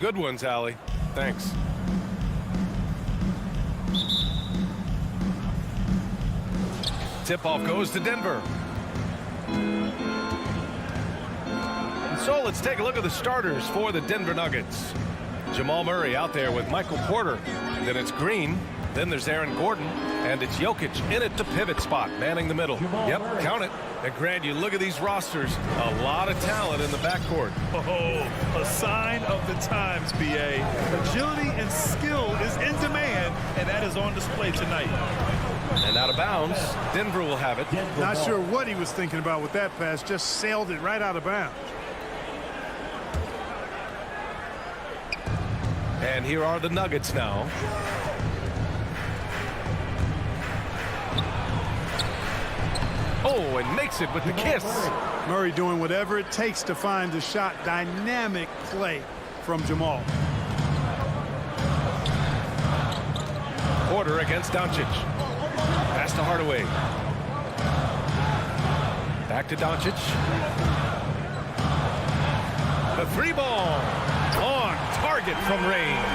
Good ones, Allie. Thanks. Tip-off goes to Denver. And so let's take a look at the starters for the Denver Nuggets. Jamal Murray out there with Michael Porter. Then it's Green. Then there's Aaron Gordon. And it's Jokic in at the pivot spot, manning the middle. Yep, count it. And Grant, you look at these rosters, a lot of talent in the backcourt. Oh, a sign of the times, B.A. Agility and skill is in demand, and that is on display tonight. And out of bounds, Denver will have it. Not sure what he was thinking about with that pass, just sailed it right out of bounds. And here are the Nuggets now. Oh, and makes it with the kiss. Murray doing whatever it takes to find the shot. Dynamic play from Jamal. Porter against Doncic. Pass to Hardaway. Back to Doncic. The three ball on target from range.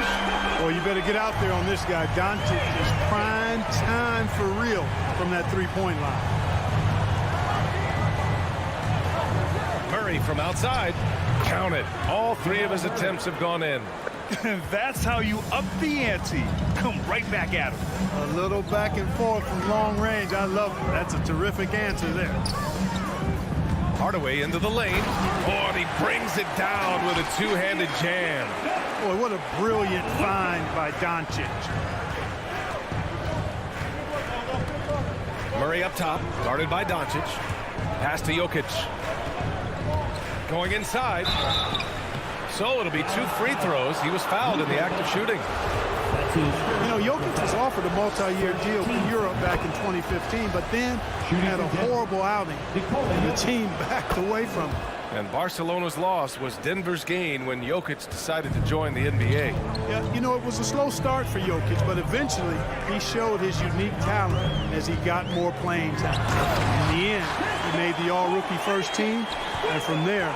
Well, you better get out there on this guy. Doncic is prime time for real from that three-point line. Murray from outside. Count it. All three of his attempts have gone in. That's how you up the ante. Come right back at him. A little back and forth from long range. I love it. That's a terrific answer there. Hardaway into the lane. Oh, and he brings it down with a two-handed jam. Boy, what a brilliant find by Doncic. Murray up top, guarded by Doncic. Pass to Jokic. Going inside. So it'll be 2 free throws. He was fouled in the act of shooting. You know, Jokic was offered a multi-year deal from Europe back in 2015, but then he had a horrible outing, and the team backed away from him. And Barcelona's loss was Denver's gain when Jokic decided to join the NBA. Yeah, you know, it was a slow start for Jokic, but eventually he showed his unique talent as he got more playing time. In the end, he made the all-rookie first team, and from there,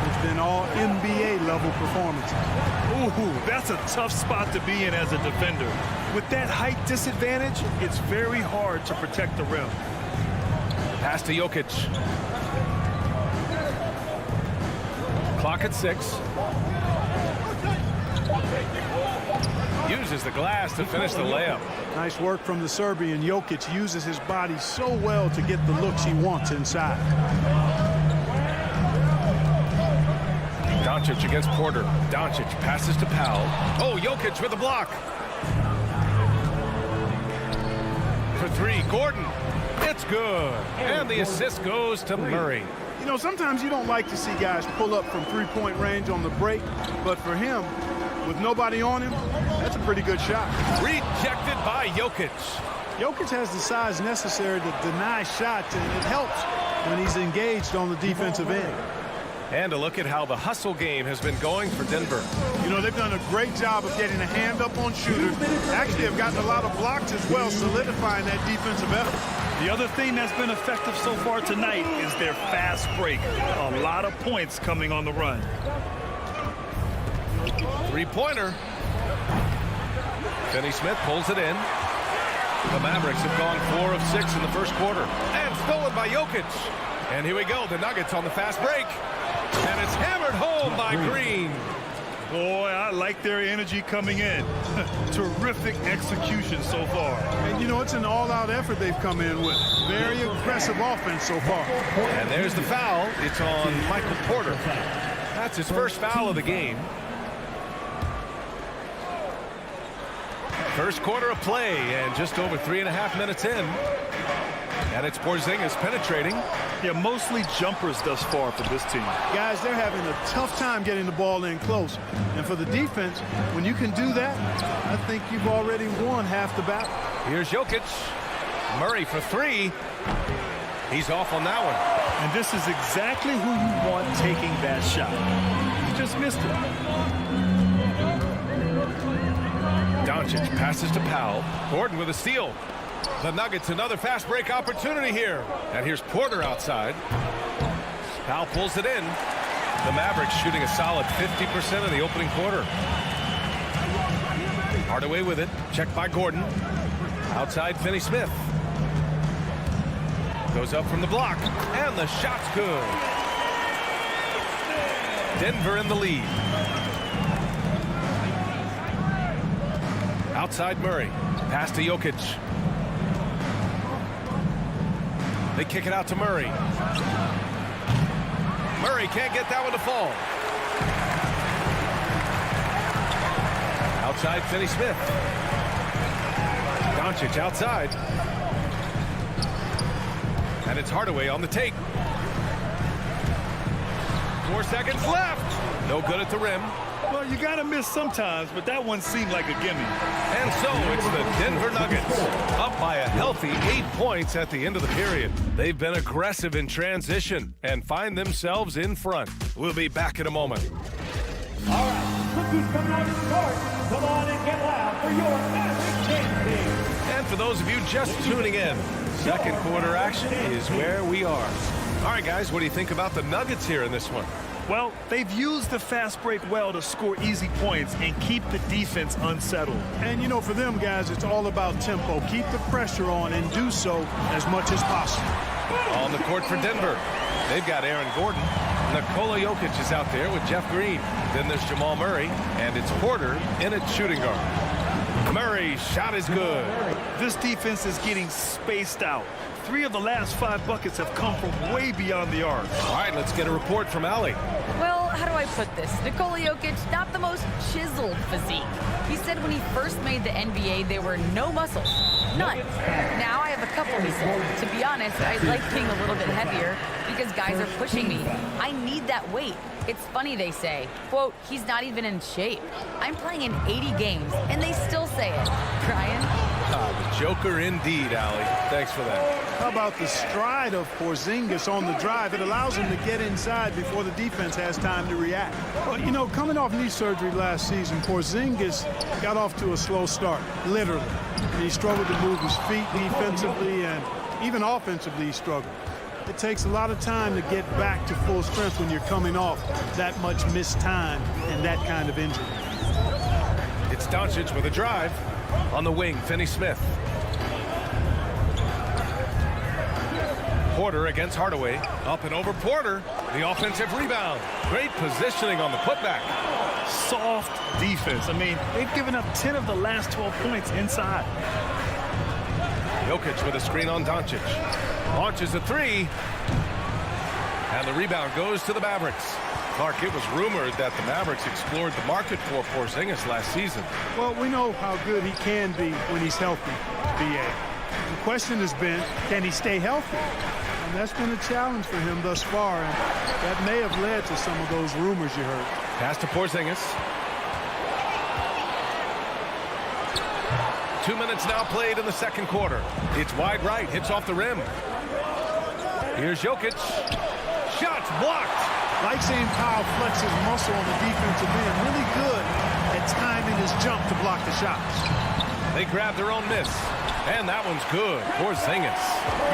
it's been all NBA level performances. Ooh, that's a tough spot to be in as a defender. With that height disadvantage, it's very hard to protect the rim. Pass to Jokic. Clock at 6. Uses the glass to finish the layup. Nice work from the Serbian. Jokic uses his body so well to get the looks he wants inside. Doncic against Porter. Doncic passes to Powell. Oh, Jokic with a block. For 3, Gordon. It's good. And the assist goes to Murray. You know, sometimes you don't like to see guys pull up from three-point range on the break, but for him, with nobody on him, that's a pretty good shot. Rejected by Jokic. Jokic has the size necessary to deny shots, and it helps when he's engaged on the defensive end. And a look at how the hustle game has been going for Denver. You know, they've done a great job of getting a hand up on shooters. Actually, have gotten a lot of blocks as well, solidifying that defensive effort. The other thing that's been effective so far tonight is their fast break. A lot of points coming on the run. Three-pointer. Finney Smith pulls it in. The Mavericks have gone 4 of 6 in the first quarter. And stolen by Jokic. And here we go, the Nuggets on the fast break. And it's hammered home by Green. Boy, I like their energy coming in. Terrific execution so far. And, you know, it's an all-out effort they've come in with. Very aggressive offense so far. And there's the foul. It's on Michael Porter. That's his first foul of the game. First quarter of play, and just over 3.5 minutes in. And it's Porzingis penetrating. Yeah, mostly jumpers thus far for this team. Guys, they're having a tough time getting the ball in close. And for the defense, when you can do that, I think you've already won half the battle. Here's Jokic. Murray for 3. He's off on that one. And this is exactly who you want taking that shot. He just missed it. Doncic passes to Powell. Gordon with a steal. The Nuggets, another fast break opportunity here. And here's Porter outside. Powell pulls it in. The Mavericks shooting a solid 50% in the opening quarter. Hardaway with it. Checked by Gordon. Outside Finney-Smith. Goes up from the block. And the shot's good. Denver in the lead. Outside Murray. Pass to Jokic. They kick it out to Murray. Murray can't get that one to fall. Outside Finney-Smith. Doncic outside. And it's Hardaway on the take. 4 seconds left. No good at the rim. Well, you got to miss sometimes, but that one seemed like a gimme. And so it's the Denver Nuggets up by a healthy 8 points at the end of the period. They've been aggressive in transition and find themselves in front. We'll be back in a moment. All right, cookies coming out of the court. Come on and get loud for your Magic King. And for those of you just tuning in, second quarter action is where we are. All right, guys, what do you think about the Nuggets here in this one? Well, they've used the fast break well to score easy points and keep the defense unsettled. And, you know, for them guys, it's all about tempo. Keep the pressure on and do so as much as possible. On the court for Denver, they've got Aaron Gordon. Nikola Jokic is out there with Jeff Green. Then there's Jamal Murray, and it's Porter in at shooting guard. Murray's shot is good. This defense is getting spaced out. 3 of the last 5 buckets have come from way beyond the arc. All right, let's get a report from Allie. Well, how do I put this? Nikola Jokic, not the most chiseled physique. He said when he first made the NBA, there were no muscles. None. Now I have a couple, he said. To be honest, I like being a little bit heavier because guys are pushing me. I need that weight. It's funny they say, quote, he's not even in shape. I'm playing in 80 games, and they still say it. Brian? The Joker indeed, Allie. Thanks for that. How about the stride of Porzingis on the drive? It allows him to get inside before the defense has time to react. Well, you know, coming off knee surgery last season, Porzingis got off to a slow start, literally. And he struggled to move his feet defensively, and even offensively he struggled. It takes a lot of time to get back to full strength when you're coming off that much missed time and that kind of injury. It's Doncic with a drive. On the wing, Finney-Smith. Porter against Hardaway. Up and over Porter. The offensive rebound. Great positioning on the putback. Soft defense. I mean, they've given up 10 of the last 12 points inside. Jokic with a screen on Doncic. Launches a 3. And the rebound goes to the Mavericks. Clark, it was rumored that the Mavericks explored the market for Porzingis last season. Well, we know how good he can be when he's healthy, B.A. The question has been, can he stay healthy? And that's been a challenge for him thus far, and that may have led to some of those rumors you heard. Pass to Porzingis. 2 minutes now played in the second quarter. It's wide right, hits off the rim. Here's Jokic. Shots blocked. Like seeing Powell flex his muscle on the defensive end. Really good at timing his jump to block the shots. They grab their own miss. And that one's good. Porzingis.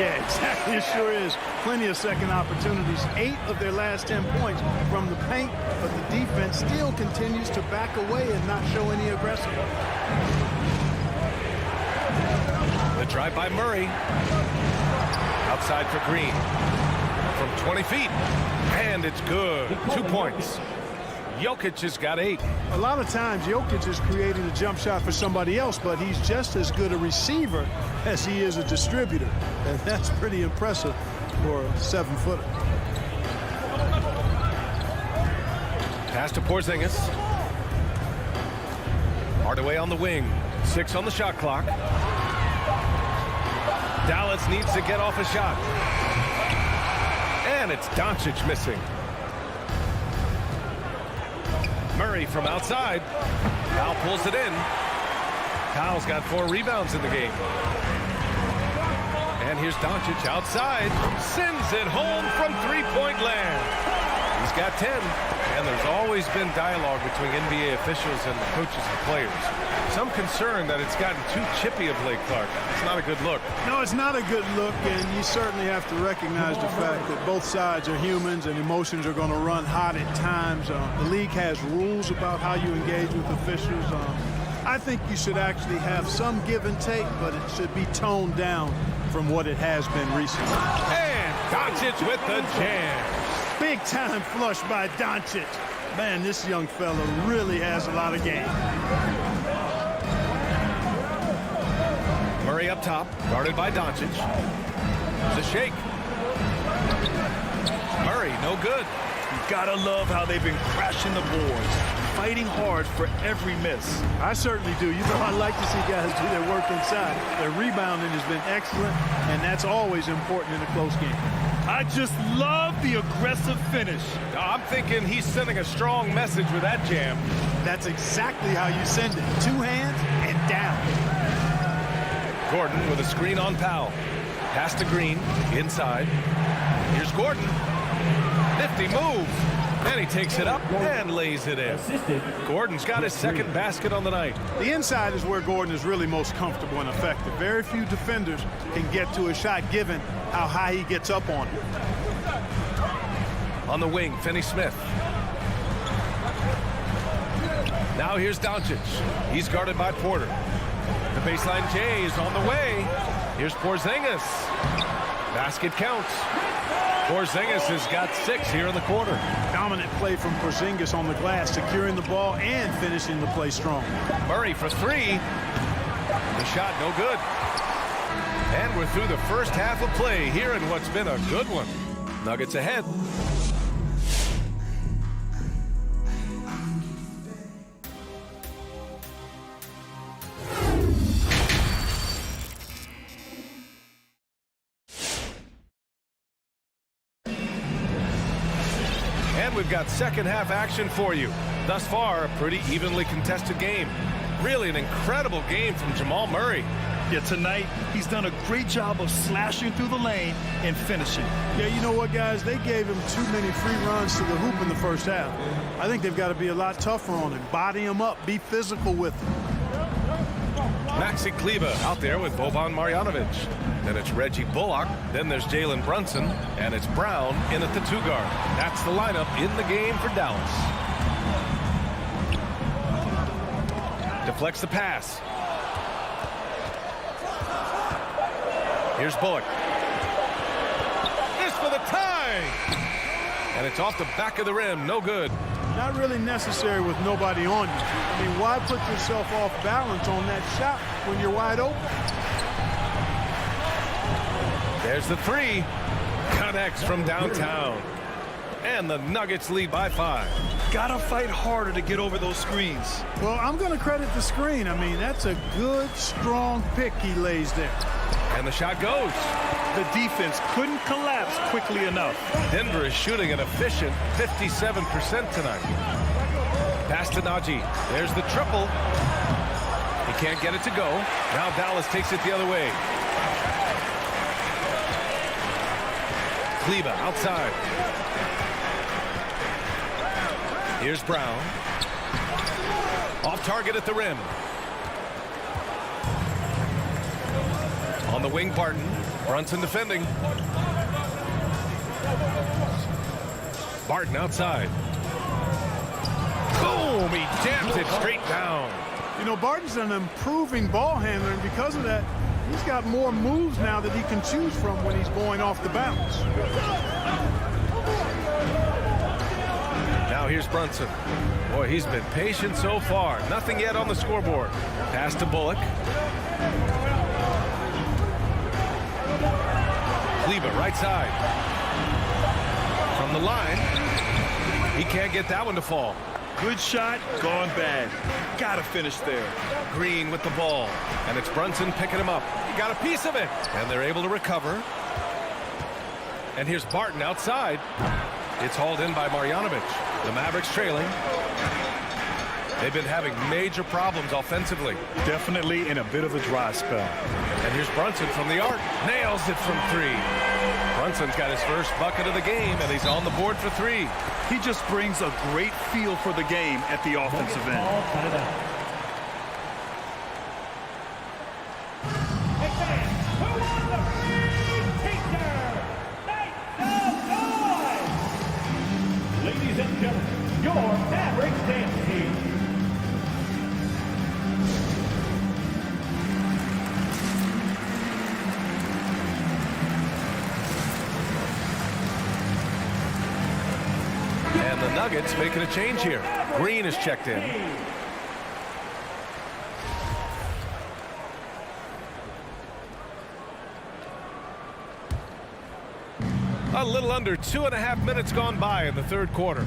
Yeah, exactly. It sure is. Plenty of second opportunities. 8 of their last 10 points from the paint, but the defense still continues to back away and not show any aggression. The drive by Murray. Outside for Green. From 20 feet. And it's good. 2 points. Jokic has got 8. A lot of times, Jokic is creating a jump shot for somebody else, but he's just as good a receiver as he is a distributor. And that's pretty impressive for a 7-footer. Pass to Porzingis. Hardaway on the wing. 6 on the shot clock. Dallas needs to get off a shot. And it's Doncic missing. Murray from outside. Powell pulls it in. Powell's got 4 rebounds in the game. And here's Doncic outside. Sends it home from 3-point land. He's got 10. And there's always been dialogue between NBA officials and the coaches and players. Some concern that it's gotten too chippy of late, Clark. It's not a good look. No, it's not a good look, and you certainly have to recognize the fact that both sides are humans and emotions are going to run hot at times. The league has rules about how you engage with officials. I think you should actually have some give and take, but it should be toned down from what it has been recently. And Doncic with the jam. Big time flush by Doncic. Man, this young fella really has a lot of game. Murray up top, guarded by Doncic. The shake. Murray, no good. You gotta love how they've been crashing the boards, fighting hard for every miss. I certainly do. You know, I like to see guys do their work inside. Their rebounding has been excellent, and that's always important in a close game. I just love the aggressive finish. I'm thinking he's sending a strong message with that jam. That's exactly how you send it. Two hands and down. Gordon with a screen on Powell. Pass to Green, inside. Here's Gordon. Nifty move. And he takes it up and lays it in. Gordon's got his second basket on the night. The inside is where Gordon is really most comfortable and effective. Very few defenders can get to a shot given how high he gets up on it. On the wing, Finney-Smith. Now here's Doncic. He's guarded by Porter. The baseline J is on the way. Here's Porzingis. Basket counts. Porzingis has got 6 here in the quarter. Dominant play from Porzingis on the glass, securing the ball and finishing the play strong. Murray for 3. The shot no good. And we're through the first half of play here in what's been a good one. Nuggets ahead. And we've got second half action for you. Thus far, a pretty evenly contested game. Really an incredible game from Jamal Murray. Yeah, tonight, he's done a great job of slashing through the lane and finishing. Yeah, you know what, guys? They gave him too many free runs to the hoop in the first half. I think they've got to be a lot tougher on him. Body him up. Be physical with him. Maxi Kleber out there with Boban Marjanovic. Then it's Reggie Bullock. Then there's Jalen Brunson. And it's Brown in at the 2 guard. That's the lineup in the game for Dallas. Deflects the pass. Here's Bullock. This for the tie! And it's off the back of the rim. No good. Not really necessary with nobody on you. I mean, why put yourself off balance on that shot when you're wide open? There's the 3. Connects from downtown. And the Nuggets lead by 5. Gotta fight harder to get over those screens. Well, I'm going to credit the screen. I mean, that's a good, strong pick he lays there. And the shot goes. The defense couldn't collapse quickly enough. Denver is shooting an efficient 57% tonight. Pass to Najee. There's the triple. He can't get it to go. Now Dallas takes it the other way. Kleber outside. Here's Brown. Off target at the rim. On the wing, Barton. Brunson defending. Barton outside. Boom! He jams it straight down. You know, Barton's an improving ball handler, and because of that, he's got more moves now that he can choose from when he's going off the bounce. Now here's Brunson. Boy, he's been patient so far. Nothing yet on the scoreboard. Pass to Bullock. Kleber, right side. From the line. He can't get that one to fall. Good shot, gone bad. Gotta finish there. Green with the ball. And it's Brunson picking him up. He got a piece of it. And they're able to recover. And here's Barton outside. It's hauled in by Marjanovic. The Mavericks trailing. They've been having major problems offensively. Definitely in a bit of a dry spell. And here's Brunson from the arc. Nails it from 3. Brunson's got his first bucket of the game, and he's on the board for 3. He just brings a great feel for the game at the offensive end. Ball counted out. Who won the free teacher? Make some noise! Ladies and gentlemen, your Mavericks dance team. And the Nuggets making a change here. Green is checked in. A little under 2.5 minutes gone by in the third quarter.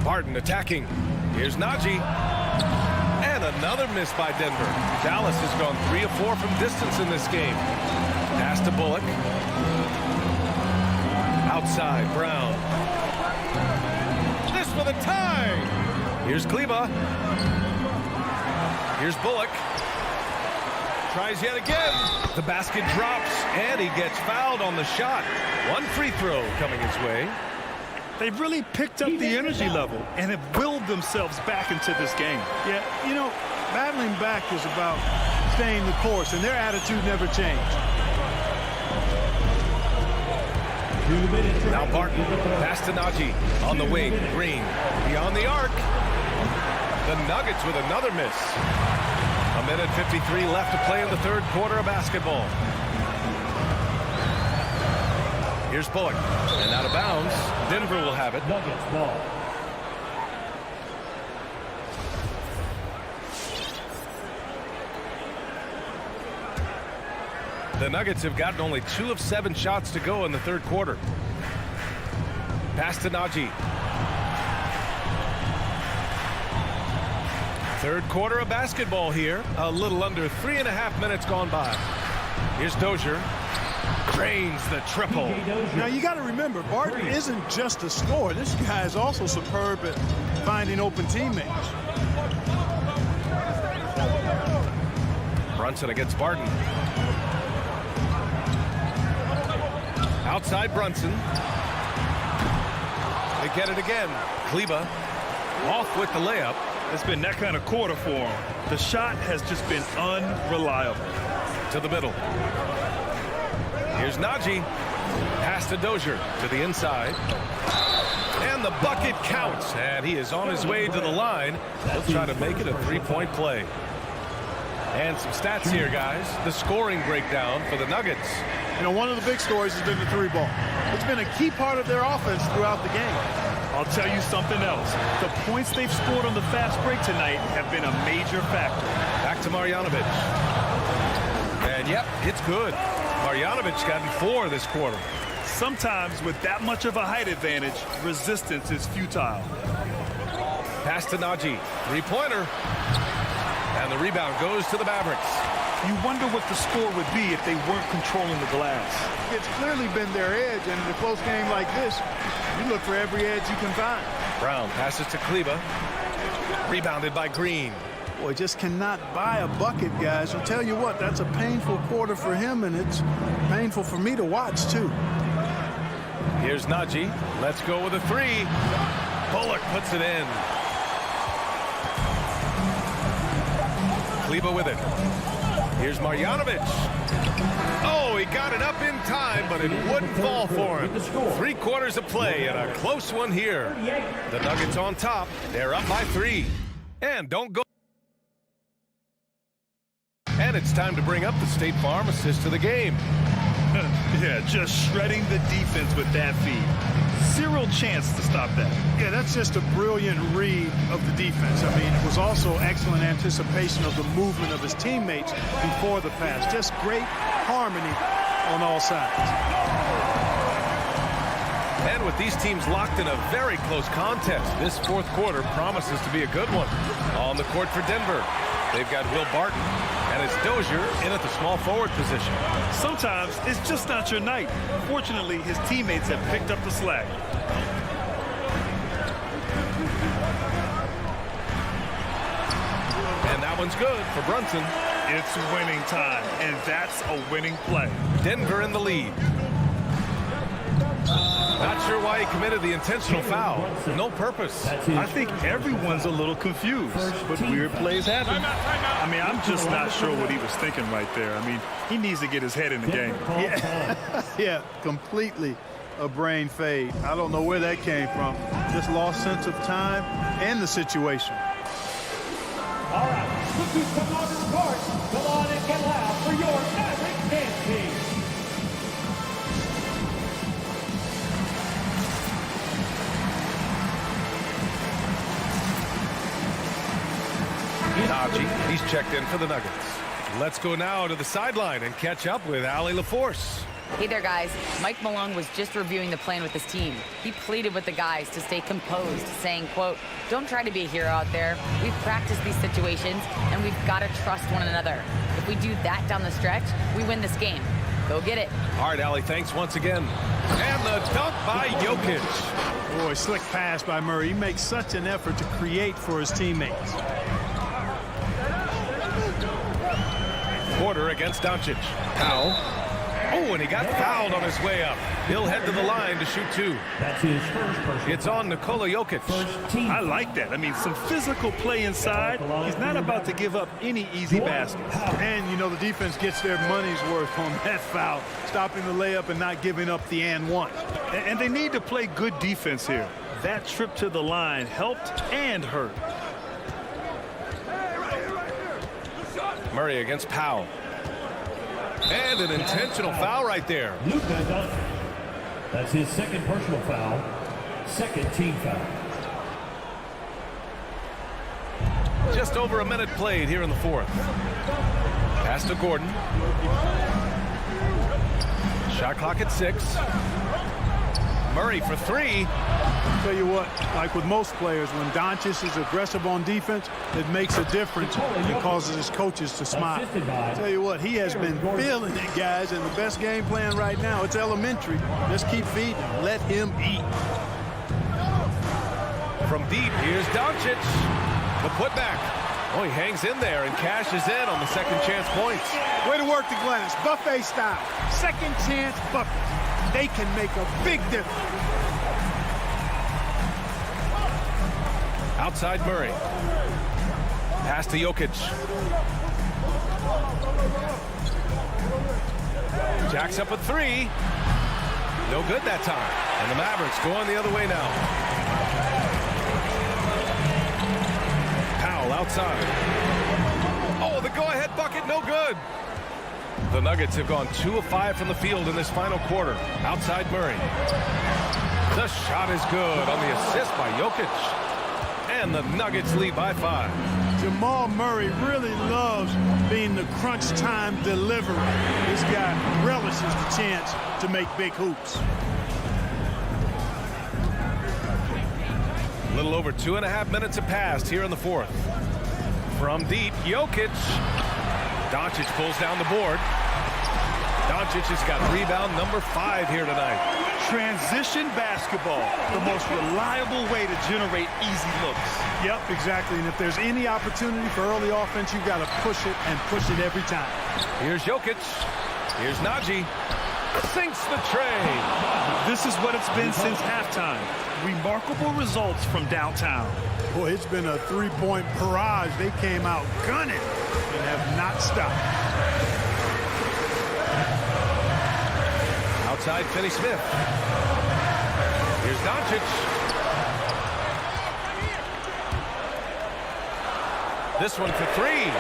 Barton attacking. Here's Najee. And another miss by Denver. Dallas has gone 3 of 4 from distance in this game. Pass to Bullock. Outside, Brown. This for the tie. Here's Kleba. Here's Bullock. Tries yet again. The basket drops, and he gets fouled on the shot. One free throw coming his way. They've really picked up the energy level and have willed themselves back into this game. Yeah, you know, battling back is about staying the course, and their attitude never changed. Now Barton, pass to Najee, on the wing, Green, beyond the arc. The Nuggets with another miss. 1:53 left to play in the third quarter of basketball. Here's Bullock, and out of bounds. Denver will have it. Nuggets ball. The Nuggets have gotten only 2 of 7 shots to go in the third quarter. Pass to Najee. Third quarter of basketball here. A little under 3.5 minutes gone by. Here's Dozier. Drains the triple. Now, you got to remember, Barton isn't just a scorer. This guy is also superb at finding open teammates. Brunson against Barton. Outside Brunson. They get it again. Kleba off with the layup. It's been that kind of quarter for him. The shot has just been unreliable. To the middle. Here's Najee. Pass to Dozier to the inside. And the bucket counts. And he is on his way to the line. He'll try to make it a three-point play. And some stats here, guys. The scoring breakdown for the Nuggets. You know, one of the big stories has been the 3-ball. It's been a key part of their offense throughout the game. I'll tell you something else. The points they've scored on the fast break tonight have been a major factor. Back to Marjanovic. And yep, it's good. Marjanovic gotten 4 this quarter. Sometimes with that much of a height advantage, resistance is futile. Pass to Najee. Three-pointer. And the rebound goes to the Mavericks. You wonder what the score would be if they weren't controlling the glass. It's clearly been their edge, and in a close game like this, you look for every edge you can find. Brown passes to Kleba. Rebounded by Green. Boy, just cannot buy a bucket, guys. I'll tell you what, that's a painful quarter for him, and it's painful for me to watch, too. Here's Najee. Let's go with a 3. Bullock puts it in. Kleba with it. Here's Marjanovic. Oh, he got it up in time, but it wouldn't fall for him. 3 quarters of play and a close one here. The Nuggets on top. They're up by 3. And don't go. And it's time to bring up the State Farm assist to the game. Yeah, just shredding the defense with that feed. Zero chance to stop that. Yeah, that's just a brilliant read of the defense. I mean, it was also excellent anticipation of the movement of his teammates before the pass. Just great harmony on all sides. And with these teams locked in a very close contest, this fourth quarter promises to be a good one. On the court for Denver, they've got Will Barton, and it's Dozier in at the small forward position. Sometimes it's just not your night. Fortunately, his teammates have picked up the slack. And that one's good for Brunson. It's winning time, and that's a winning play. Denver in the lead. Not sure why he committed the intentional foul. No purpose. I think everyone's a little confused, but weird plays happen. I mean, I'm just not sure what he was thinking right there. I mean, he needs to get his head in the game. Yeah, completely a brain fade. I don't know where that came from. Just lost sense of time and the situation. All right, rookies come on to the court. Come on and get loud for your Maverick dance team. Najee, he's checked in for the Nuggets. Let's go now to the sideline and catch up with Allie LaForce. Hey there, guys. Mike Malone was just reviewing the plan with his team. He pleaded with the guys to stay composed, saying, quote, "Don't try to be a hero out there. We've practiced these situations, and we've got to trust one another. If we do that down the stretch, we win this game. Go get it." All right, Allie, thanks once again. And the dunk by Jokic. Boy, slick pass by Murray. He makes such an effort to create for his teammates. Porter against Doncic. Powell. Oh, and he got fouled on his way up. He'll head to the line to shoot two. That's his first personal. It's on Nikola Jokic. I like that. I mean, some physical play inside. He's not about to give up any easy baskets. And, you know, the defense gets their money's worth on that foul, stopping the layup and not giving up the and one. And they need to play good defense here. That trip to the line helped and hurt. Murray against Powell. And an intentional foul right there. Luka Doncic. That's his second personal foul. Second team foul. Just over a minute played here in the fourth. Pass to Gordon. Shot clock at 6. Murray for 3. Tell you what, like with most players, when Doncic is aggressive on defense, it makes a difference and causes his coaches to smile. Tell you what, he has been feeling it, guys, and the best game plan right now, it's elementary. Just keep feeding, let him eat. From deep, here's Doncic. The putback. Oh, he hangs in there and cashes in on the second chance points. Way to work the glass, buffet style. Second chance buckets. They can make a big difference. Outside Murray. Pass to Jokic. Jacks up a 3. No good that time. And the Mavericks going the other way now. Powell outside. Oh, the go-ahead bucket, no good. The Nuggets have gone 2 of 5 from the field in this final quarter. Outside Murray. The shot is good on the assist by Jokic. And the Nuggets lead by 5. Jamal Murray really loves being the crunch time deliverer. This guy relishes the chance to make big hoops. A little over 2.5 minutes have passed here in the fourth. From deep, Jokic. Doncic pulls down the board. Doncic has got rebound number 5 here tonight. Transition basketball, the most reliable way to generate easy looks. Yep, exactly. And if there's any opportunity for early offense, you've got to push it and push it every time. Here's Jokic. Here's Najee. Sinks the tray. This is what it's been since halftime. Remarkable results from downtown. Boy, it's been a three-point barrage. They came out gunning and have not stopped. Outside Finney-Smith. Here's Doncic. This one for 3.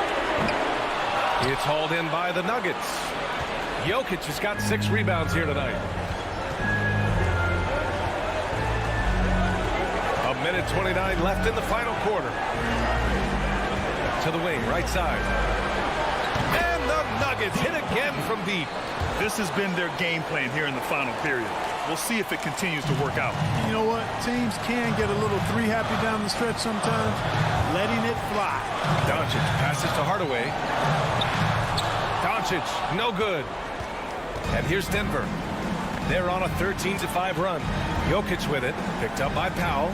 It's hauled in by the Nuggets. Jokic has got 6 rebounds here tonight. A minute 29 left in the final quarter. To the wing, right side. And the Nuggets hit again from deep. This has been their game plan here in the final period. We'll see if it continues to work out. You know what? Teams can get a little three-happy down the stretch sometimes. Letting it fly. Doncic passes to Hardaway. Doncic, no good. And here's Denver. They're on a 13-5 run. Jokic with it. Picked up by Powell.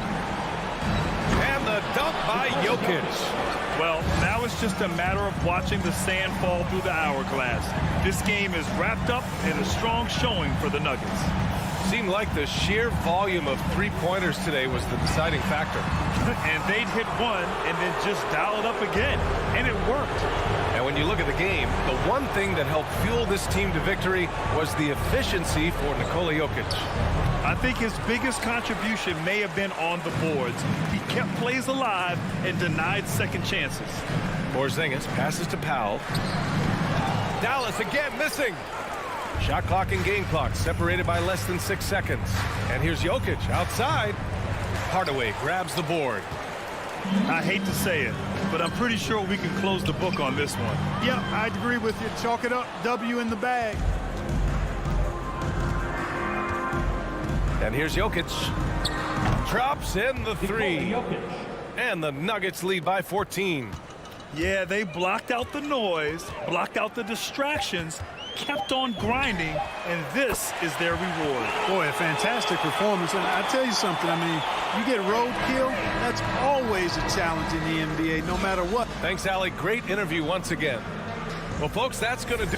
And the dunk by Jokic. Well, now it's just a matter of watching the sand fall through the hourglass. This game is wrapped up in a strong showing for the Nuggets. Seemed like the sheer volume of three-pointers today was the deciding factor. And they'd hit one and then just dial it up again, and it worked. And when you look at the game, the one thing that helped fuel this team to victory was the efficiency for Nikola Jokic. I think his biggest contribution may have been on the boards. He kept plays alive and denied second chances. Porzingis passes to Powell. Dallas again missing. Shot clock and game clock separated by less than 6 seconds. And here's Jokic outside. Hardaway grabs the board. I hate to say it, but I'm pretty sure we can close the book on this one. Yeah, I'd agree with you. Chalk it up. W in the bag. And here's Jokic. Drops in the three. Jokic. And the Nuggets lead by 14. Yeah, they blocked out the noise, blocked out the distractions, kept on grinding, and this is their reward. Boy, a fantastic performance. And I tell you something, I mean, you get roadkill, that's always a challenge in the NBA, no matter what. Thanks, Allie. Great interview once again. Well, folks, that's going to do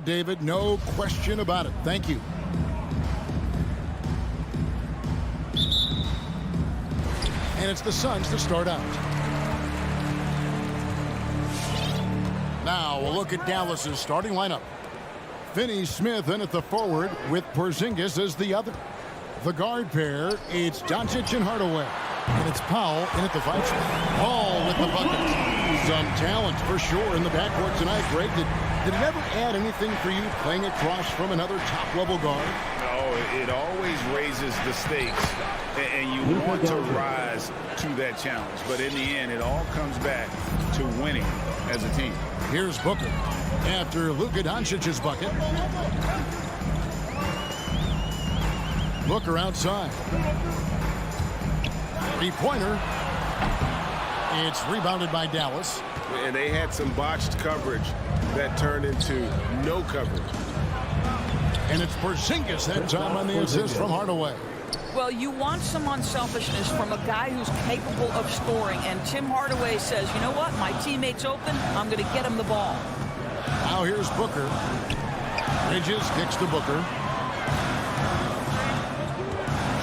David. No question about it. Thank you. And it's the Suns to start out. Now, a look at Dallas's starting lineup. Finney-Smith in at the forward with Porzingis as the other. The guard pair, it's Doncic and Hardaway. And it's Powell in at the 5 spot. Paul with the buckets. Some talent for sure in the backcourt tonight. Greg, did it ever add anything for you playing across from another top-level guard? No, it always raises the stakes, and you want to rise to that challenge. But in the end, it all comes back to winning as a team. Here's Booker after Luka Doncic's bucket. Booker outside. Three-pointer. It's rebounded by Dallas. And they had some botched coverage that turned into no coverage. And it's Porzingis that time on the assist from Hardaway. Well, you want some unselfishness from a guy who's capable of scoring. And Tim Hardaway says, you know what? My teammate's open. I'm going to get him the ball. Now here's Booker. Bridges kicks to Booker.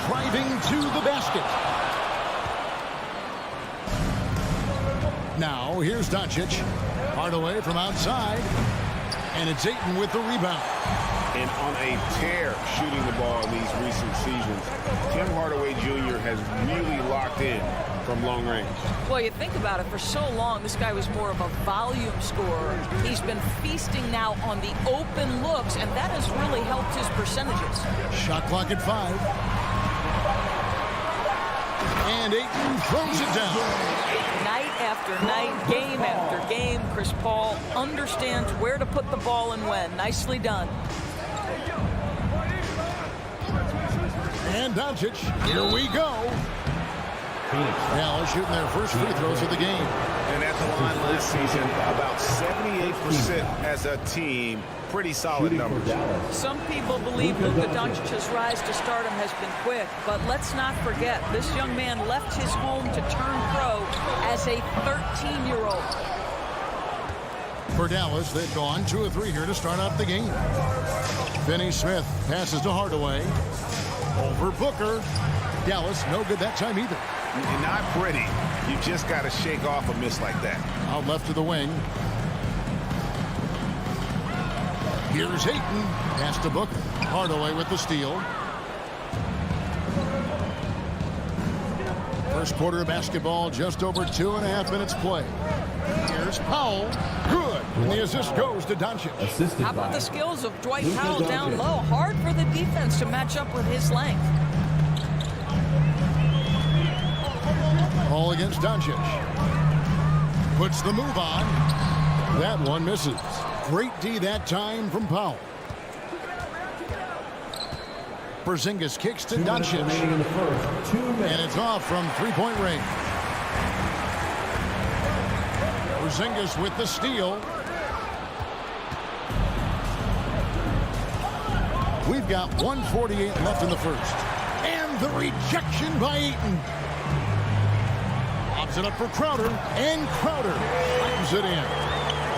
Driving to the basket. Now here's Doncic. Hardaway from outside. And it's Ayton with the rebound. And on a tear shooting the ball in these recent seasons, Tim Hardaway Jr. has really locked in from long range. Well, you think about it, for so long, this guy was more of a volume scorer. He's been feasting now on the open looks, and that has really helped his percentages. Shot clock at 5. And Ayton throws it down. Night after night, game after game, Chris Paul understands where to put the ball and when. Nicely done. And Doncic, here we go. Dallas shooting their first free throws of the game. And at the line last season, about 78% as a team. Pretty solid numbers. Some people believe Luka Doncic's rise to stardom has been quick, but let's not forget, this young man left his home to turn pro as a 13-year-old. For Dallas, they've gone 2 of 3 here to start out the game. Finney-Smith passes to Hardaway. Over Booker. Dallas, no good that time either. Not pretty. You just got to shake off a miss like that. Out left to the wing. Here's Ayton. Pass to Booker. Hardaway with the steal. First quarter of basketball, just over 2.5 minutes play. Here's Powell. Good. And the assist goes to Doncic. How about the skills of Dwight Powell down low? Hard for the defense to match up with his length. All against Doncic. Puts the move on. That one misses. Great D that time from Powell. Porzingis kicks to Doncic. And it's off from three-point range. Porzingis with the steal. We've got 1:48 left in the first. And the rejection by Ayton. Lobs it up for Crowder. And Crowder slams it in.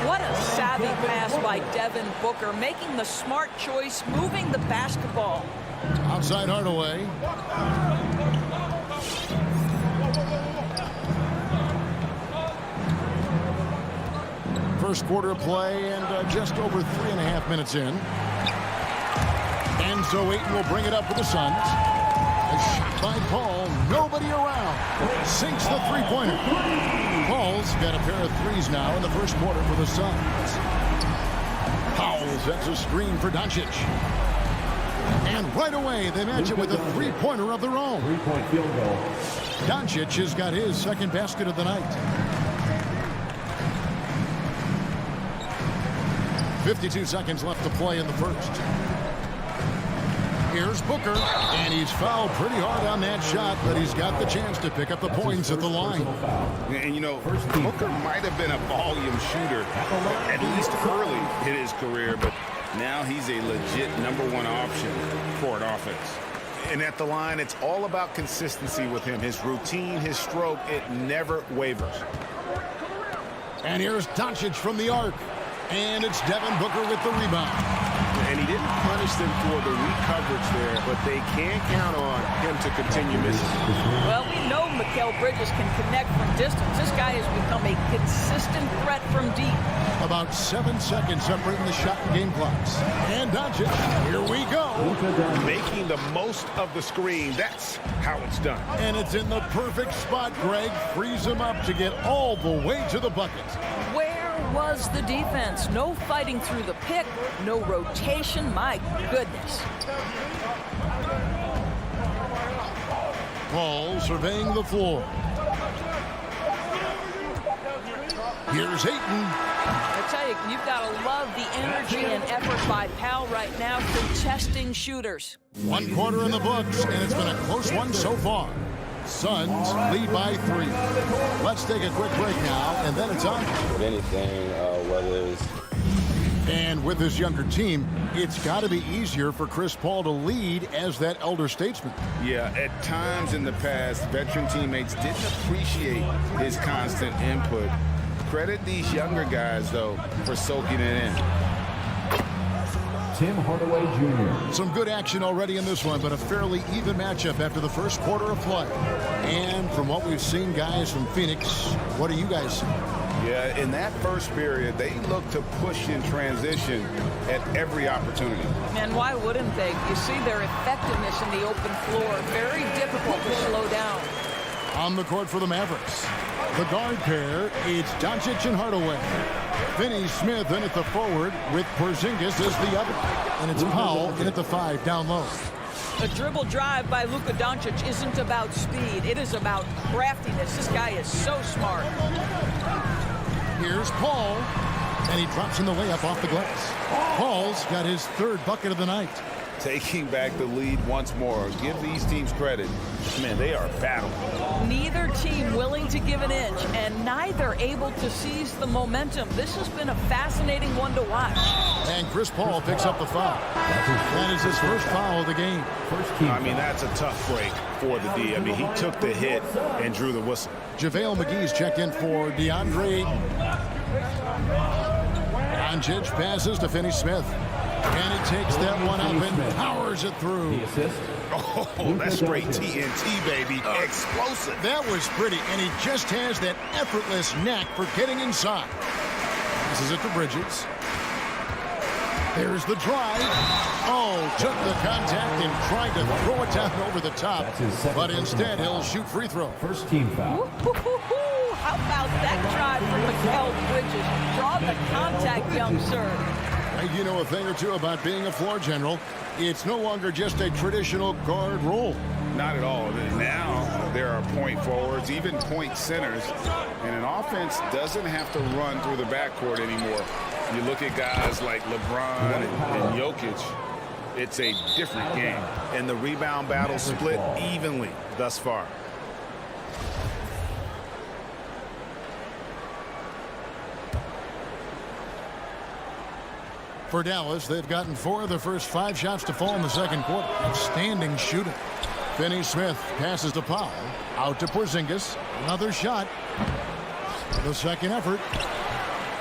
What a savvy pass by Devin Booker, making the smart choice, moving the basketball. Outside Hardaway. First quarter of play and just over 3.5 minutes in. And so Ayton will bring it up for the Suns. A shot by Paul. Nobody around. Sinks the three-pointer. Paul's got a pair of threes now in the first quarter for the Suns. Powell sets a screen for Doncic. And right away, they match it with a three-pointer of their own. 3-point field goal. Doncic has got his second basket of the night. 52 seconds left to play in the first. Here's Booker, and he's fouled pretty hard on that shot, but he's got the chance to pick up the points at the line. And, you know, Booker might have been a volume shooter, at least early in his career, but now he's a legit #1 option for an offense. And at the line, it's all about consistency with him. His routine, his stroke, it never wavers. And here's Doncic from the arc. And it's Devin Booker with the rebound. punish them for the weak coverage there, but they can't count on him to continue missing. Well, we know Mikal Bridges can connect from distance. This guy has become a consistent threat from deep. About 7 seconds separating the shot and game clocks. And Doncic, here we go. Making the most of the screen. That's how it's done. And it's in the perfect spot, Greg. Frees him up to get all the way to the bucket. Where was the defense? No fighting through the pick, no rotation. My goodness. Paul surveying the floor. Here's Ayton. I tell you, you've got to love the energy and effort by Powell right now contesting shooters. 1 quarter in the books, and it's been a close one so far. Suns lead by 3. Let's take a quick break now, and then it's on. With anything, whether it's... And with this younger team, it's got to be easier for Chris Paul to lead as that elder statesman. Yeah, at times in the past, veteran teammates didn't appreciate his constant input. Credit these younger guys, though, for soaking it in. Tim Hardaway Jr. Some good action already in this one, but a fairly even matchup after the first quarter of play. And from what we've seen, guys from Phoenix, what do you guys see? Yeah, in that first period, they look to push in transition at every opportunity. And why wouldn't they? You see their effectiveness in the open floor. Very difficult to slow down. On the court for the Mavericks, the guard pair, it's Doncic and Hardaway. Finney Smith in at the forward with Porzingis as the other. And it's Powell in at the 5 down low. A dribble drive by Luka Doncic isn't about speed. It is about craftiness. This guy is so smart. Here's Paul, and he drops in the layup off the glass. Paul's got his 3rd bucket of the night. Taking back the lead once more. Give these teams credit. Man, they are battling. Neither team willing to give an inch, and neither able to seize the momentum. This has been a fascinating one to watch. And Chris Paul picks up the foul. That is his first foul of the game. I mean, that's a tough break for the D. I mean, he took the hit and drew the whistle. JaVale McGee's checked in for DeAndre. Doncic passes to Finney Smith. And he takes that one up and powers it through. Oh, that's straight TNT, baby. Explosive. That was pretty, and he just has that effortless knack for getting inside. Passes it to Bridges. There's the drive. Oh, took the contact and tried to throw it down over the top. But instead, he'll shoot free throw. First team foul. How about that drive from Mikal Bridges? Draw the contact, young sir. You know a thing or two about being a floor general. It's no longer just a traditional guard role. Not at all. Now there are point forwards, even point centers, and an offense doesn't have to run through the backcourt anymore. You look at guys like LeBron and Jokic, it's a different game. And the rebound battle split evenly thus far. For Dallas, they've gotten 4 of the first 5 shots to fall in the second quarter. Outstanding shooting. Finney Smith passes to Powell. Out to Porzingis. Another shot. The second effort.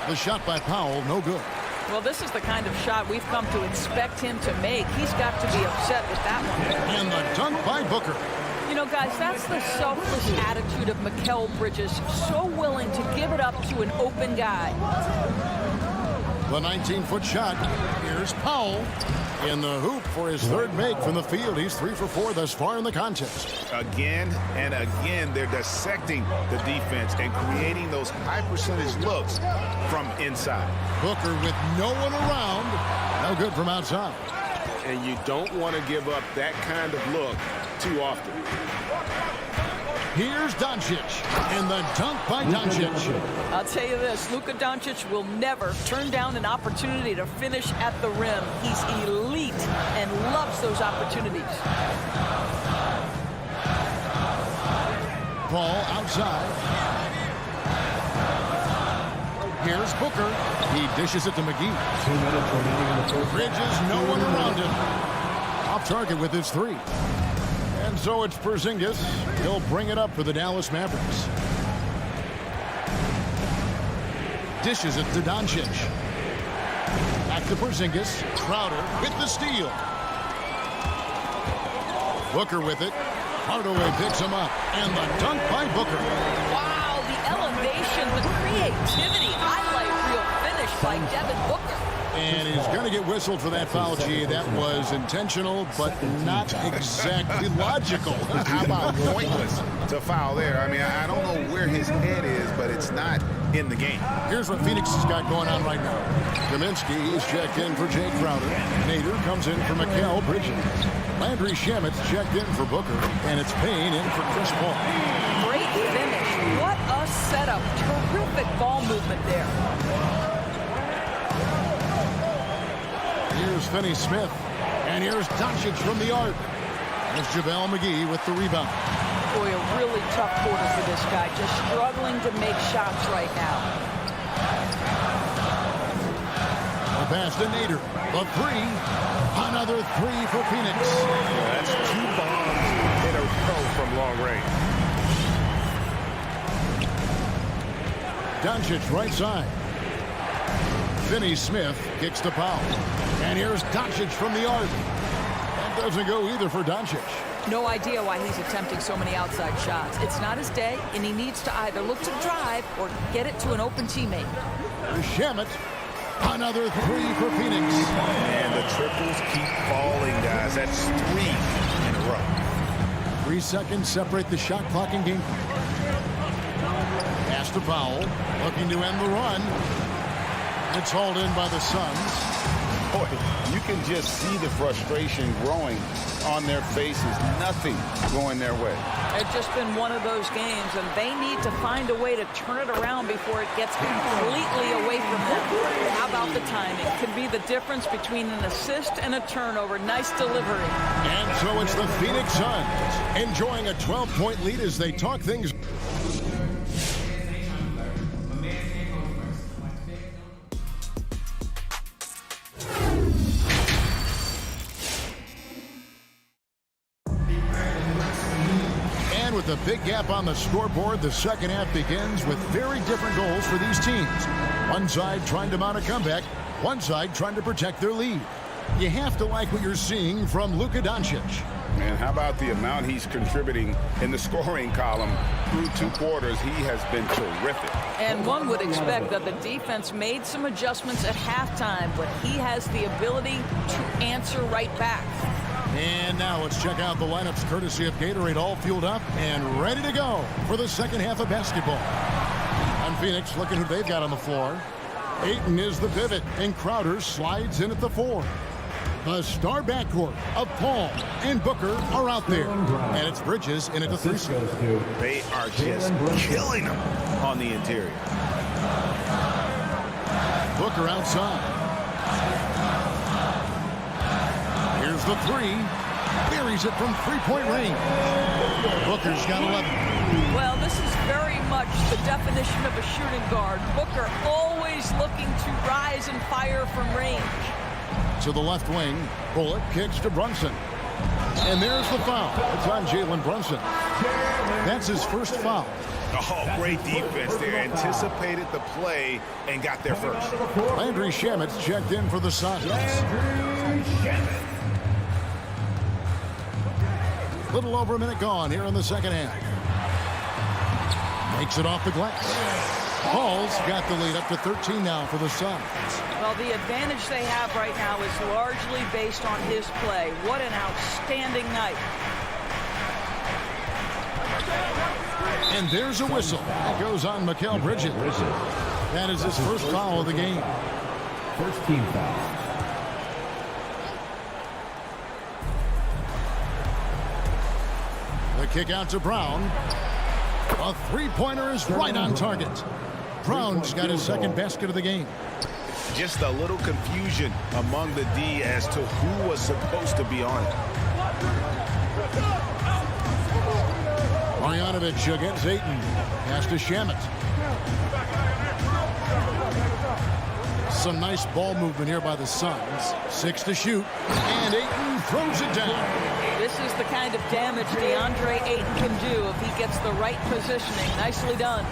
The shot by Powell, no good. Well, this is the kind of shot we've come to expect him to make. He's got to be upset with that one. And the dunk by Booker. You know, guys, that's the selfless attitude of Mikal Bridges. So willing to give it up to an open guy. The 19-foot shot. Here's Powell in the hoop for his 3rd make from the field. He's 3 for 4 thus far in the contest. Again and again, they're dissecting the defense and creating those high-percentage looks from inside. Booker with no one around. No good from outside. And you don't want to give up that kind of look too often. Here's Doncic, and the dunk by Doncic. I'll tell you this, Luka Doncic will never turn down an opportunity to finish at the rim. He's elite and loves those opportunities. Ball outside. Here's Booker. He dishes it to McGee. 2 minutes remaining in the first. Bridges, no one around him. Off target with his 3. And so it's Porzingis. He'll bring it up for the Dallas Mavericks. Dishes it to Doncic. Back to Porzingis. Crowder with the steal. Booker with it. Hardaway picks him up. And the dunk by Booker. Wow, the elevation, the creativity, highlight reel finish by Devin Booker. And he's going to get whistled for that foul, G. That was intentional, but not exactly logical. How about pointless to foul there? I mean, I don't know where his head is, but it's not in the game. Here's what Phoenix has got going on right now. Kaminsky is checked in for Jay Crowder. Nader comes in for Mikal Bridges. Landry Shamet's checked in for Booker. And it's Payne in for Chris Paul. Great finish. What a setup. Terrific ball movement there. Here's Finney Smith. And here's Doncic from the arc. There's JaVale McGee with the rebound. Boy, a really tough quarter for this guy. Just struggling to make shots right now. The pass to Nader. The three. Another three for Phoenix. That's 2 bombs in a row from long range. Doncic right side. Finney Smith kicks to Powell. And here's Doncic from the arc. That doesn't go either for Doncic. No idea why he's attempting so many outside shots. It's not his day, and he needs to either look to drive or get it to an open teammate. Shamet. Another three for Phoenix. And the triples keep falling, guys. That's 3 in a row. 3 seconds separate the shot clock and game. Pass to Powell. Looking to end the run. It's hauled in by the Suns. Boy, you can just see the frustration growing on their faces. Nothing going their way. It's just been one of those games, and they need to find a way to turn it around before it gets completely away from them. How about the timing? Could be the difference between an assist and a turnover. Nice delivery. And so it's the Phoenix Suns enjoying a 12-point lead as they talk things. With a big gap on the scoreboard, the second half begins with very different goals for these teams. One side trying to mount a comeback, one side trying to protect their lead. You have to like what you're seeing from Luka Doncic. And how about the amount he's contributing in the scoring column through 2 quarters? He has been terrific. And one would expect that the defense made some adjustments at halftime, but he has the ability to answer right back. And now let's check out the lineups courtesy of Gatorade, all fueled up and ready to go for the second half of basketball. On Phoenix, looking who they've got on the floor. Ayton is the pivot, and Crowder slides in at the 4. The star backcourt of Paul and Booker are out there. And it's Bridges in at the 3. They are just killing them on the interior. Booker outside. Here's the 3. Buries it from 3-point range. Booker's got 11. Well, this is very much the definition of a shooting guard. Booker always looking to rise and fire from range. To the left wing, Bullock kicks to Brunson. And there's the foul. It's on Jalen Brunson. That's his first foul. Oh, great defense there. Anticipated the play and got there first. Landry Shamet's checked in for the Suns. Little over a minute gone here in the second half. Makes it off the glass. Paul's got the lead up to 13 now for the Suns. Well, the advantage they have right now is largely based on his play. What an outstanding night. And there's a whistle. That goes on Mikal Bridges. That is his first foul of the game. First team foul. The kick out to Brown. A 3-pointer is right on target. Brown's got his second basket of the game. Just a little confusion among the D as to who was supposed to be on it. Marjanovic against Ayton. Pass to Shamet. Some nice ball movement here by the Suns. 6 to shoot. And Ayton throws it down. This is the kind of damage DeAndre Ayton can do if he gets the right positioning. Nicely done.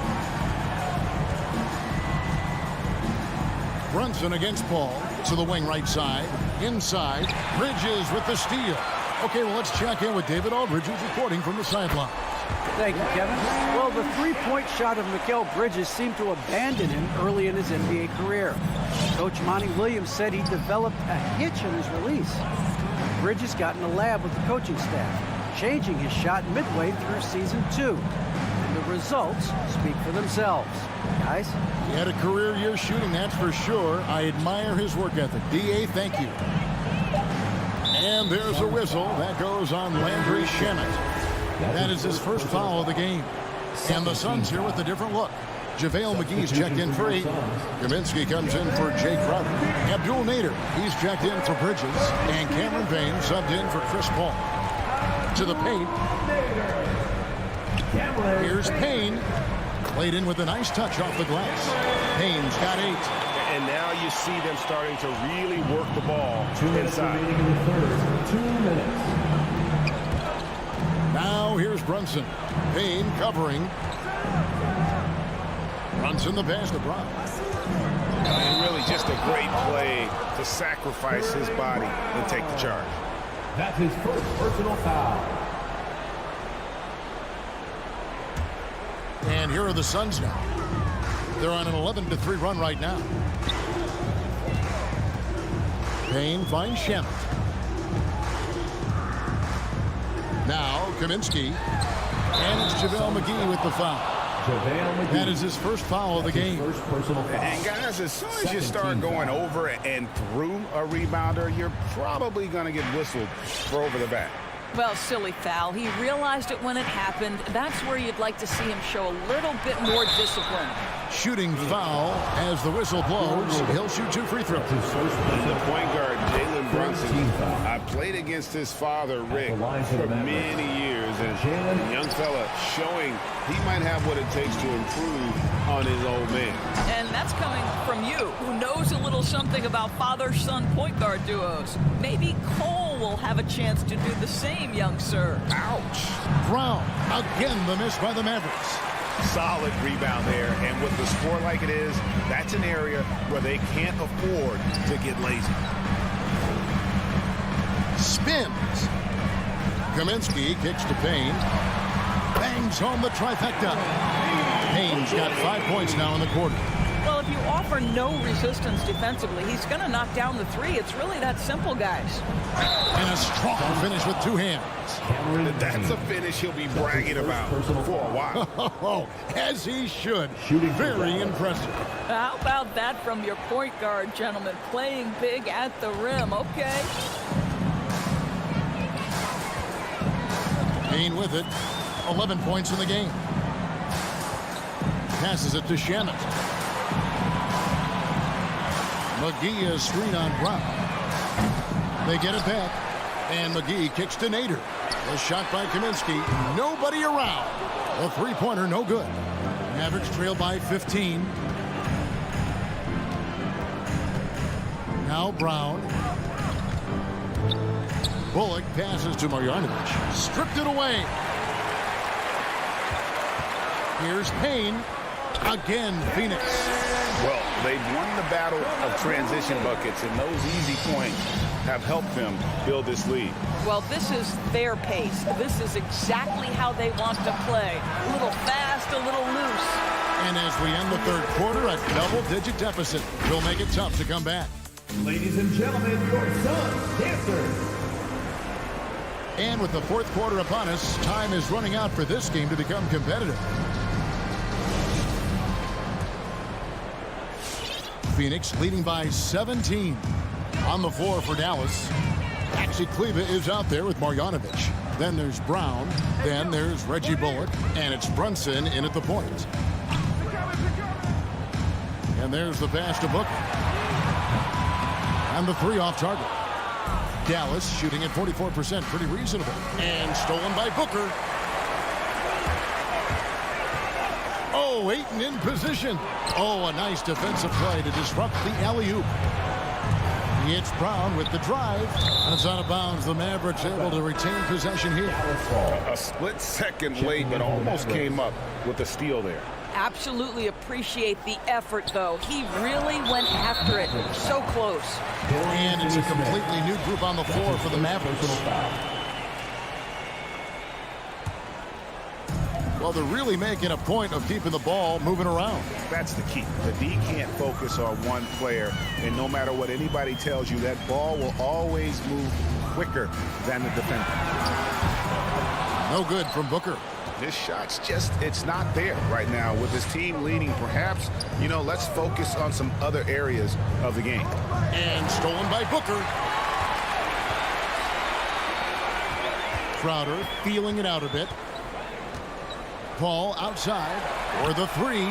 Brunson against Paul. To the wing right side. Inside. Bridges with the steal. Okay, well, let's check in with David Aldridge, who's reporting from the sideline. Thank you, Kevin. Well, the three-point shot of Mikal Bridges seemed to abandon him early in his NBA career. Coach Monty Williams said he developed a hitch in his release. Bridges got in the lab with the coaching staff, changing his shot midway through season 2. And the results speak for themselves. Guys? He had a career year shooting, that's for sure. I admire his work ethic. D.A., thank you. And there's a whistle. That goes on Landry Shamet. That is his first foul of the game. And the Suns here with a different look. JaVale McGee's checked in for 8. Kaminsky comes in for Jay Crowder. Abdul Nader, he's checked in for Bridges. And Cameron Payne subbed in for Chris Paul. To the paint. Here's Payne. Played in with a nice touch off the glass. Payne's got 8. And now you see them starting to really work the ball inside. 2 minutes. Now here's Brunson. Payne covering. Brunson the pass to Brown. And really just a great play to sacrifice his body and take the charge. That's his first personal foul. And here are the Suns now. They're on an 11-3 run right now. Payne finds Shamet. Now Kaminsky. And it's JaVale McGee with the foul. That is his first foul of the game. And guys, as soon as you start going over and through a rebounder, you're probably going to get whistled for over the back. Well, silly foul. He realized it when it happened. That's where you'd like to see him show a little bit more discipline. Shooting foul as the whistle blows. He'll shoot 2 free throws. And the point guard, Jalen Brunson, I played against his father, Rick, for many years. And the young fella showing he might have what it takes to improve on his old man. And that's coming from you, who knows a little something about father-son point guard duos. Maybe Cole will have a chance to do the same, young sir. Ouch. Brown, again the miss by the Mavericks. Solid rebound there, and with the score like it is, that's an area where they can't afford to get lazy. Spins. Kaminsky kicks to Payne. Bangs home the trifecta. Payne's got 5 points now in the quarter. Well, if you offer no resistance defensively, he's going to knock down the 3. It's really that simple, guys. And a strong finish with 2 hands. That's a finish he'll be bragging about for a while. As he should. Very impressive. How about that from your point guard, gentlemen? Playing big at the rim, okay? Payne with it. 11 points in the game. Passes it to Shamet. McGee is screen on Brown. They get it back. And McGee kicks to Nader. A shot by Kaminsky. Nobody around. A three-pointer, no good. Mavericks trail by 15. Now Brown. Bullock passes to Marjanovic. Stripped it away. Here's Payne. Again, Phoenix. Well, they've won the battle of transition buckets, and those easy points have helped them build this lead. Well, this is their pace. This is exactly how they want to play. A little fast, a little loose. And as we end the third quarter, a double-digit deficit will make it tough to come back. Ladies and gentlemen, your Suns dancers. And with the fourth quarter upon us, time is running out for this game to become competitive. Phoenix leading by 17. On the floor for Dallas. Maxi Kleber is out there with Marjanovic. Then there's Brown. Then there's Reggie Bullock. And it's Brunson in at the point. And there's the pass to Booker. And the 3 off target. Dallas shooting at 44%, pretty reasonable. And stolen by Booker. Oh, Ayton in position. Oh, a nice defensive play to disrupt the alley-oop. It's Brown with the drive. That's out of bounds. The Mavericks able to retain possession here. A split second late, but almost came up with the steal there. Absolutely appreciate the effort, though. He really went after it. So close. And it's a completely new group on the floor for the Mavericks. Well, they're really making a point of keeping the ball moving around. That's the key. The D can't focus on one player, and no matter what anybody tells you, that ball will always move quicker than the defender. No good from Booker. This shot's just, it's not there right now with his team leading. Perhaps, you know, let's focus on some other areas of the game. And stolen by Booker. Crowder feeling it out a bit. Paul outside for the three.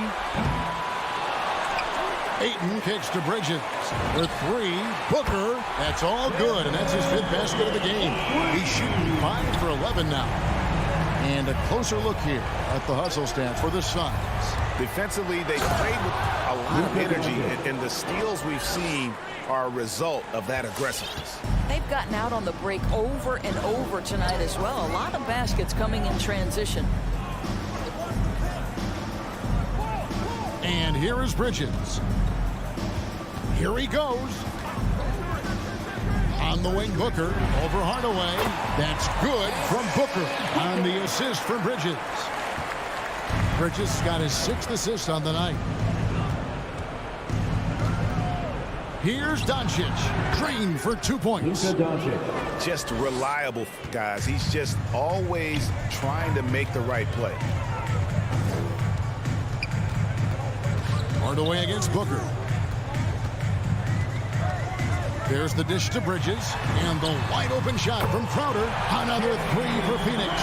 Ayton kicks to Bridges. The three. Booker. That's all good, and that's his 5th basket of the game. He's shooting 5 for 11 now. And a closer look here at the hustle stats for the Suns. Defensively, they played with a lot of energy, and the steals we've seen are a result of that aggressiveness. They've gotten out on the break over and over tonight as well. A lot of baskets coming in transition. And here is Bridges. Here he goes. On the wing, Booker over Hardaway. That's good from Booker on the assist from Bridges. Bridges got his 6th assist on the night. Here's Doncic. Green for 2 points. Just reliable, guys. He's just always trying to make the right play. Hardaway against Booker. There's the dish to Bridges, and the wide-open shot from Crowder. Another 3 for Phoenix.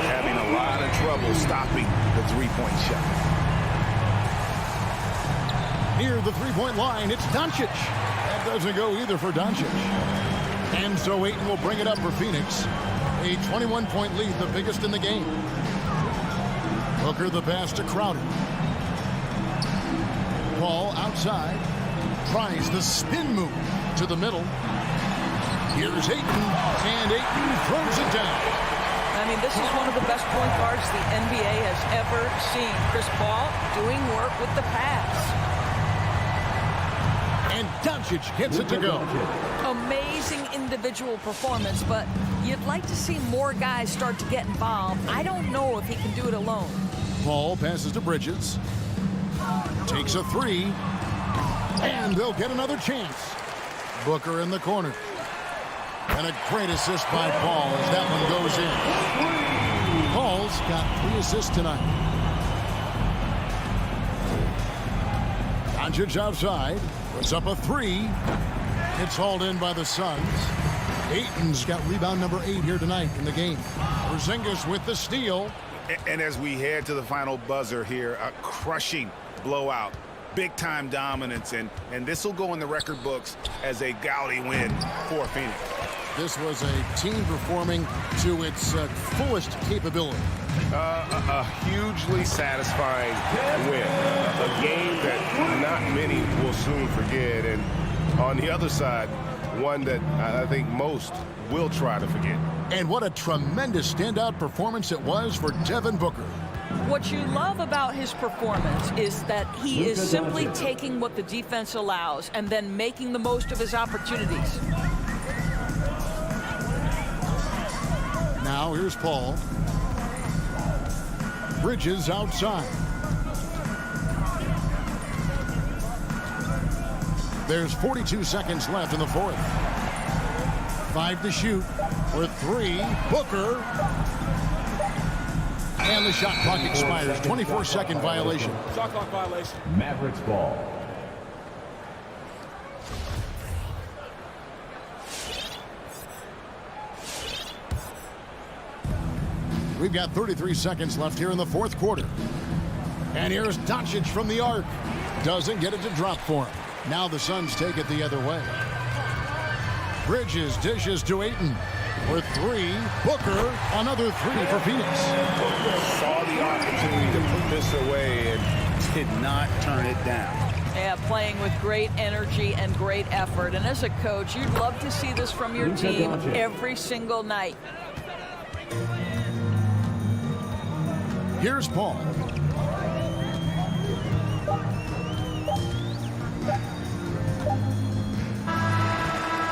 Having a lot of trouble stopping the three-point shot. Near the three-point line, it's Doncic. That doesn't go either for Doncic. And so Ayton will bring it up for Phoenix. A 21-point lead, the biggest in the game. Booker the pass to Crowder. Paul outside. Tries the spin move to the middle. Here's Ayton, and Ayton throws it down. I mean, this is one of the best point guards the NBA has ever seen. Chris Paul doing work with the pass. And Doncic hits it to go. Amazing individual performance, but you'd like to see more guys start to get involved. I don't know if he can do it alone. Paul passes to Bridges. Takes a 3. And they'll get another chance. Booker in the corner. And a great assist by Paul as that one goes in. Paul's got 3 assists tonight. Doncic outside. Puts up a 3. It's hauled in by the Suns. Ayton's got rebound number 8 here tonight in the game. Porzingis with the steal. And as we head to the final buzzer here, a crushing blowout. Big-time dominance, and this will go in the record books as a gaudy win for Phoenix. This was a team performing to its fullest capability. A hugely satisfying win. A game that not many will soon forget, and on the other side, one that I think most will try to forget. And what a tremendous standout performance it was for Devin Booker. What you love about his performance is that he is simply taking what the defense allows and then making the most of his opportunities. Now here's Paul. Bridges outside. There's 42 seconds left in the 4th. 5 to shoot for 3. Booker. And the shot clock expires. 24-second violation. Shot clock violation. Mavericks ball. We've got 33 seconds left here in the 4th quarter. And here's Doncic from the arc. Doesn't get it to drop for him. Now the Suns take it the other way. Bridges dishes to Ayton. For 3, Booker, another 3 for Phoenix. Saw the opportunity to put this away and did not turn it down. Yeah, playing with great energy and great effort. And as a coach, you'd love to see this from your team every single night. Here's Paul.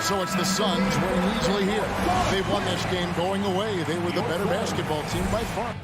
So it's the Suns winning easily here. They won this game going away. They were the better basketball team by far.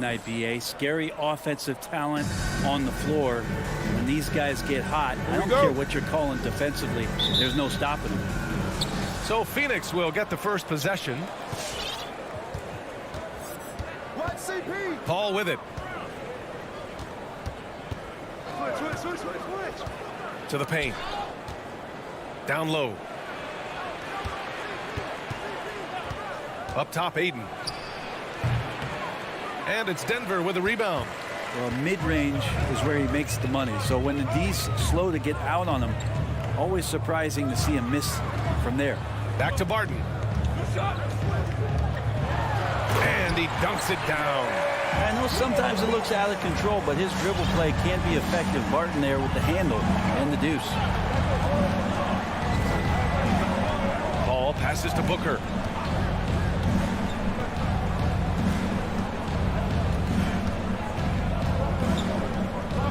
tonight, B.A. Scary offensive talent on the floor. When these guys get hot, I don't care what you're calling defensively. There's no stopping them. So Phoenix will get the first possession. Paul with it. To the paint. Down low. Up top, Aiden. And it's Denver with a rebound. Well, mid-range is where he makes the money. So when the D's slow to get out on him, always surprising to see him miss from there. Back to Barton. And he dunks it down. I know sometimes it looks out of control, but his dribble play can be effective. Barton there with the handle and the deuce. Paul passes to Booker.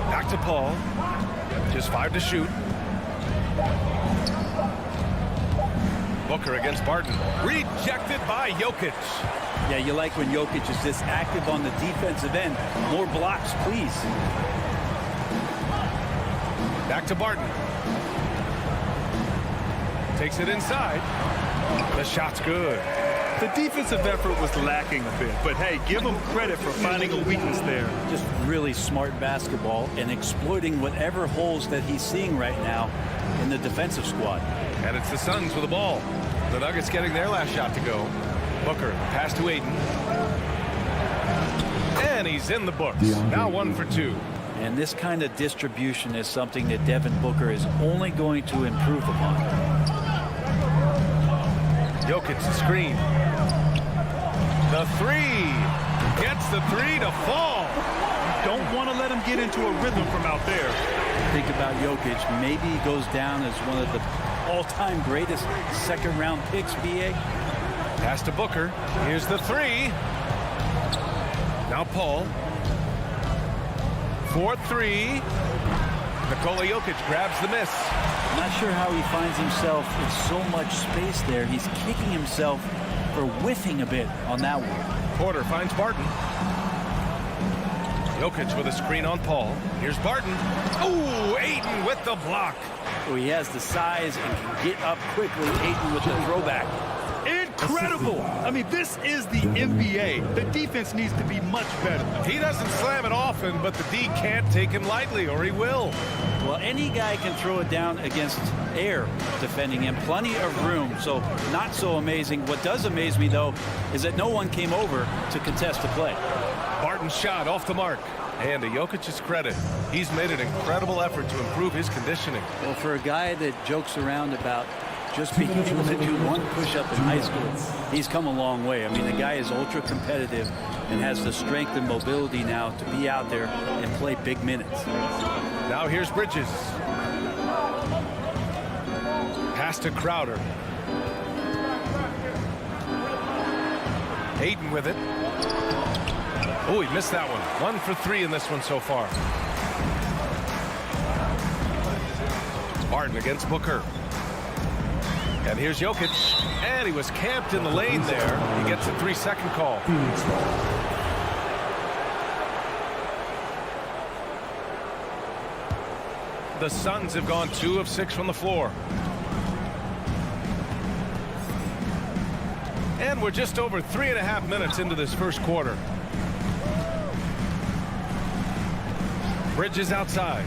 Back to Paul. Just 5 to shoot. Booker against Barton. Rejected by Jokic. Yeah, you like when Jokic is this active on the defensive end. More blocks, please. Back to Barton. Takes it inside. The shot's good. The defensive effort was lacking a bit, but hey, give him credit for finding a weakness there. Just really smart basketball and exploiting whatever holes that he's seeing right now in the defensive squad. And it's the Suns with the ball. The Nuggets getting their last shot to go. Booker, pass to Aiden. And he's in the books. Now 1 for 2. And this kind of distribution is something that Devin Booker is only going to improve upon. Jokic screen. The 3. Gets the 3 to fall. Don't want to let him get into a rhythm from out there. Think about Jokic. Maybe he goes down as one of the all-time greatest second-round picks, B.A. Pass to Booker. Here's the 3. Now Paul. 4-3. Nikola Jokic grabs the miss. I'm not sure how he finds himself in so much space there. He's kicking himself for whiffing a bit on that one. Porter finds Barton. Jokic with a screen on Paul. Here's Barton. Ooh, Aiden with the block. Oh, he has the size and can get up quickly. Aiden with the throwback. Incredible! I mean, this is the NBA. The defense needs to be much better. He doesn't slam it often, but the D can't take him lightly, or he will. Well, any guy can throw it down against air defending him. Plenty of room, so not so amazing. What does amaze me, though, is that no one came over to contest the play. Barton's shot off the mark. And to Jokic's credit, he's made an incredible effort to improve his conditioning. Well, for a guy that jokes around about just being able to do one push-up in high school, he's come a long way. I mean, the guy is ultra competitive and has the strength and mobility now to be out there and play big minutes. Now here's Bridges. Pass to Crowder. Aiden with it. Oh, he missed that one. 1 for 3 in this one so far. Barton against Booker. And here's Jokic. And he was camped in the lane there. He gets a 3-second call. The Suns have gone 2 of 6 from the floor. And we're just over 3.5 minutes into this first quarter. Bridges outside.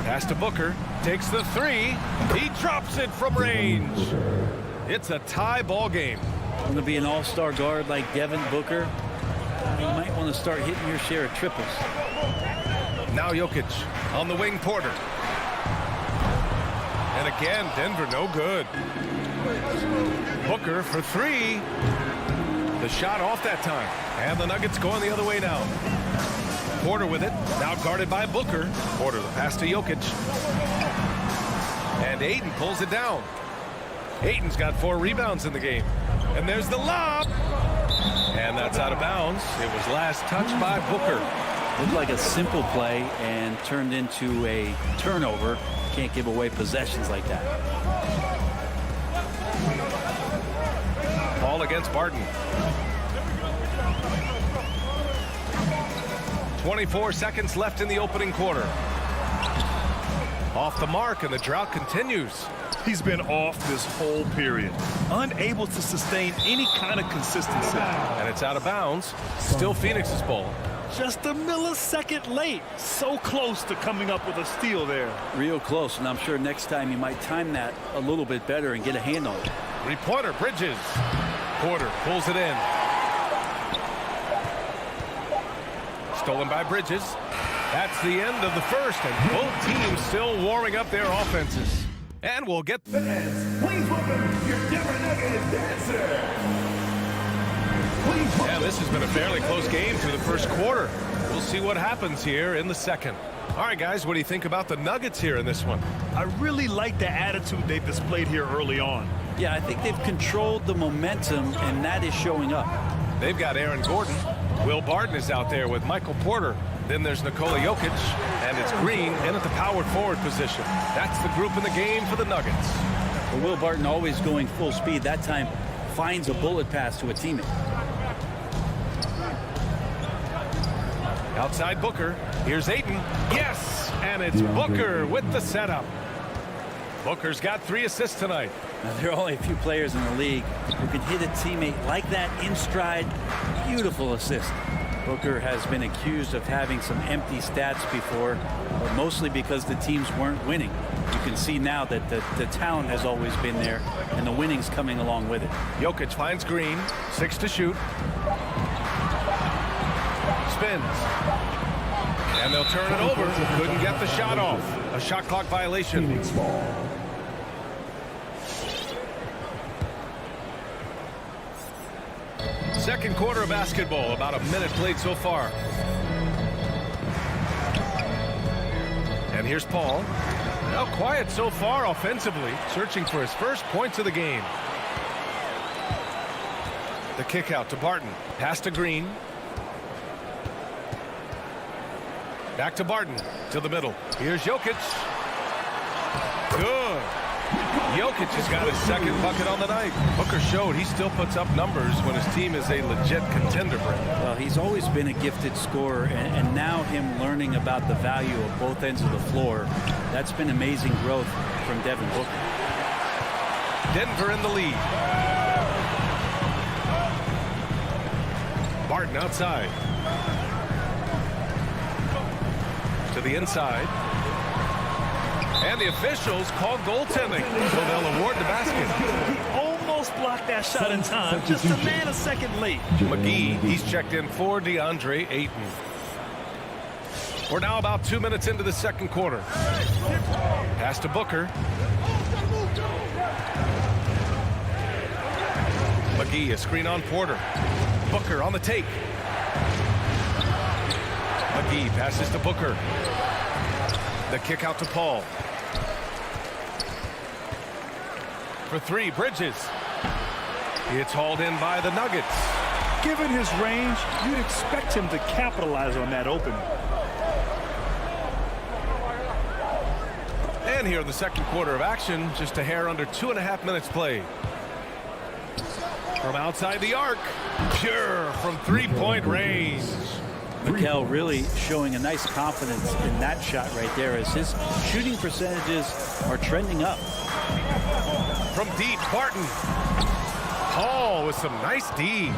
Pass to Booker. Takes the 3. He drops it from range. It's a tie ball game. Going to be an all-star guard like Devin Booker. You might want to start hitting your share of triples. Now Jokic on the wing, Porter. And again, Denver no good. Booker for 3. The shot off that time. And the Nuggets going the other way now. Porter with it. Now guarded by Booker. Porter the pass to Jokic. And Aiden pulls it down. Aiden's got 4 rebounds in the game. And there's the lob. And that's out of bounds. It was last touched by Booker. Looked like a simple play and turned into a turnover. Can't give away possessions like that. Ball against Barton. 24 seconds left in the opening quarter. Off the mark, and the drought continues. He's been off this whole period, unable to sustain any kind of consistency. And it's out of bounds. Still Phoenix's ball. Just a millisecond late. So close to coming up with a steal there. Real close, and I'm sure next time you might time that a little bit better and get a hand on it. Three-pointer, Bridges. Porter pulls it in. Stolen by Bridges. That's the end of the first, and both teams still warming up their offenses. And we'll get... Please welcome your Denver Nuggets dancer. And this has been a fairly close game through the first quarter. We'll see what happens here in the second. All right, guys, what do you think about the Nuggets here in this one? I really like the attitude they've displayed here early on. Yeah, I think they've controlled the momentum, and that is showing up. They've got Aaron Gordon. Will Barton is out there with Michael Porter. Then there's Nikola Jokic, and it's Green in at the power forward position. That's the group in the game for the Nuggets. Well, Will Barton, always going full speed, that time finds a bullet pass to a teammate. Outside Booker. Here's Ayton. Yes! And it's Booker with the setup. Booker's got 3 assists tonight. Now, there are only a few players in the league who can hit a teammate like that in stride. Beautiful assist. Booker has been accused of having some empty stats before, but mostly because the teams weren't winning. You can see now that the talent has always been there, and the winning's coming along with it. Jokic finds Green. 6 to shoot. Spins. And they'll turn it over. Couldn't get the shot off. A shot clock violation. Second quarter of basketball. About a minute played so far. And here's Paul. Now quiet so far offensively. Searching for his first points of the game. The kick out to Barton. Pass to Green. Back to Barton, to the middle. Here's Jokic. Good. Jokic has got his second bucket on the night. Booker showed he still puts up numbers when his team is a legit contender, Brent. Well, he's always been a gifted scorer, and now him learning about the value of both ends of the floor, that's been amazing growth from Devin Booker. Denver in the lead. Barton outside. To the inside. And the officials call goaltending, so they'll award the basket. He almost blocked that shot in time, just a man a second late. McGee, he's checked in for DeAndre Ayton. We're now about 2 minutes into the second quarter. Pass to Booker. McGee, a screen on Porter. Booker on the take. McGee passes to Booker. The kick out to Paul. For 3, Bridges. It's hauled in by the Nuggets. Given his range, you'd expect him to capitalize on that opening. And here in the second quarter of action, just a hair under 2.5 minutes played. From outside the arc, pure from 3-point range. Mikal really showing a nice confidence in that shot right there as his shooting percentages are trending up. From deep, Barton. Paul with some nice D.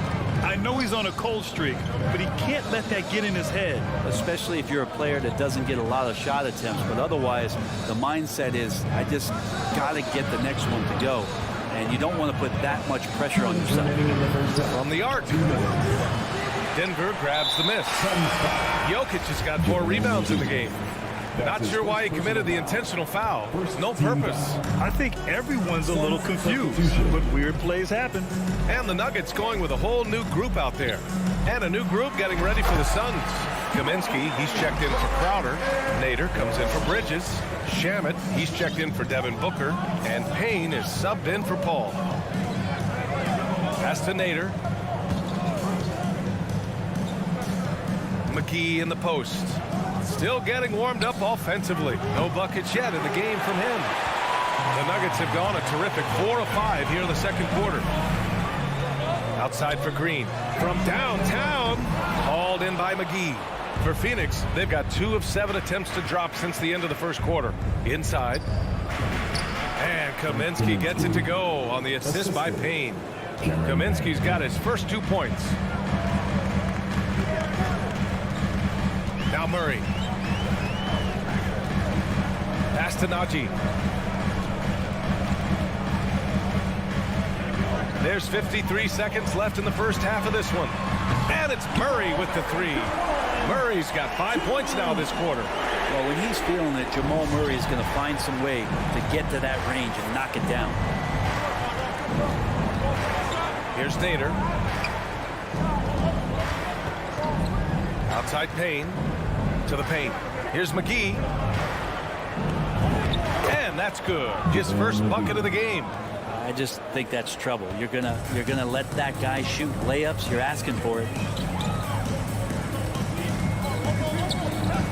I know he's on a cold streak, but he can't let that get in his head. Especially if you're a player that doesn't get a lot of shot attempts, but otherwise the mindset is I just got to get the next one to go. And you don't want to put that much pressure on yourself. From the arc. Denver grabs the miss. Jokic has got 4 rebounds in the game. Not sure why he committed the intentional foul. There's no purpose. I think everyone's a little confused, but weird plays happen. And the Nuggets going with a whole new group out there. And a new group getting ready for the Suns. Kaminsky, he's checked in for Crowder. Nader comes in for Bridges. Shamet, he's checked in for Devin Booker. And Payne is subbed in for Paul. Pass to Nader. McGee in the post. Still getting warmed up offensively. No buckets yet in the game from him. The Nuggets have gone a terrific 4 of 5 here in the second quarter. Outside for Green. From downtown. Hauled in by McGee. For Phoenix, they've got 2 of 7 attempts to drop since the end of the first quarter. Inside. And Kaminsky gets it to go on the assist by Payne. Kaminsky's got his first 2 points. Now Murray. Pass to Najee. There's 53 seconds left in the first half of this one. And it's Murray with the 3. Murray's got 5 points now this quarter. Well, when he's feeling it, Jamal Murray is going to find some way to get to that range and knock it down. Here's Nader. Outside Payne. To the paint. Here's McGee. And that's good. His first bucket of the game. I just think that's trouble. You're gonna let that guy shoot layups. You're asking for it.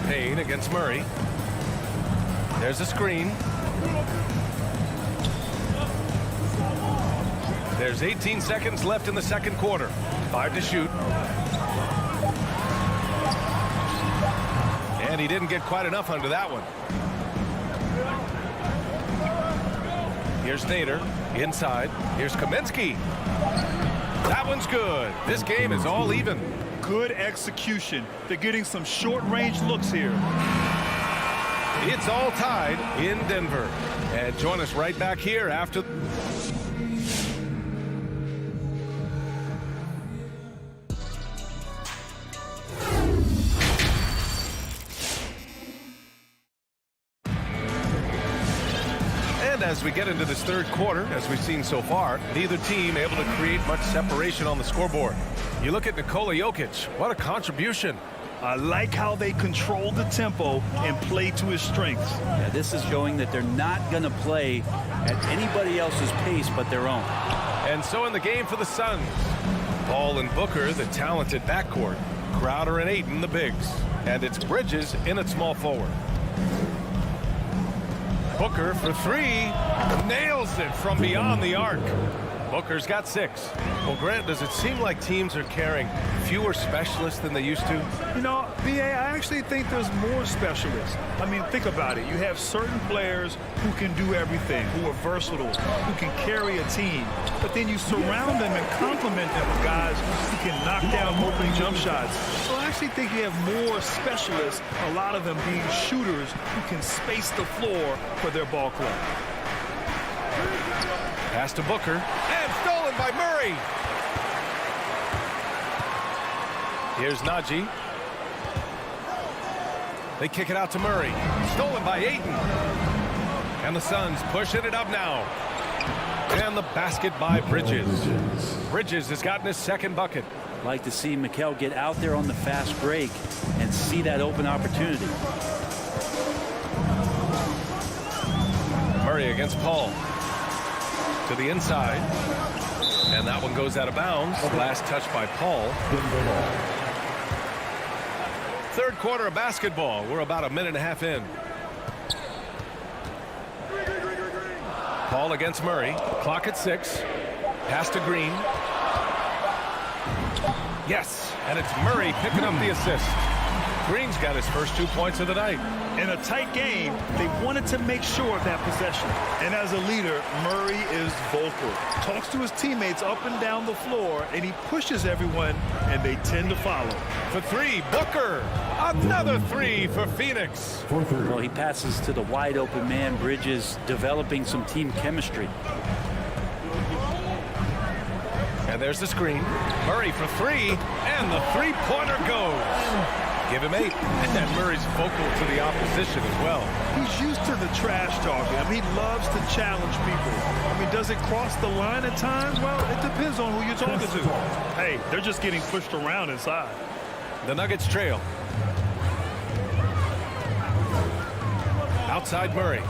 Payne against Murray. There's a screen. There's 18 seconds left in the second quarter. 5 to shoot. And he didn't get quite enough under that one. Here's Nader. Inside. Here's Kaminsky. That one's good. This game is all even. Good execution. They're getting some short-range looks here. It's all tied in Denver. And join us right back here after... As we get into this third quarter, as we've seen so far, neither team able to create much separation on the scoreboard. You look at Nikola Jokic, what a contribution. I like how they control the tempo and play to his strengths. Yeah, this is showing that they're not going to play at anybody else's pace but their own. And so in the game for the Suns, Paul and Booker, the talented backcourt, Crowder and Ayton, the bigs, and it's Bridges in at small forward. Booker for 3, nails it from beyond the arc. Booker's got 6. Well, Grant, does it seem like teams are carrying fewer specialists than they used to? You know, B.A., I actually think there's more specialists. I mean, think about it. You have certain players who can do everything, who are versatile, who can carry a team. But then you surround them and complement them with guys who can knock down open jump shots. So I actually think you have more specialists, a lot of them being shooters who can space the floor for their ball club. Pass to Booker, and stolen by Murray. Here's Najee. They kick it out to Murray. Stolen by Ayton. And the Suns pushing it up now. And the basket by Bridges. Bridges has gotten his second bucket. Like to see Mikal get out there on the fast break and see that open opportunity. Murray against Paul. To the inside. And that one goes out of bounds. Last touch by Paul. Third quarter of basketball. We're about a minute and a half in. Paul against Murray. Clock at 6. Pass to Green. Yes, and it's Murray picking up the assist. Green's got his first 2 points of the night. In a tight game, they wanted to make sure of that possession. And as a leader, Murray is vocal. Talks to his teammates up and down the floor, and he pushes everyone, and they tend to follow. For 3, Booker. Another 3 for Phoenix. Well, he passes to the wide open man. Bridges developing some team chemistry. And there's the screen. Murray for 3, and the three-pointer goes. Give him 8. And Murray's vocal to the opposition as well. He's used to the trash talking. I mean, he loves to challenge people. I mean, does it cross the line at times? Well, it depends on who you're talking to. Hey, they're just getting pushed around inside. The Nuggets trail. Outside Murray.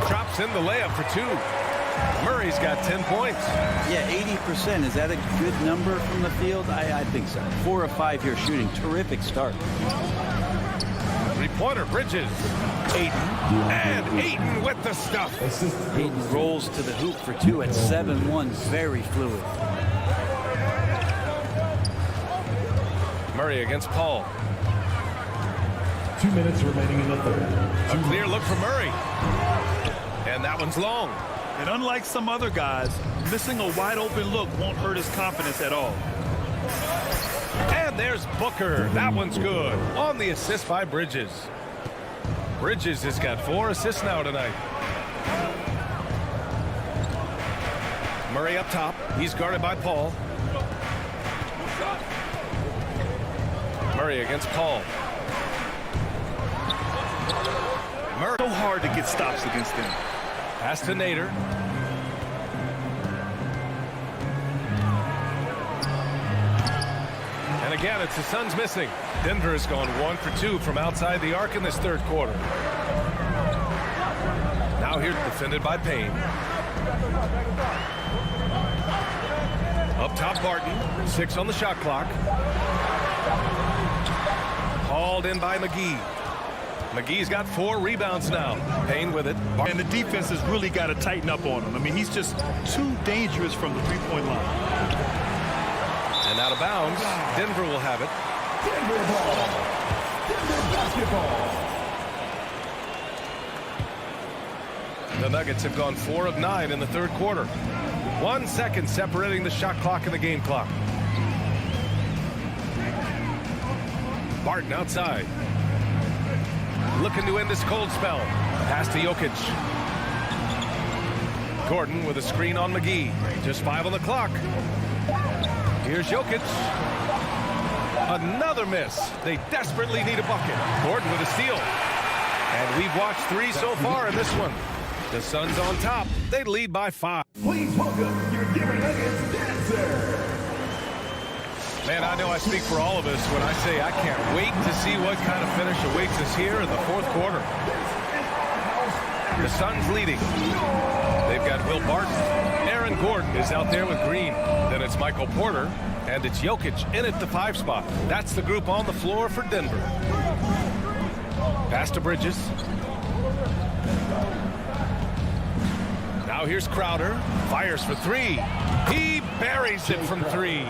Drops in the layup for 2. Murray's got 10 points. Yeah, 80%. Is that a good number from the field? I think so. 4 of 5 here shooting. Terrific start. Three-pointer, Bridges. Ayton. And Ayton with the stuff. Ayton rolls to the hoop for 2 at 7-1. Very fluid. Murray against Paul. 2 minutes remaining in the third. A clear look for Murray. And that one's long. And unlike some other guys, missing a wide open look won't hurt his confidence at all. And there's Booker. That one's good. On the assist by Bridges. Bridges has got 4 assists now tonight. Murray up top. He's guarded by Paul. Murray against Paul. Murray. So hard to get stops against them. Pass to Nader. And again, it's the Suns missing. Denver has gone 1 for 2 from outside the arc in this third quarter. Now here, defended by Payne. Up top, Barton. 6 on the shot clock. Hauled in by McGee. McGee's got 4 rebounds now. Payne with it. And the defense has really got to tighten up on him. I mean, he's just too dangerous from the three-point line. And out of bounds. Denver will have it. Denver ball. Denver basketball. The Nuggets have gone 4 of 9 in the third quarter. 1 second separating the shot clock and the game clock. Barton outside. Looking to end this cold spell. Pass to Jokic. Gordon with a screen on McGee. Just 5 on the clock. Here's Jokic. Another miss. They desperately need a bucket. Gordon with a steal. And we've watched 3 so far in this one. The Suns on top. They lead by 5. Please welcome your Denver Nuggets dancer. Man, I know I speak for all of us when I say I can't wait to see what kind of finish awaits us here in the fourth quarter. The Suns leading. They've got Will Barton. Aaron Gordon is out there with Green. Then it's Michael Porter. And it's Jokic in at the 5 spot. That's the group on the floor for Denver. Pass to Bridges. Now here's Crowder. Fires for 3. He buries it from 3.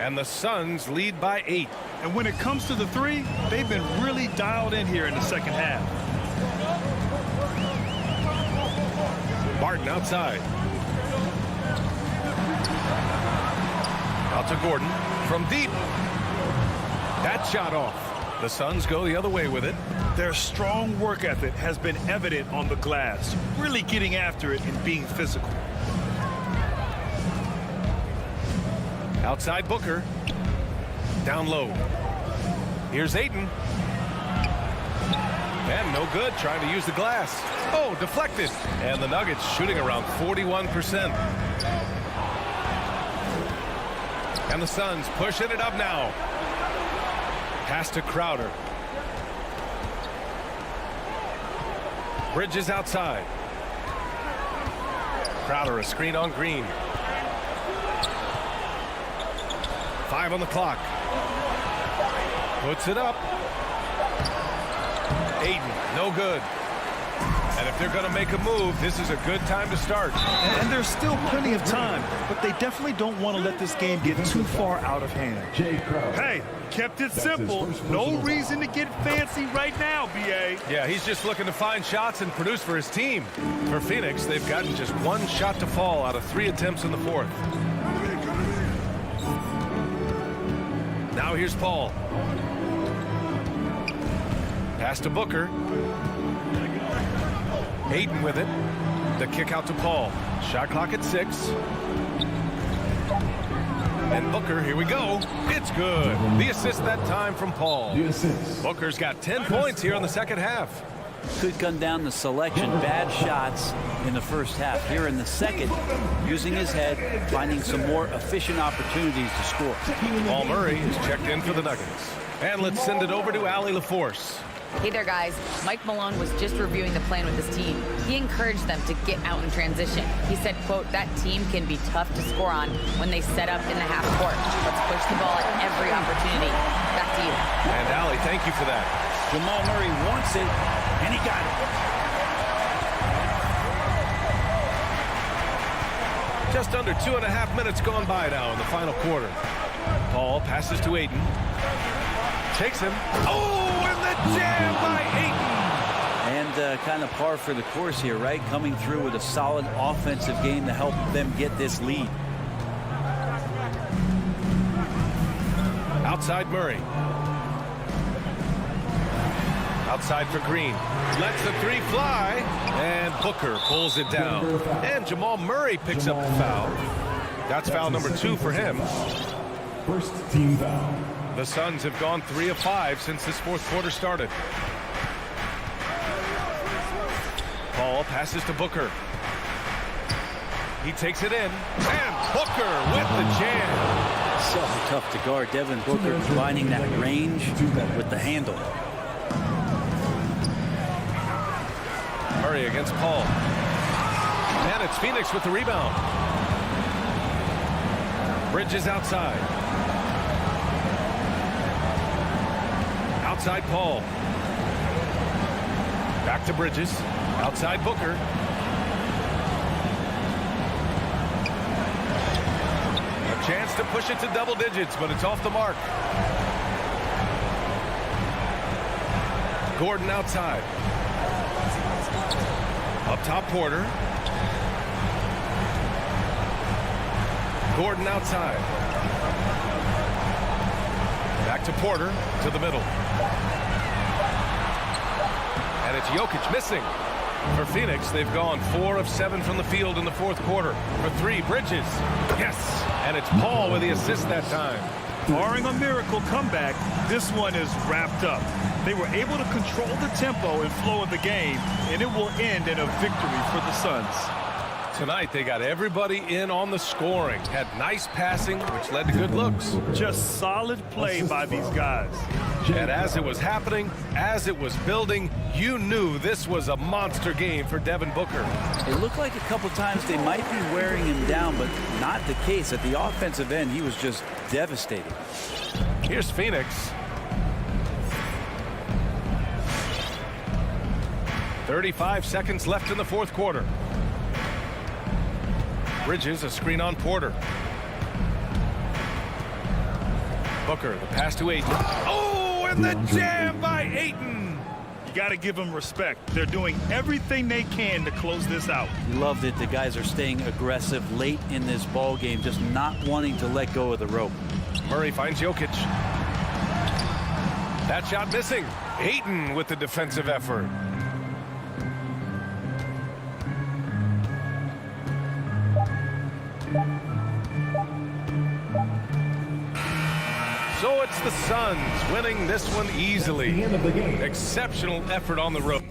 And the Suns lead by 8. And when it comes to the 3, they've been really dialed in here in the second half. Barton outside. Out to Gordon from deep. That shot off. The Suns go the other way with it. Their strong work ethic has been evident on the glass, really getting after it and being physical. Outside Booker. Down low. Here's Ayton. And no good, trying to use the glass. Oh, deflected. And the Nuggets shooting around 41%. And the Suns pushing it up now. Pass to Crowder. Bridges outside. Crowder, a screen on Green. 5 on the clock. Puts it up. Ayton, no good. And if they're going to make a move, this is a good time to start. And there's still plenty of time, but they definitely don't want to let this game get too far out of hand. Hey, kept it simple. No reason to get fancy right now, B.A. Yeah, he's just looking to find shots and produce for his team. For Phoenix, they've gotten just 1 shot to fall out of 3 attempts in the fourth. Now here's Paul. Pass to Booker. Ayton with it. The kick out to Paul. Shot clock at 6. And Booker, here we go. It's good. The assist that time from Paul. Booker's got 10 points here in the second half. Could come down to selection. Bad shots in the first half. Here in the second, using his head, finding some more efficient opportunities to score. Paul Murray is checked in for the Nuggets. And let's send it over to Allie LaForce. Hey there, guys. Mike Malone was just reviewing the plan with his team. He encouraged them to get out in transition. He said, quote, that team can be tough to score on when they set up in the half court. Let's push the ball at every opportunity. Back to you. And Allie, thank you for that. Jamal Murray wants it, and he got it. Just under 2.5 minutes gone by now in the final quarter. Paul passes to Ayton. Takes him. Oh, and the jam by Ayton. And kind of par for the course here, right? Coming through with a solid offensive game to help them get this lead. Outside Murray. Outside for Green. Lets the three fly. And Booker pulls it down. And Jamal Murray picks up the foul. That's foul number 2 for him. First team foul. The Suns have gone 3 of 5 since this fourth quarter started. Paul passes to Booker. He takes it in. And Booker with the jam. So tough to guard. Devin Booker combining that range with the handle. Murray against Paul. And it's Phoenix with the rebound. Bridges outside. Outside Paul. Back to Bridges. Outside Booker. A chance to push it to double digits, but it's off the mark. Gordon outside. Up top, Porter. Gordon outside. Back to Porter, to the middle. And it's Jokic missing. For Phoenix, they've gone 4 of 7 from the field in the fourth quarter. For 3, Bridges. Yes! And it's Paul with the assist that time. Barring a miracle comeback, this one is wrapped up. They were able to control the tempo and flow of the game, and it will end in a victory for the Suns. Tonight, they got everybody in on the scoring. Had nice passing, which led to good looks. Just solid play by these guys. And as it was happening, as it was building, you knew this was a monster game for Devin Booker. It looked like a couple times they might be wearing him down, but not the case. At the offensive end, he was just devastating. Here's Phoenix. 35 seconds left in the fourth quarter. Bridges, a screen on Porter. Booker, the pass to Ayton. Oh, and the jam by Ayton. You got to give them respect. They're doing everything they can to close this out. Loved it. The guys are staying aggressive late in this ball game, just not wanting to let go of the rope. Murray finds Jokic. That shot missing. Ayton with the defensive effort. So it's the Suns winning this one easily. Exceptional effort on the road.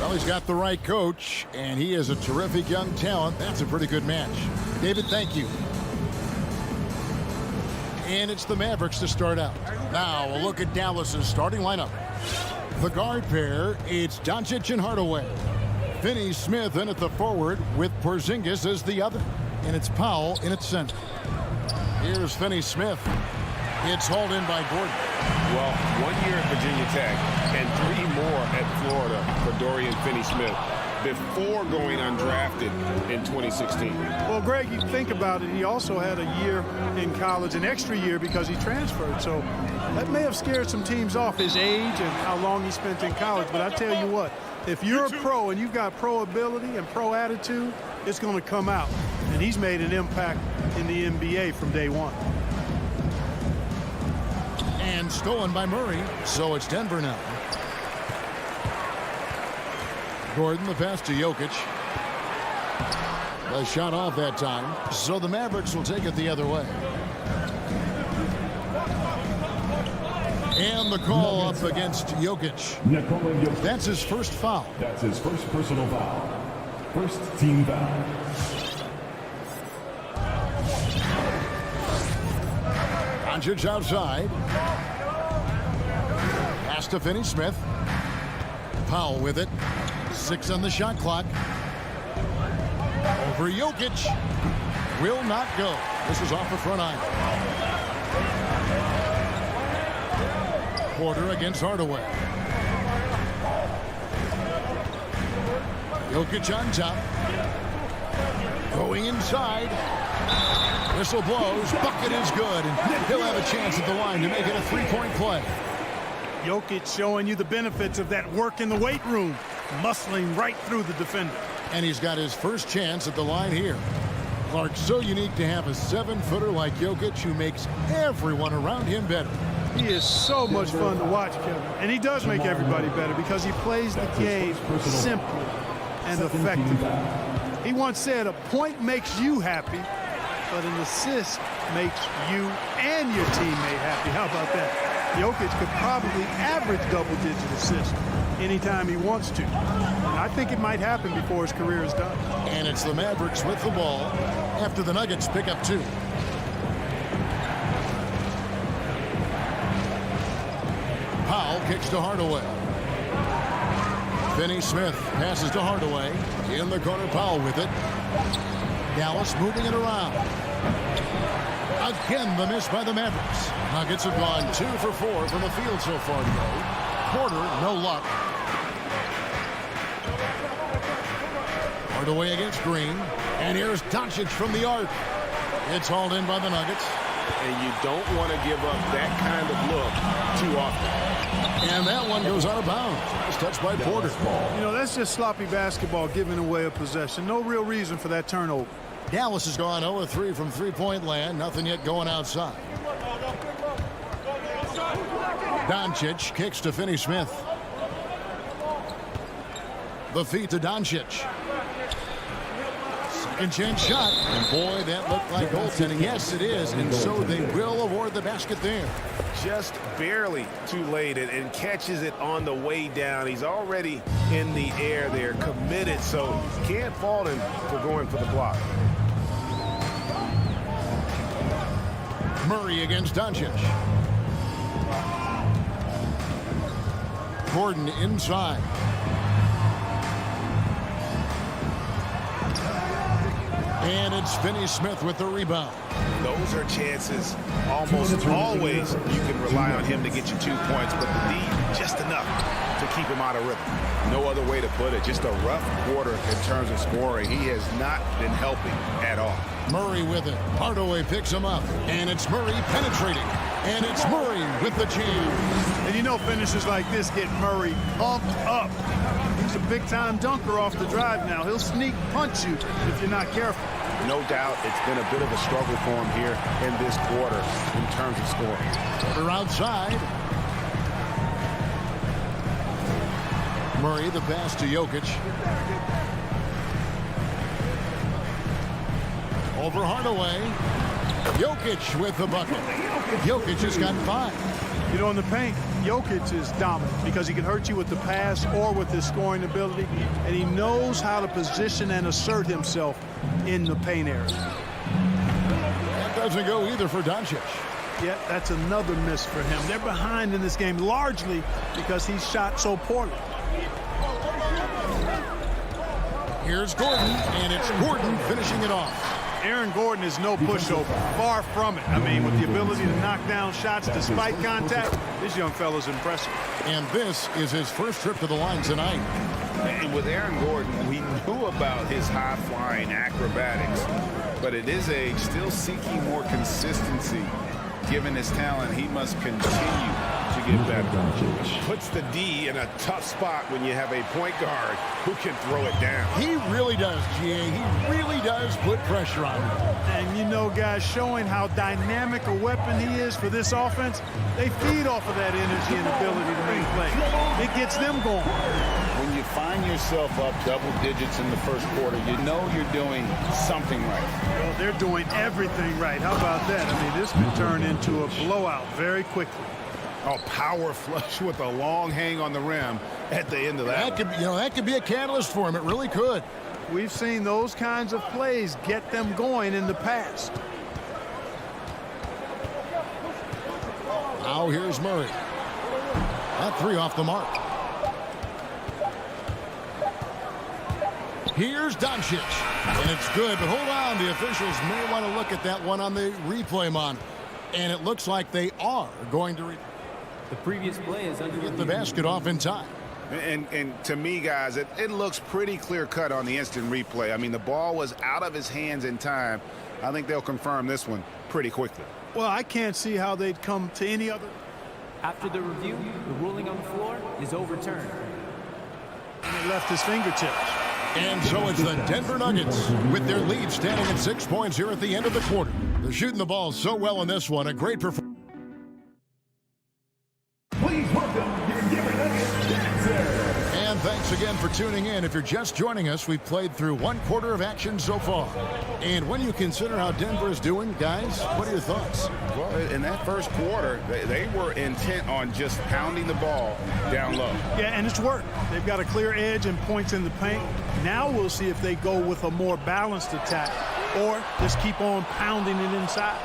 Well, he's got the right coach, and he is a terrific young talent. That's a pretty good match. David, thank you. And it's the Mavericks to start out. Now a look at Dallas's starting lineup. The guard pair, it's Doncic and Hardaway. Finney-Smith in at the forward with Porzingis as the other. And it's Powell in at center. Here's Finney-Smith. It's hauled in by Gordon. Well, 1 year at Virginia Tech and 3 more at Florida for Dorian Finney-Smith before going undrafted in 2016. Well, Greg, you think about it, he also had a year in college, an extra year because he transferred. So that may have scared some teams off, his age and how long he spent in college. But I tell you what, if you're a pro and you've got pro ability and pro attitude, it's going to come out. And he's made an impact in the NBA from day one. And stolen by Murray, so it's Denver now. Gordon, the pass to Jokic. The shot off that time, so the Mavericks will take it the other way. And the call up against Jokic. That's his first foul. That's his first personal foul. First team foul. Doncic outside. Pass to Finney-Smith. Powell with it. 6 on the shot clock. Over Jokic. Will not go. This is off the front iron. Porter against Hardaway. Jokic on top. Going inside. Whistle blows. Bucket is good. And he'll have a chance at the line to make it a 3-point play. Jokic showing you the benefits of that work in the weight room. Muscling right through the defender. And he's got his first chance at the line here. Clark, so unique to have a 7-footer like Jokic who makes everyone around him better. He is so much fun to watch, Kevin. And he does make everybody better because he plays the game simply and effectively. He once said a point makes you happy, but an assist makes you and your teammate happy. How about that? Jokic could probably average double-digit assists anytime he wants to. And I think it might happen before his career is done. And it's the Mavericks with the ball after the Nuggets pick up 2. Powell kicks to Hardaway. Finney-Smith passes to Hardaway. In the corner, Powell with it. Dallas moving it around. Again, the miss by the Mavericks. Nuggets have gone 2 for 4 from the field so far today. Porter, no luck. Hardaway against Green. And here's Doncic from the arc. It's hauled in by the Nuggets. And you don't want to give up that kind of look too often. And that one goes out of bounds. It's touched by Porter. You know, that's just sloppy basketball, giving away a possession. No real reason for that turnover. Dallas has gone 0-3 from three-point land. Nothing yet going outside. Doncic kicks to Finney-Smith. The feet to Doncic. Second chance shot. And boy, that looked like goaltending. Yes, it is. And so they will award the basket there. Just barely too late and catches it on the way down. He's already in the air there, committed, so can't fault him for going for the block. Murray against Doncic. Gordon inside. And it's Finney-Smith with the rebound. Those are chances almost always you can rely on him to get you 2 points, but the lead just enough to keep him out of rhythm. No other way to put it. Just a rough quarter in terms of scoring. He has not been helping at all. Murray with it. Hardaway picks him up. And it's Murray penetrating. And it's Murray with the jam. And you know finishes like this get Murray pumped up. He's a big-time dunker off the drive now. He'll sneak punch you if you're not careful. No doubt it's been a bit of a struggle for him here in this quarter in terms of scoring. Porter outside. Murray the pass to Jokic. Over Hardaway. Jokic with the bucket. Jokic has got 5. You know, in the paint, Jokic is dominant because he can hurt you with the pass or with his scoring ability, and he knows how to position and assert himself in the paint area. That doesn't go either for Doncic. Yeah, that's another miss for him. They're behind in this game largely because he shot so poorly. Here's Gordon, and it's Gordon finishing it off. Aaron Gordon is no pushover. Far from it. I mean, with the ability to knock down shots despite contact, this young fella's impressive. And this is his first trip to the line tonight. And with Aaron Gordon, we knew about his high-flying acrobatics, but at his age, still seeking more consistency. Given his talent, he must continue to get better. Puts the D in a tough spot when you have a point guard who can throw it down. He really does, GA. He really does put pressure on him. And you know, guys, showing how dynamic a weapon he is for this offense, they feed off of that energy and ability to make plays. It gets them going. When you find yourself up double digits in the first quarter, you know you're doing something right. Well, they're doing everything right. How about that? I mean, this could turn into a blowout very quickly. A power flush with a long hang on the rim at the end of that. That could be a catalyst for him. It really could. We've seen those kinds of plays get them going in the past. Now here's Murray. That 3 off the mark. Here's Doncic. And it's good, but hold on. The officials may want to look at that one on the replay monitor. And it looks like they are going to the previous play is under get the basket off in time. And to me, guys, it looks pretty clear-cut on the instant replay. I mean, the ball was out of his hands in time. I think they'll confirm this one pretty quickly. Well, I can't see how they'd come to any other. After the review, the ruling on the floor is overturned. And it left his fingertips. And so it's the Denver Nuggets with their lead standing at 6 points here at the end of the quarter. They're shooting the ball so well in this one. A great performance. Please welcome your Denver Nuggets dancer. And thanks again for tuning in. If you're just joining us, we've played through 1 quarter of action so far. And when you consider how Denver is doing, guys, what are your thoughts? Well, in that first quarter, they were intent on just pounding the ball down low. Yeah, and it's worked. They've got a clear edge and points in the paint. Now we'll see if they go with a more balanced attack or just keep on pounding it inside.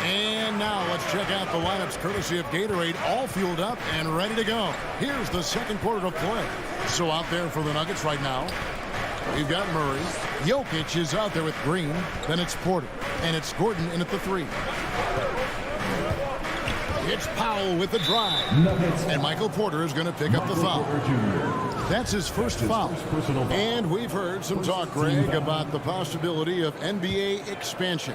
And now let's check out the lineups courtesy of Gatorade, all fueled up and ready to go. Here's the second quarter of play. So out there for the Nuggets right now, we've got Murray. Jokic is out there with Green. Then it's Porter. And it's Gordon in at the 3. It's Powell with the drive. And Michael Porter is going to pick up the foul. That's his first foul. And we've heard some talk, Greg, about the possibility of NBA expansion.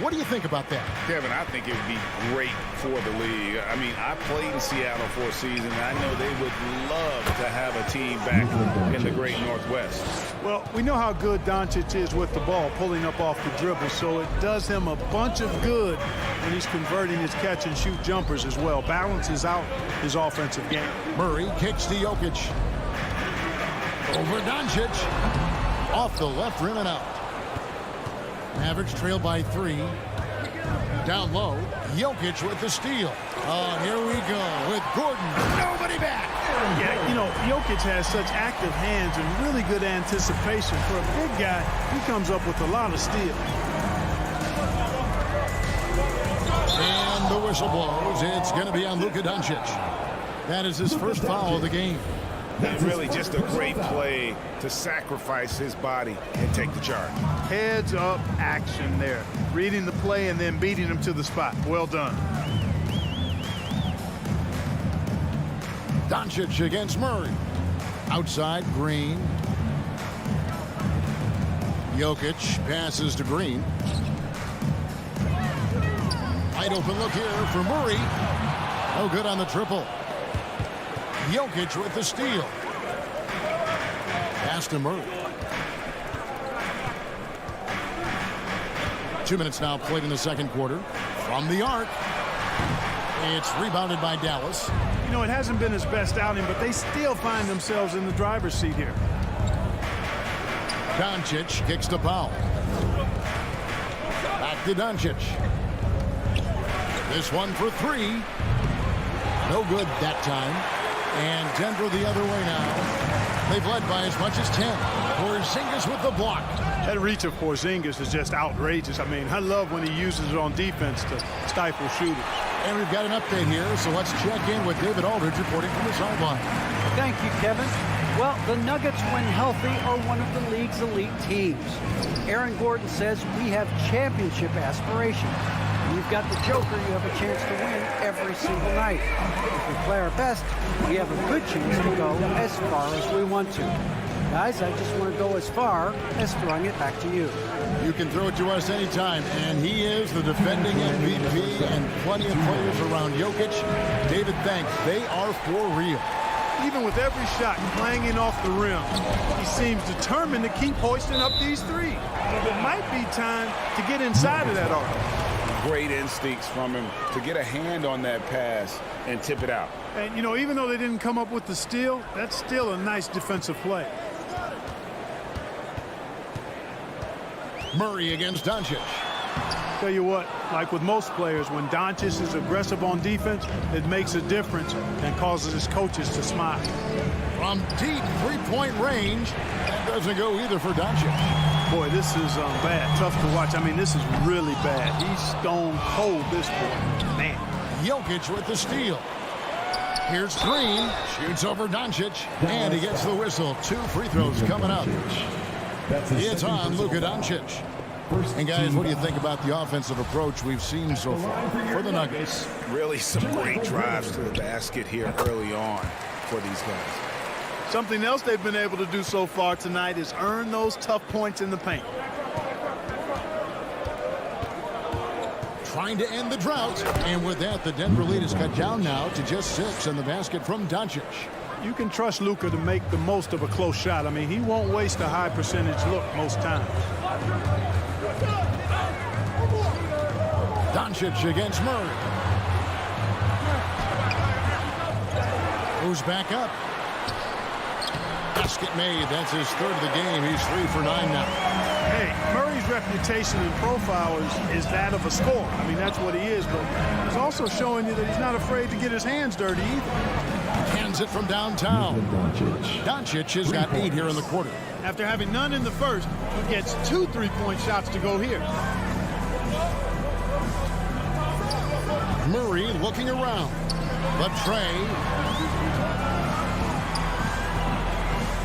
What do you think about that? Kevin, I think it would be great for the league. I mean, I played in Seattle for a season, and I know they would love to have a team back in the great Northwest. Well, we know how good Doncic is with the ball, pulling up off the dribble, so it does him a bunch of good when he's converting his catch-and-shoot jumpers as well. Balances out his offensive game. Murray kicks to Jokic. Over Doncic. Off the left rim and out. Mavericks trail by 3. Down low, Jokic with the steal. Here we go with Gordon. Nobody back. Yeah, you know, Jokic has such active hands and really good anticipation. For a big guy, he comes up with a lot of steals. And the whistle blows. It's going to be on Luka Doncic. That is his first foul of the game. It's really just a great play to sacrifice his body and take the charge. Heads up action there. Reading the play and then beating him to the spot. Well done. Doncic against Murray. Outside, Green. Jokic passes to Green. Wide open look here for Murray. No good on the triple. Jokic with the steal. Pass to Murray. 2 minutes now played in the second quarter. From the arc. It's rebounded by Dallas. You know, it hasn't been his best outing, but they still find themselves in the driver's seat here. Doncic kicks to Powell. Back to Doncic. This one for three. No good that time. And Denver the other way now. They've led by as much as 10. Porzingis with the block. That reach of Porzingis is just outrageous. I mean, I love when he uses it on defense to stifle shooters. And we've got an update here, so let's check in with David Aldridge reporting from the sideline. Thank you, Kevin. Well, the Nuggets, when healthy, are one of the league's elite teams. Aaron Gordon says we have championship aspirations. When you've got the Joker, you have a chance to win every single night. If we play our best, we have a good chance to go as far as we want to. Guys, I just want to go as far as throwing it back to you. You can throw it to us anytime, and he is the defending MVP and plenty of players around Jokic. David, thanks. They are for real. Even with every shot clanging off the rim, he seems determined to keep hoisting up these threes. It might be time to get inside of that arc. Great instincts from him to get a hand on that pass and tip it out. And, you know, even though they didn't come up with the steal, that's still a nice defensive play. Murray against Doncic. Tell you what, like with most players, when Doncic is aggressive on defense, it makes a difference and causes his coaches to smile. From deep three-point range, that doesn't go either for Doncic. Boy, this is bad. Tough to watch. I mean, this is really bad. He's stone cold this point. Man. Jokic with the steal. Here's Green. Shoots over Doncic. And he gets the whistle. 2 free throws coming up. It's on Luka Doncic. And guys, what do you think about the offensive approach we've seen so far for the Nuggets? Really some great drives to the basket here early on for these guys. Something else they've been able to do so far tonight is earn those tough points in the paint. Trying to end the drought. And with that, the Denver lead is cut down now to just 6 in the basket from Doncic. You can trust Luka to make the most of a close shot. I mean, he won't waste a high percentage look most times. Doncic against Murray. Moves back up. Basket made. That's his 3rd of the game. He's 3 for 9 now. Hey, Murray's reputation and profile is that of a scorer. I mean, that's what he is, but he's also showing you that he's not afraid to get his hands dirty either. Hands it from downtown. Doncic has got 8 here in the quarter. After having none in the first, he gets 2 3-point shots to go here. Murray looking around. Latrey.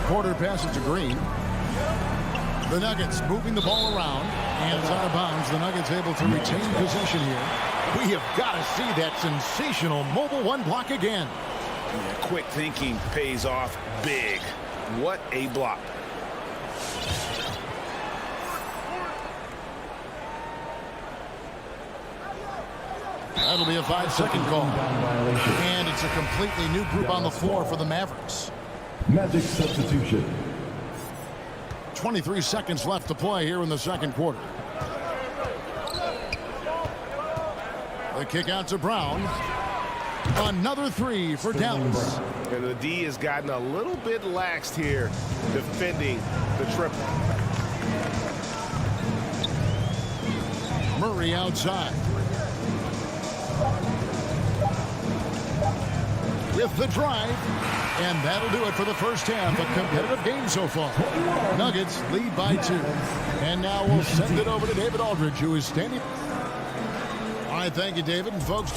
Porter passes to Green. The Nuggets moving the ball around. Hands out of bounds. The Nuggets able to retain possession here. We have got to see that sensational mobile 1 block again. Yeah, quick thinking pays off big. What a block. That'll be a 5-second call. And it's a completely new group on the floor for the Mavericks. Magic substitution. 23 seconds left to play here in the second quarter. The kick out to Brown. Another 3 for Dallas. And the D has gotten a little bit laxed here defending the triple. Murray outside. With the drive. And that'll do it for the first half. A competitive game so far. Nuggets lead by 2. And now we'll send it over to David Aldridge, who is standing. All right, thank you, David. And folks,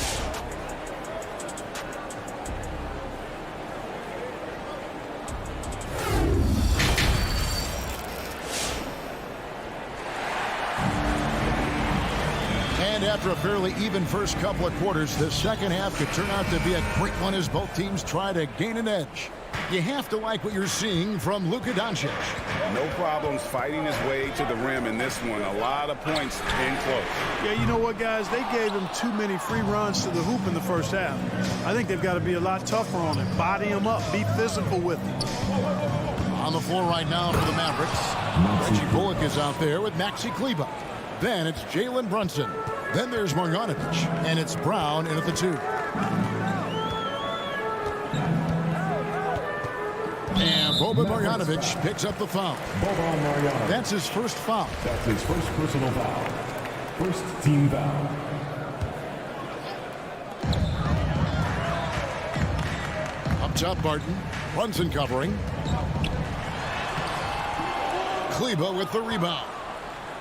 after a fairly even first couple of quarters, the second half could turn out to be a great one as both teams try to gain an edge. You have to like what you're seeing from Luka Doncic. No problems fighting his way to the rim in this one. A lot of points in close. Yeah, you know what, guys? They gave him too many free runs to the hoop in the first half. I think they've got to be a lot tougher on him. Body him up. Be physical with him. On the floor right now for the Mavericks. Reggie Bullock is out there with Maxi Kleber. Then it's Jalen Brunson. Then there's Marjanovic, and it's Brown in at the 2. And Boban Marjanovic picks up the foul. That's his first foul. That's his first personal foul. First team foul. Up top, Barton. Brunson covering. Kleber with the rebound.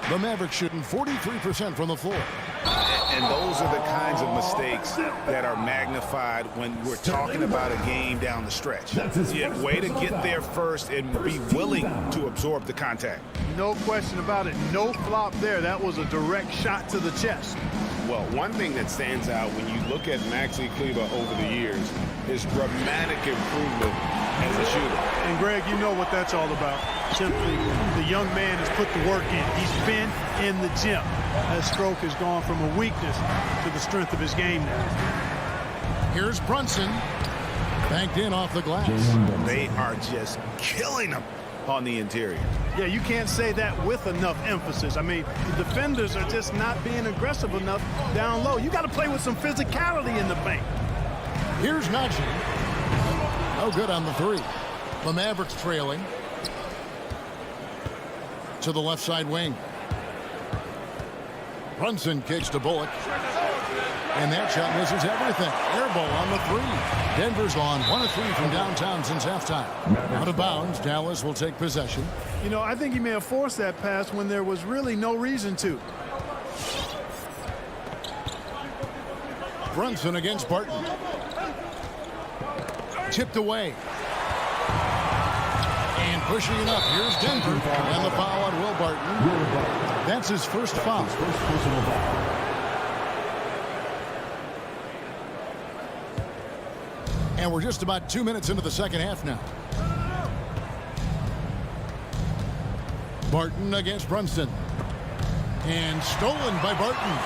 The Mavericks shooting 43% from the floor. And those are the kinds of mistakes that are magnified when we're talking about a game down the stretch. Yeah, way to get there first and be willing to absorb the contact. No question about it. No flop there. That was a direct shot to the chest. Well, one thing that stands out when you look at Maxi Kleber over the years is dramatic improvement as a shooter. And Greg, you know what that's all about. Simply, the young man has put the work in. He's been in the gym. That stroke has gone from a weakness to the strength of his game now. Here's Brunson. Banked in off the glass. They are just killing him on the interior. Yeah, you can't say that with enough emphasis. I mean, the defenders are just not being aggressive enough down low. You got to play with some physicality in the paint. Here's Najee. No good on the three. The Mavericks trailing. To the left side wing. Brunson kicks to Bullock. And that shot misses everything. Air ball on the three. Denver's gone 1 of 3 from downtown since halftime. Out of bounds, Dallas will take possession. You know, I think he may have forced that pass when there was really no reason to. Brunson against Barton. Tipped away. And pushing it up. Here's Denver. And the foul on Will Barton. That's his first foul. First personal foul. And we're just about 2 minutes into the second half now. Barton against Brunson. And stolen by Barton.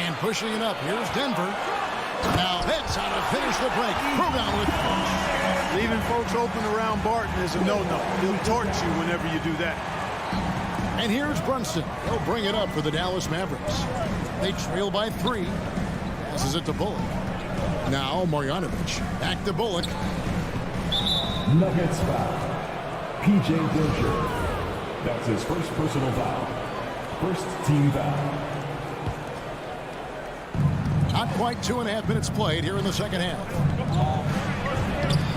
And pushing it up. Here's Denver. Now that's how to finish the break. Prodown with leaving folks open around Barton is a no-no. He'll torch you whenever you do that. And here's Brunson. He'll bring it up for the Dallas Mavericks. They trail by 3. Passes it to Bullock. Now Marjanovic. Back to Bullock. Nuggets foul. P.J. Dozier. That's his first personal foul. First team foul. Not quite 2.5 minutes played here in the second half.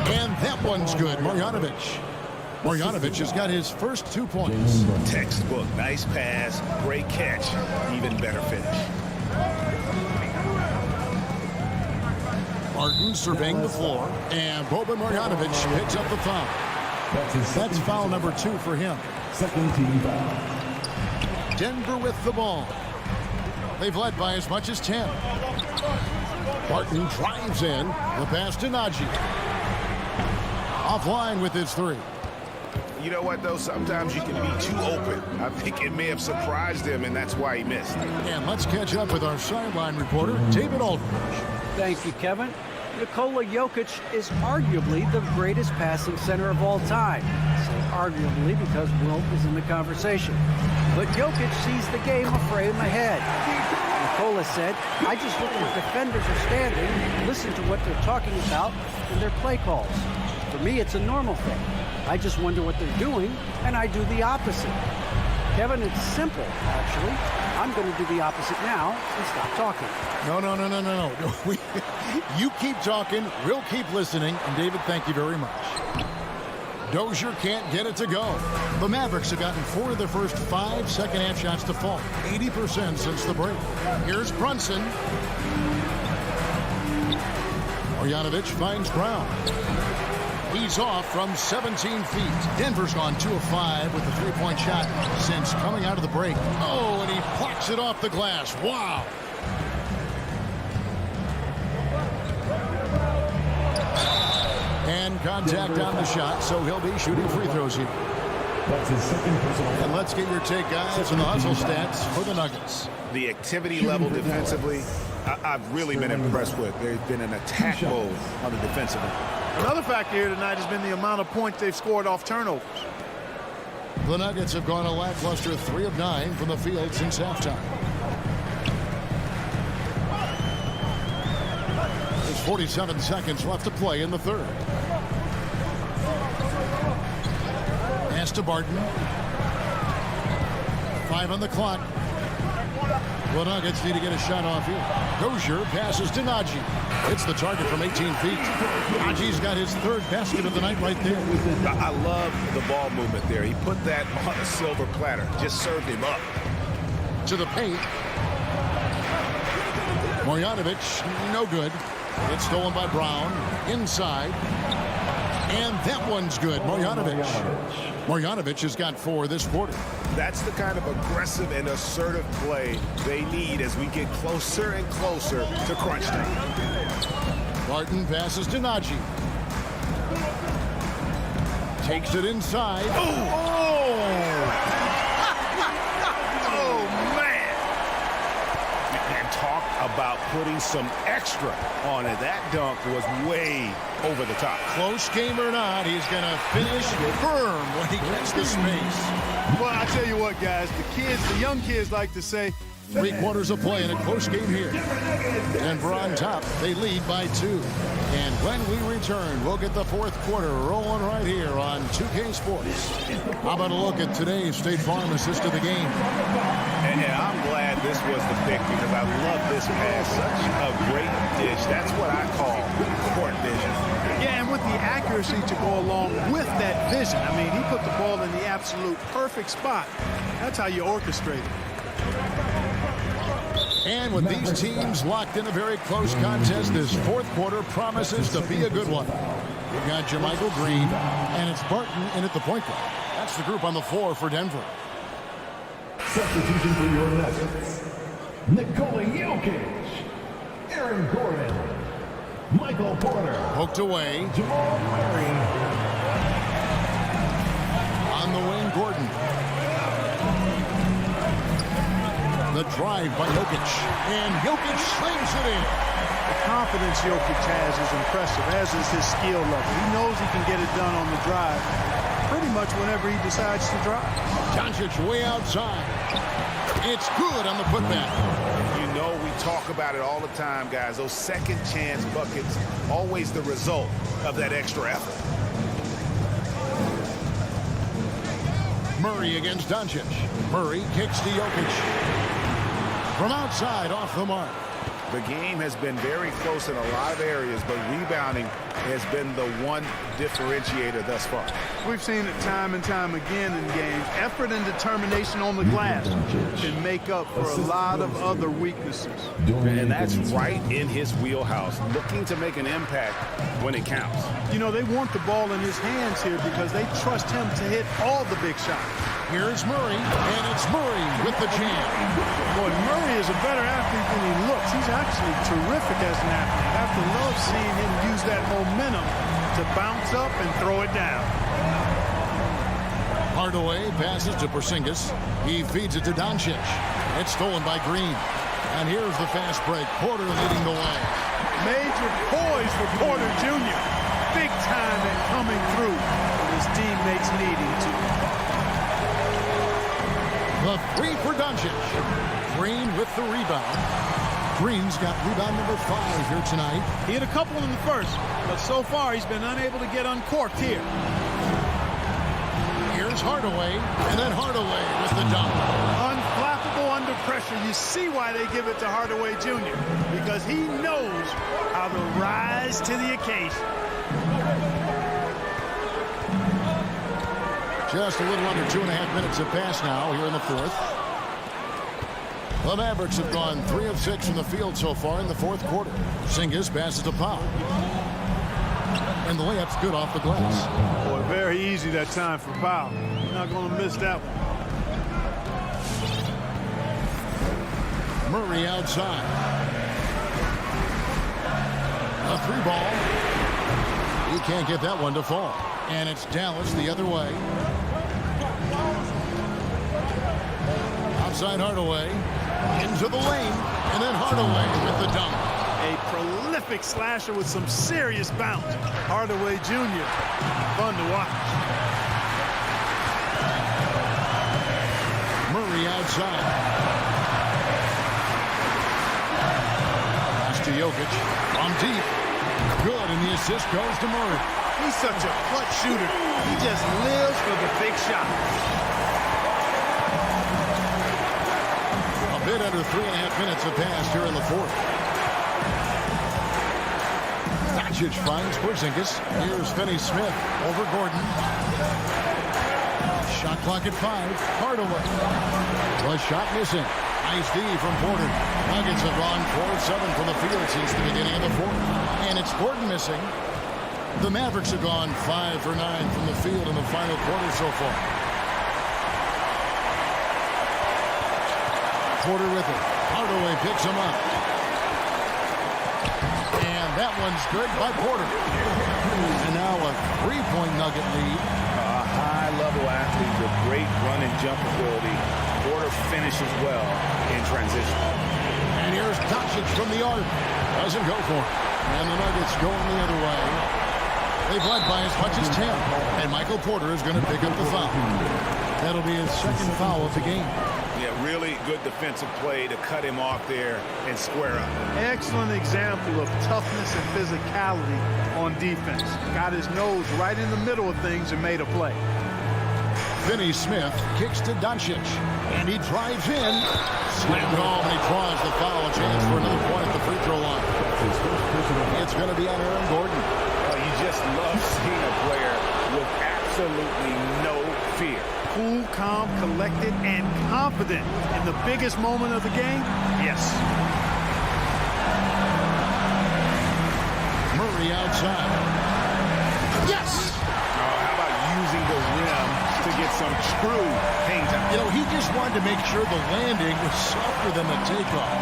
And that one's good. Marjanovic. Marjanovic has got his first 2 points. Textbook. Nice pass. Great catch. Even better finish. Barton surveying the floor. And Boban Marjanovic picks up the foul. That's foul number 2 for him. Second team foul. Denver with the ball. They've led by as much as 10. Barton drives in. The pass to Najee. Offline with his 3. You know what, though? Sometimes you can be too open. I think it may have surprised him, and that's why he missed. And let's catch up with our sideline reporter, David Aldridge. Thank you, Kevin. Nikola Jokic is arguably the greatest passing center of all time. I say arguably because Wilt is in the conversation. But Jokic sees the game a frame ahead. Nikola said, I just look at what defenders are standing, listen to what they're talking about, and their play calls. For me, it's a normal thing. I just wonder what they're doing, and I do the opposite. Kevin, it's simple, actually. I'm going to do the opposite now and stop talking. No. You keep talking, we'll keep listening, and David, thank you very much. Dozier can't get it to go. The Mavericks have gotten 4 of their first 5 second-half shots to fall. 80% since the break. Here's Brunson. Marjanovic finds Brown. He's off from 17 feet. Denver's gone 2 of 5 with the 3-point shot since coming out of the break. Oh, and he plucks it off the glass. Wow. And contact on the shot, so he'll be shooting free throws here. That's his second personal. And let's get your take, guys, on the hustle stats for the Nuggets. The activity level defensively, I've really been impressed with. There's been an attack mode on the defensive end. Another factor here tonight has been the amount of points they've scored off turnovers. The Nuggets have gone a lackluster 3 of 9 from the field since halftime. There's 47 seconds left to play in the third. Pass to Barton. 5 on the clock. The Nuggets need to get a shot off here. Dozier passes to Najee. It's the target from 18 feet. Najee's got his third basket of the night right there. I love the ball movement there. He put that on a silver platter. Just served him up. To the paint. Marjanovic, no good. It's stolen by Brown. Inside. And that one's good. Marjanovic has got 4 this quarter. That's the kind of aggressive and assertive play they need as we get closer and closer to crunch time. Barton passes to Najee. Takes it inside. Talk about putting some extra on it. That dunk was way over the top. Close game or not, he's going to finish firm when he gets the space. Well, I tell you what, guys, the young kids like to say, 3 quarters of play in a close game here. Denver on top. They lead by 2. And when we return, we'll get the 4th quarter rolling right here on 2K Sports. How about a look at today's State Farm assist of the game? And I'm glad this was the pick because I love this pass. Such a great dish. That's what I call court vision. yeah, and with the accuracy to go along with that vision. I mean, he put the ball in the absolute perfect spot. That's how you orchestrate it. And with these teams locked in a very close contest, this 4th quarter promises to be a good one. We've got Jermichael Green, and it's Barton in at the point guard. That's the group on the floor for Denver. Substitution for your Nuggets. Nikola Jokic. Aaron Gordon. Michael Porter. Poked away. Jamal Murray. On the wing, Gordon. The drive by Jokic. And Jokic slings it in. The confidence Jokic has is impressive, as is his skill level. He knows he can get it done on the drive pretty much whenever he decides to drive. Doncic way outside. It's good on the putback. You know, we talk about it all the time, guys. Those second chance buckets, always the result of that extra effort. Murray against Doncic. Murray kicks to Jokic. From outside, off the mark. The game has been very close in a lot of areas, but rebounding has been the one differentiator thus far. We've seen it time and time again in games. Effort and determination on the glass can make up for a lot of other weaknesses. And that's right in his wheelhouse, looking to make an impact when it counts. You know, they want the ball in his hands here because they trust him to hit all the big shots. Here's Murray, and it's Murray with the jam. Boy, Murray is a better athlete than he looks. He's actually terrific as an athlete. I have to love seeing him use that momentum to bounce up and throw it down. Hardaway passes to Porzingis. He feeds it to Doncic. It's stolen by Green. And here's the fast break. Porter leading the way. Major poise for Porter Jr. Big time at coming through when his teammates need him to. The 3 for Doncic. Green with the rebound. Green's got rebound number 5 here tonight. He had a couple in the first, but so far he's been unable to get uncorked here. Here's Hardaway, and then Hardaway with the dunk. Unflappable under pressure. You see why they give it to Hardaway Jr. because he knows how to rise to the occasion. Just a little under 2.5 minutes have passed now here in the 4th. The Mavericks have gone 3 of 6 from the field so far in the 4th quarter. Porzingis passes to Powell. And the layup's good off the glass. Boy, very easy that time for Powell. Not going to miss that one. Murray outside. A 3 ball. He can't get that one to fall. And it's Dallas the other way. Outside Hardaway. Into the lane. And then Hardaway with the dunk. A prolific slasher with some serious bounce. Hardaway Jr. Fun to watch. Murray outside. Pass to Jokic. From deep. Good, and the assist goes to Murray. He's such a clutch shooter. He just lives for the big shot. A bit under 3.5 minutes have passed here in the fourth. Doncic finds Porzingis. Here's Finney-Smith over Gordon. Shot clock at 5. Hardaway. The shot missing. Nice D from Porter. Nuggets have gone 4-7 from the field since the beginning of the fourth. And it's Gordon missing. The Mavericks have gone 5 for 9 from the field in the final quarter so far. Porter with it. Hardaway picks him up. And that one's good by Porter. And now a 3-point Nugget lead. A high-level athlete with great run and jump ability. Porter finishes well in transition. And here's Doncic from the arc. Doesn't go for it. And the Nuggets going the other way. They've led by as much as 10. And Michael Porter is going to pick up the foul. That'll be his second foul of the game. Yeah, really good defensive play to cut him off there and square up. Excellent example of toughness and physicality on defense. Got his nose right in the middle of things and made a play. Finney-Smith kicks to Doncic. And he drives in. Slammed it home, and he draws the foul. A chance for another point at the free throw line. It's going to be on Aaron Gordon. You just love seeing a player with absolutely no fear. Cool, calm, collected, and confident in the biggest moment of the game? Yes. Murray outside. Yes! How about using the rim to get some true paint out? You know, he just wanted to make sure the landing was softer than the takeoff.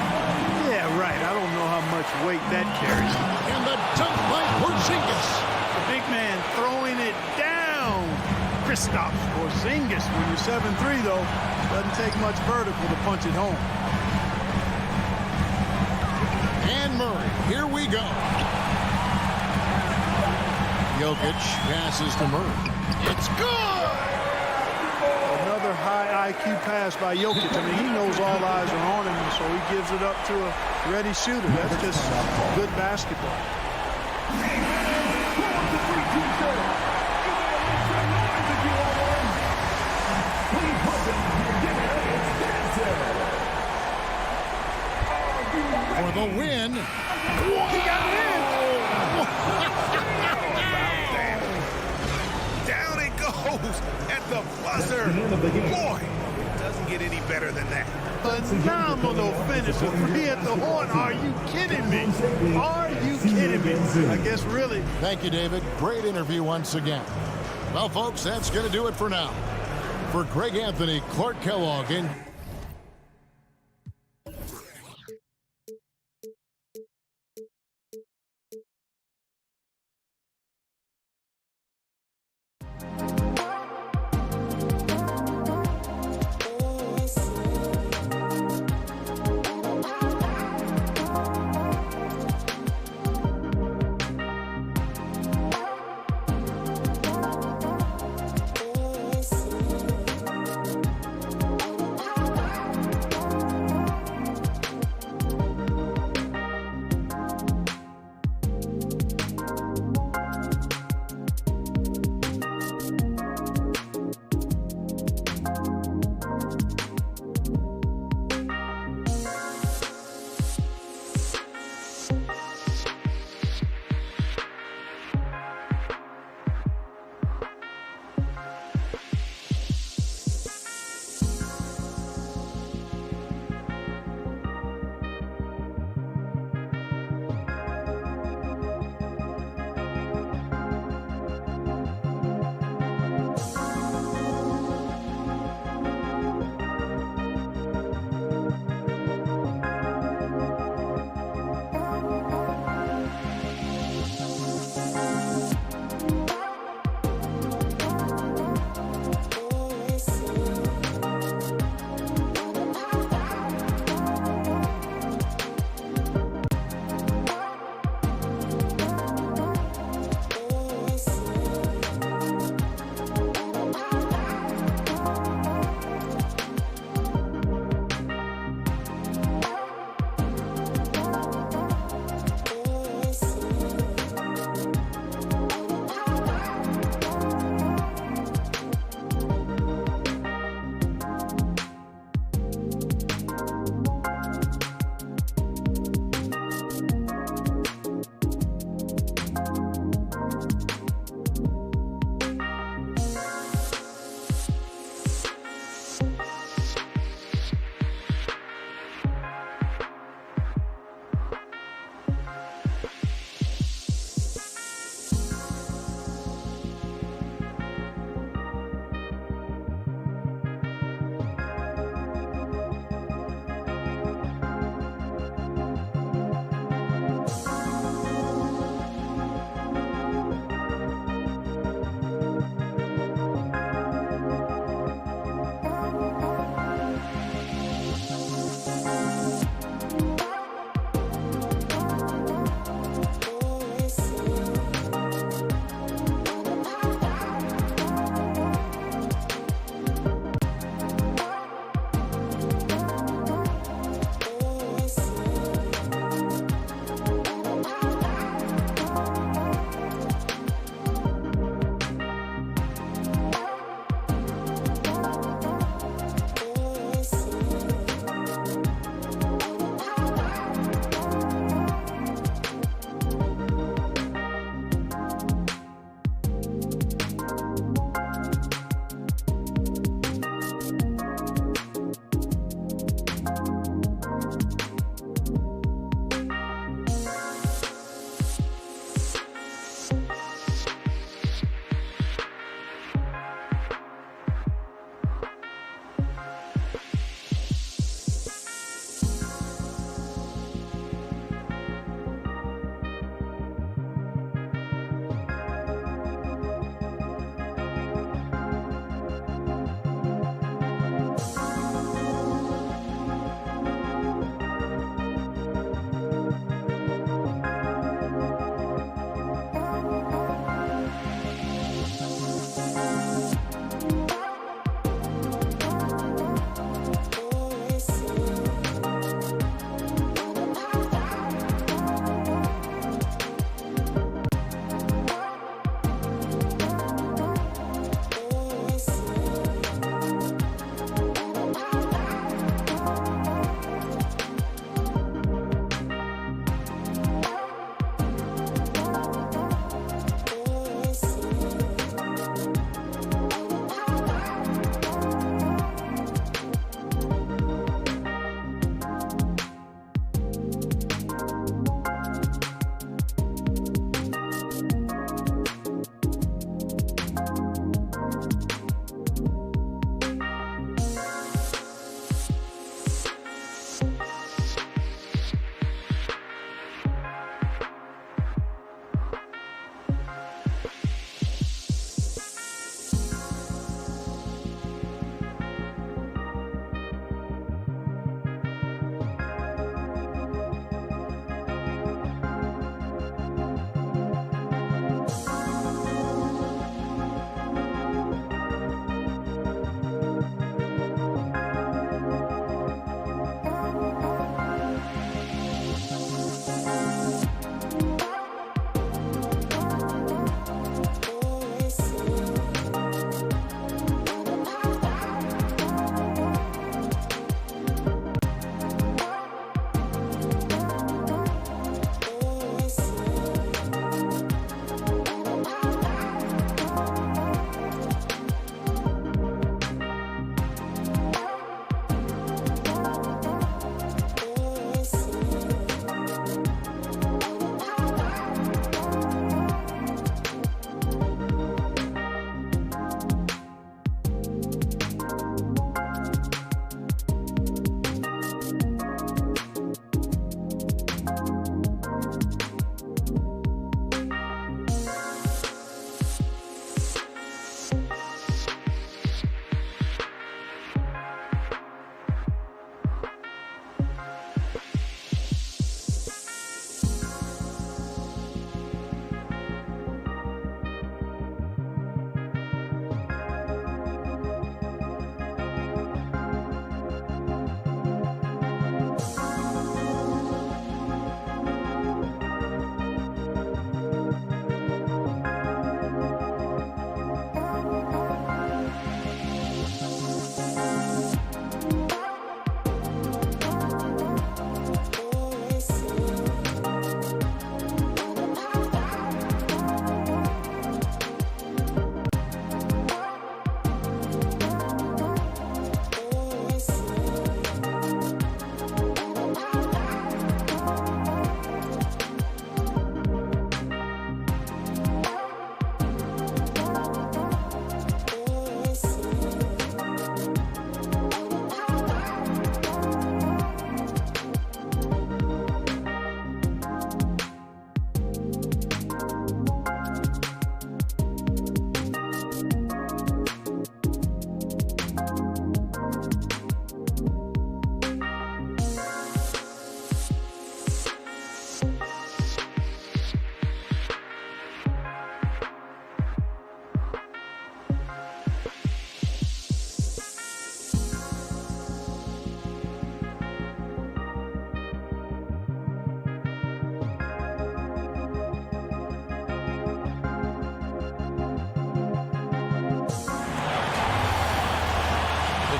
Yeah, right. I don't know how much weight that carries. And the dunk by Porzingis. The big man throwing it down. Kristaps Porzingis. When you're 7'3", though, doesn't take much vertical to punch it home. And Murray, here we go. Jokic passes to Murray. It's good! Another high IQ pass by Jokic. I mean, he knows all eyes are on him, so he gives it up to a ready shooter. That's just good basketball. For the win. He got it in. Down it goes at the buzzer. Boy, it doesn't get any better than that. Phenomenal finish. A three at the horn. Are you kidding me? Are you kidding me? I guess really. Thank you, David. Great interview once again. Well, folks, that's going to do it for now. For Greg Anthony, Clark Kellogg, and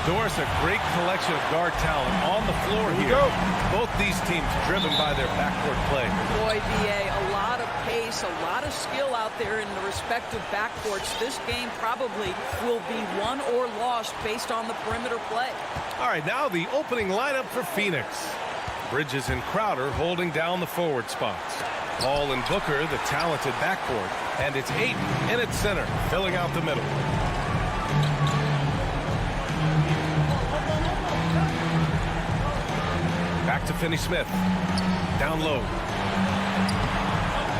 Doris, a great collection of guard talent on the floor here. Both these teams driven by their backcourt play. Boy, BA, a lot of pace, a lot of skill out there in the respective backcourts. This game probably will be won or lost based on the perimeter play. All right, now the opening lineup for Phoenix. Bridges and Crowder holding down the forward spots. Paul and Booker, the talented backcourt. And it's Ayton in its center, filling out the middle. Back to Finney-Smith. Down low.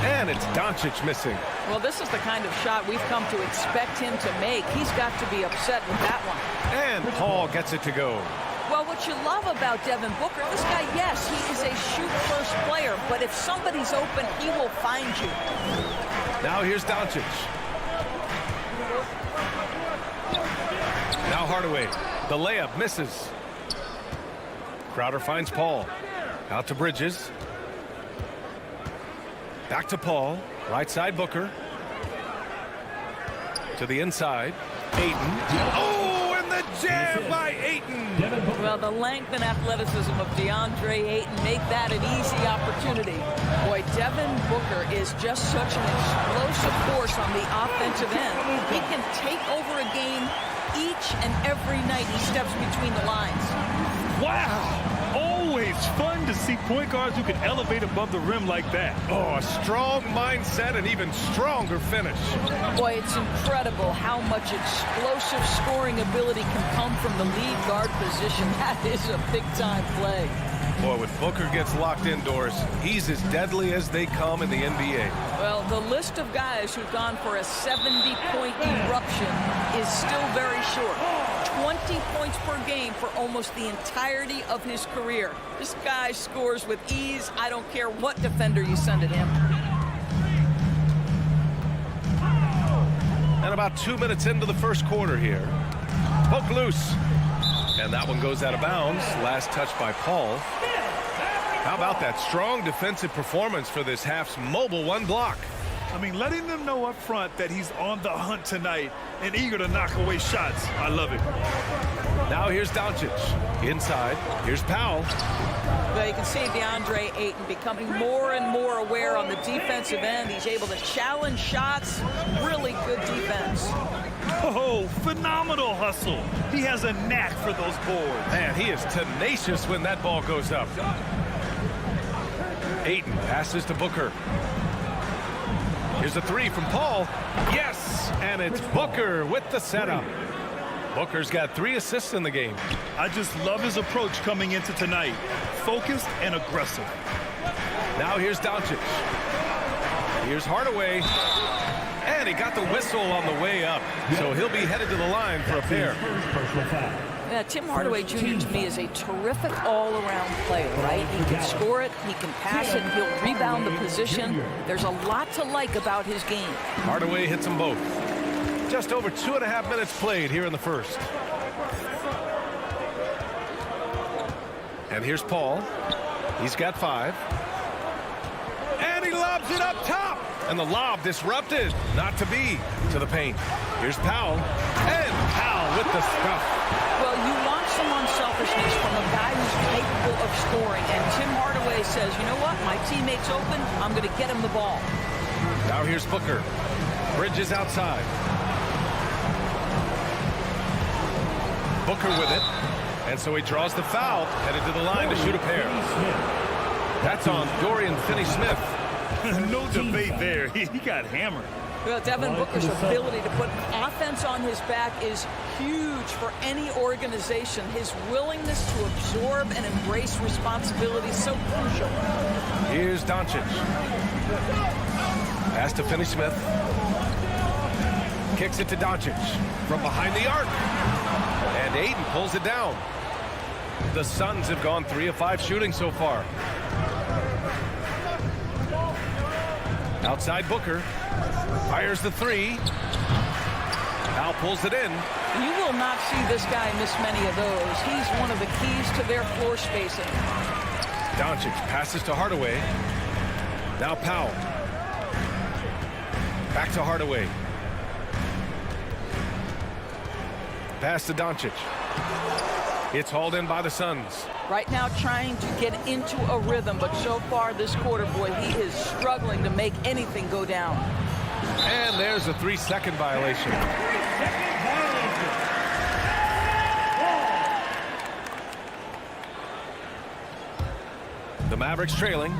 And it's Doncic missing. Well, this is the kind of shot we've come to expect him to make. He's got to be upset with that one. And Paul gets it to go. Well, what you love about Devin Booker, this guy, yes, he is a shoot-first player, but if somebody's open, he will find you. Now here's Doncic. Now Hardaway. The layup misses. Crowder finds Paul. Out to Bridges. Back to Paul. Right side Booker. To the inside. Ayton. Oh, and the jam by Ayton. Well, the length and athleticism of DeAndre Ayton make that an easy opportunity. Boy, Devin Booker is just such an explosive force on the offensive end. He can take over a game each and every night he steps between the lines. Wow. Always fun to see point guards who can elevate above the rim like that. Oh, a strong mindset and even stronger finish. Boy, it's incredible how much explosive scoring ability can come from the lead guard position. That is a big-time play. Boy, when Booker gets locked indoors, he's as deadly as they come in the NBA. Well, the list of guys who've gone for a 70-point eruption is still very short. 20 points per game for almost the entirety of his career. This guy scores with ease. I don't care what defender you send at him. And about 2 minutes into the first quarter here. Poke loose. And that one goes out of bounds. Last touch by Paul. How about that strong defensive performance for this half's mobile one block? I mean, letting them know up front that he's on the hunt tonight and eager to knock away shots. I love it. Now here's Doncic. Inside. Here's Powell. Well, you can see DeAndre Ayton becoming more and more aware on the defensive end. He's able to challenge shots. Really good defense. Oh, phenomenal hustle. He has a knack for those boards. Man, he is tenacious when that ball goes up. Ayton passes to Booker. Here's a three from Paul. Yes, and it's Booker with the setup. Booker's got 3 assists in the game. I just love his approach coming into tonight. Focused and aggressive. Now here's Doncic. Here's Hardaway. And he got the whistle on the way up. So he'll be headed to the line for a pair. Yeah, Tim Hardaway Jr. to me is a terrific all-around player, right? He can score it, he can pass it, he'll rebound the position. There's a lot to like about his game. Hardaway hits them both. Just over 2.5 minutes played here in the first. And here's Paul. He's got 5. And he lobs it up top. And the lob disrupted. Not to be. To the paint. Here's Powell. And Powell with the stuff. Well, you want some unselfishness from a guy who's capable of scoring. And Tim Hardaway says, you know what? My teammate's open. I'm going to get him the ball. Now here's Booker. Bridges outside. Booker with it. And so he draws the foul. Headed to the line to shoot a pair. That's on Dorian Finney-Smith. No debate there. He got hammered. Well, Devin Booker's ability to put offense on his back is huge for any organization. His willingness to absorb and embrace responsibility is so crucial. Here's Doncic. Pass to Finney-Smith. Kicks it to Doncic from behind the arc. And Ayton pulls it down. The Suns have gone 3 of 5 shooting so far. Outside Booker. Fires the 3. Now pulls it in. You will not see this guy miss many of those. He's one of the keys to their floor spacing. Doncic passes to Hardaway. Now Powell. Back to Hardaway. Pass to Doncic. It's hauled in by the Suns. Right now trying to get into a rhythm, but so far this quarter, boy, he is struggling to make anything go down. And there's a 3-second violation. The Mavericks trailing.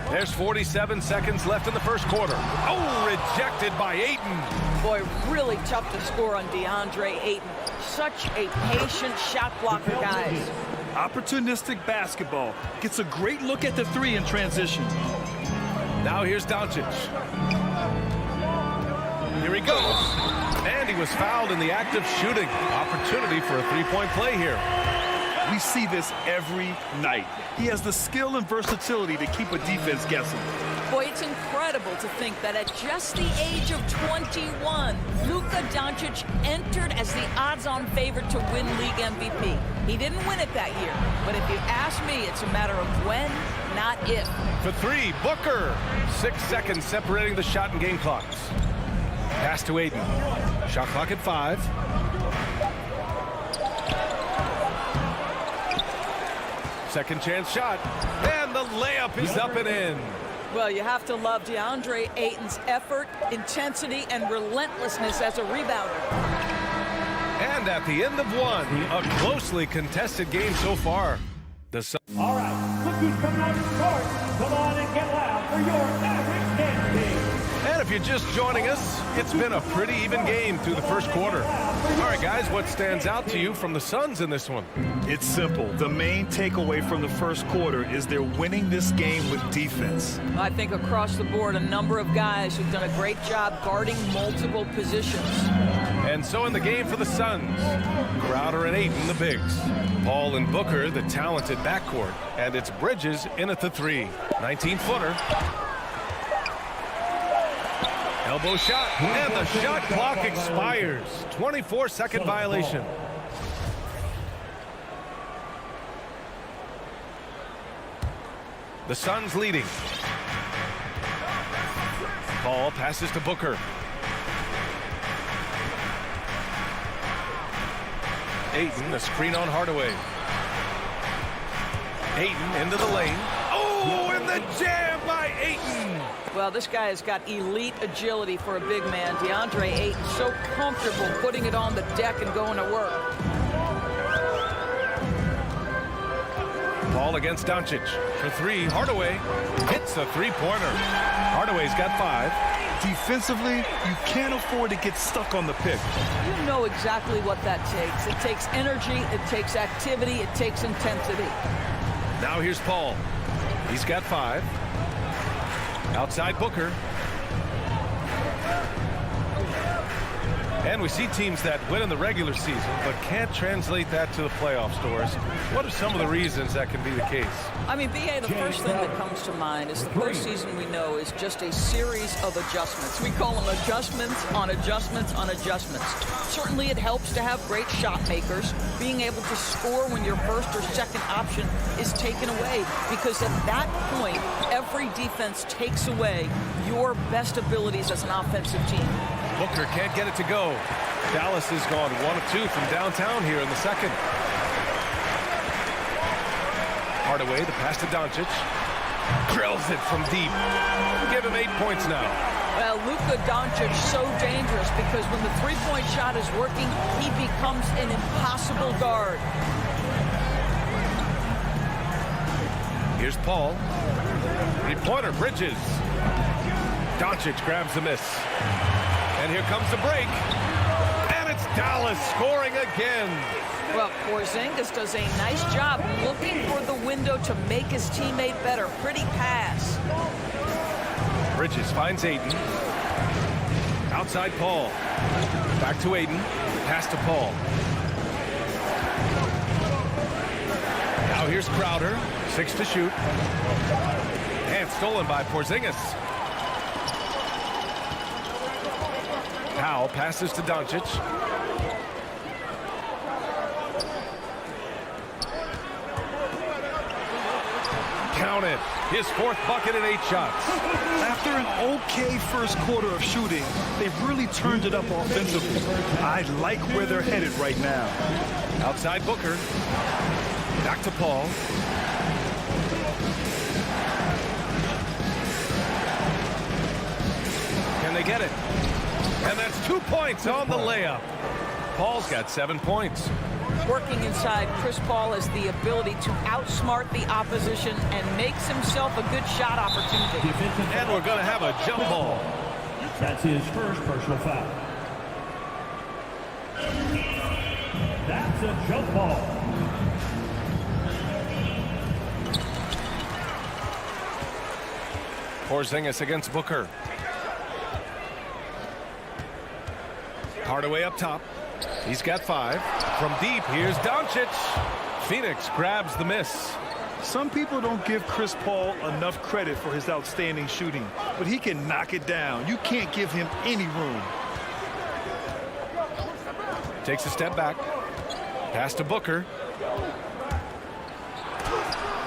There's 47 seconds left in the first quarter. Oh, rejected by Ayton. Boy, really tough to score on DeAndre Ayton. Such a patient shot blocker, guys. Opportunistic basketball. Gets a great look at the three in transition. Now here's Doncic. Here he goes. And he was fouled in the act of shooting. Opportunity for a three-point play here. We see this every night. He has the skill and versatility to keep a defense guessing. Boy, it's incredible to think that at just the age of 21, Luka Doncic entered as the odds-on favorite to win league MVP. He didn't win it that year, but if you ask me, it's a matter of when, not if. For three, Booker. 6 seconds separating the shot and game clocks. Pass to Ayton. Shot clock at 5. Second chance shot. And the layup is up and in. Well, you have to love DeAndre Ayton's effort, intensity, and relentlessness as a rebounder. And at the end of one, a closely contested game so far. The Suns. All right, look who's coming out of the court. Come on and get loud for your Mavericks dance team. And if you're just joining us, it's been a pretty even game through the first quarter. All right, guys, what stands out to you from the Suns in this one? It's simple. The main takeaway from the first quarter is they're winning this game with defense. I think across the board, a number of guys who've done a great job guarding multiple positions. And so in the game for the Suns, Crowder and Ayton, the bigs. Paul and Booker, the talented backcourt. And it's Bridges in at the 3. 19-footer. Elbow shot, and the shot clock expires. 24-second violation. The Suns leading. Ball passes to Booker. Ayton, a screen on Hardaway. Ayton into the lane. Oh, and the jam by Ayton. Well, this guy has got elite agility for a big man. DeAndre Ayton, so comfortable putting it on the deck and going to work. Ball against Doncic. For 3, Hardaway hits a three-pointer. Hardaway's got 5. Defensively, you can't afford to get stuck on the pick. You know exactly what that takes. It takes energy, it takes activity, it takes intensity. Now here's Paul. He's got 5. Outside Booker. And we see teams that win in the regular season but can't translate that to the playoffs, Doris. What are some of the reasons that can be the case? I mean, B.A., the first thing that comes to mind is the postseason, we know, is just a series of adjustments. We call them adjustments on adjustments on adjustments. Certainly it helps to have great shot makers, being able to score when your first or second option is taken away, because at that point, every defense takes away your best abilities as an offensive team. Booker can't get it to go. Dallas has gone 1 of 2 from downtown here in the second. Hardaway, the pass to Doncic. Drills it from deep. Give him 8 points now. Well, Luka Doncic so dangerous because when the three-point shot is working, he becomes an impossible guard. Here's Paul. Three-pointer, Bridges. Doncic grabs the miss. And here comes the break. And it's Dallas scoring again. Well, Porzingis does a nice job looking for the window to make his teammate better. Pretty pass. Bridges finds Ayton. Outside Paul. Back to Ayton. Pass to Paul. Now here's Crowder. 6 to shoot. And stolen by Porzingis. Powell passes to Doncic. Count it. His 4th bucket in 8 shots. After an okay first quarter of shooting, they've really turned it up offensively. I like where they're headed right now. Outside Booker. Back to Paul. Can they get it? And that's 2 points on the layup. Paul's got 7 points. Working inside, Chris Paul has the ability to outsmart the opposition and makes himself a good shot opportunity. And we're going to have a jump ball. That's his first personal foul. That's a jump ball. Porzingis against Booker. Hardaway up top. He's got 5. From deep, here's Doncic. Phoenix grabs the miss. Some people don't give Chris Paul enough credit for his outstanding shooting, but he can knock it down. You can't give him any room. Takes a step back. Pass to Booker.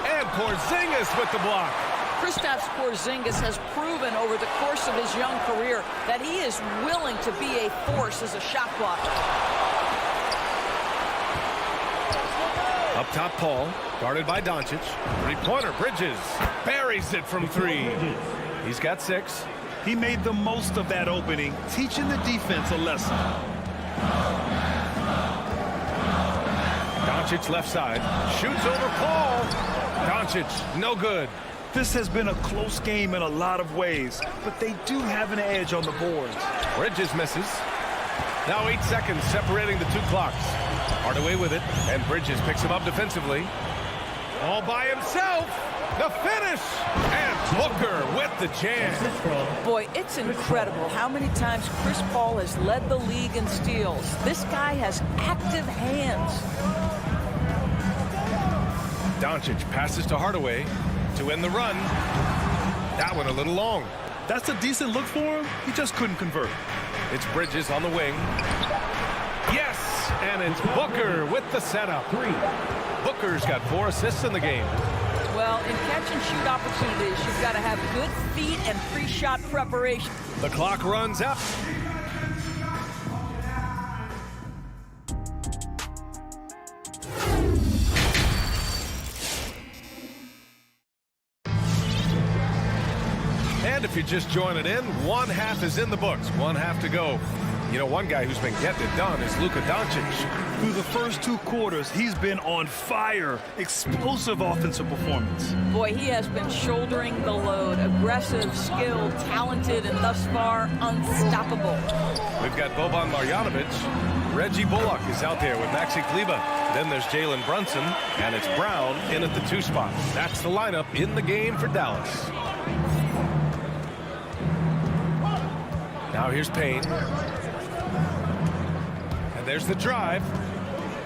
And Porzingis with the block. Kristaps Porzingis has proven over the course of his young career that he is willing to be a force as a shot blocker. Up top, Paul, guarded by Doncic. 3-pointer, Bridges buries it from 3. He's got 6. He made the most of that opening, teaching the defense a lesson. Doncic left side, shoots over Paul. Doncic, no good. This has been a close game in a lot of ways, but they do have an edge on the boards. Bridges misses. Now 8 seconds separating the 2 clocks. Hardaway with it, and Bridges picks him up defensively. All by himself. The finish. And Booker with the jam. Boy, it's incredible how many times Chris Paul has led the league in steals. This guy has active hands. Doncic passes to Hardaway to end the run. That one a little long. That's a decent look for him. He just couldn't convert. It's Bridges on the wing. Yes, and it's Booker with the setup. Booker's got 4 assists in the game. Well, in catch-and-shoot opportunities, you've got to have good feet and pre-shot preparation. The clock runs out. And if you're just joining in, 1 half is in the books. 1 half to go. You know, one guy who's been getting it done is Luka Doncic. Through the first 2 quarters, he's been on fire. Explosive offensive performance. Boy, he has been shouldering the load. Aggressive, skilled, talented, and thus far, unstoppable. We've got Boban Marjanovic. Reggie Bullock is out there with Maxi Kleber. Then there's Jalen Brunson, and it's Brown in at the 2 spot. That's the lineup in the game for Dallas. Now here's Payne. And there's the drive.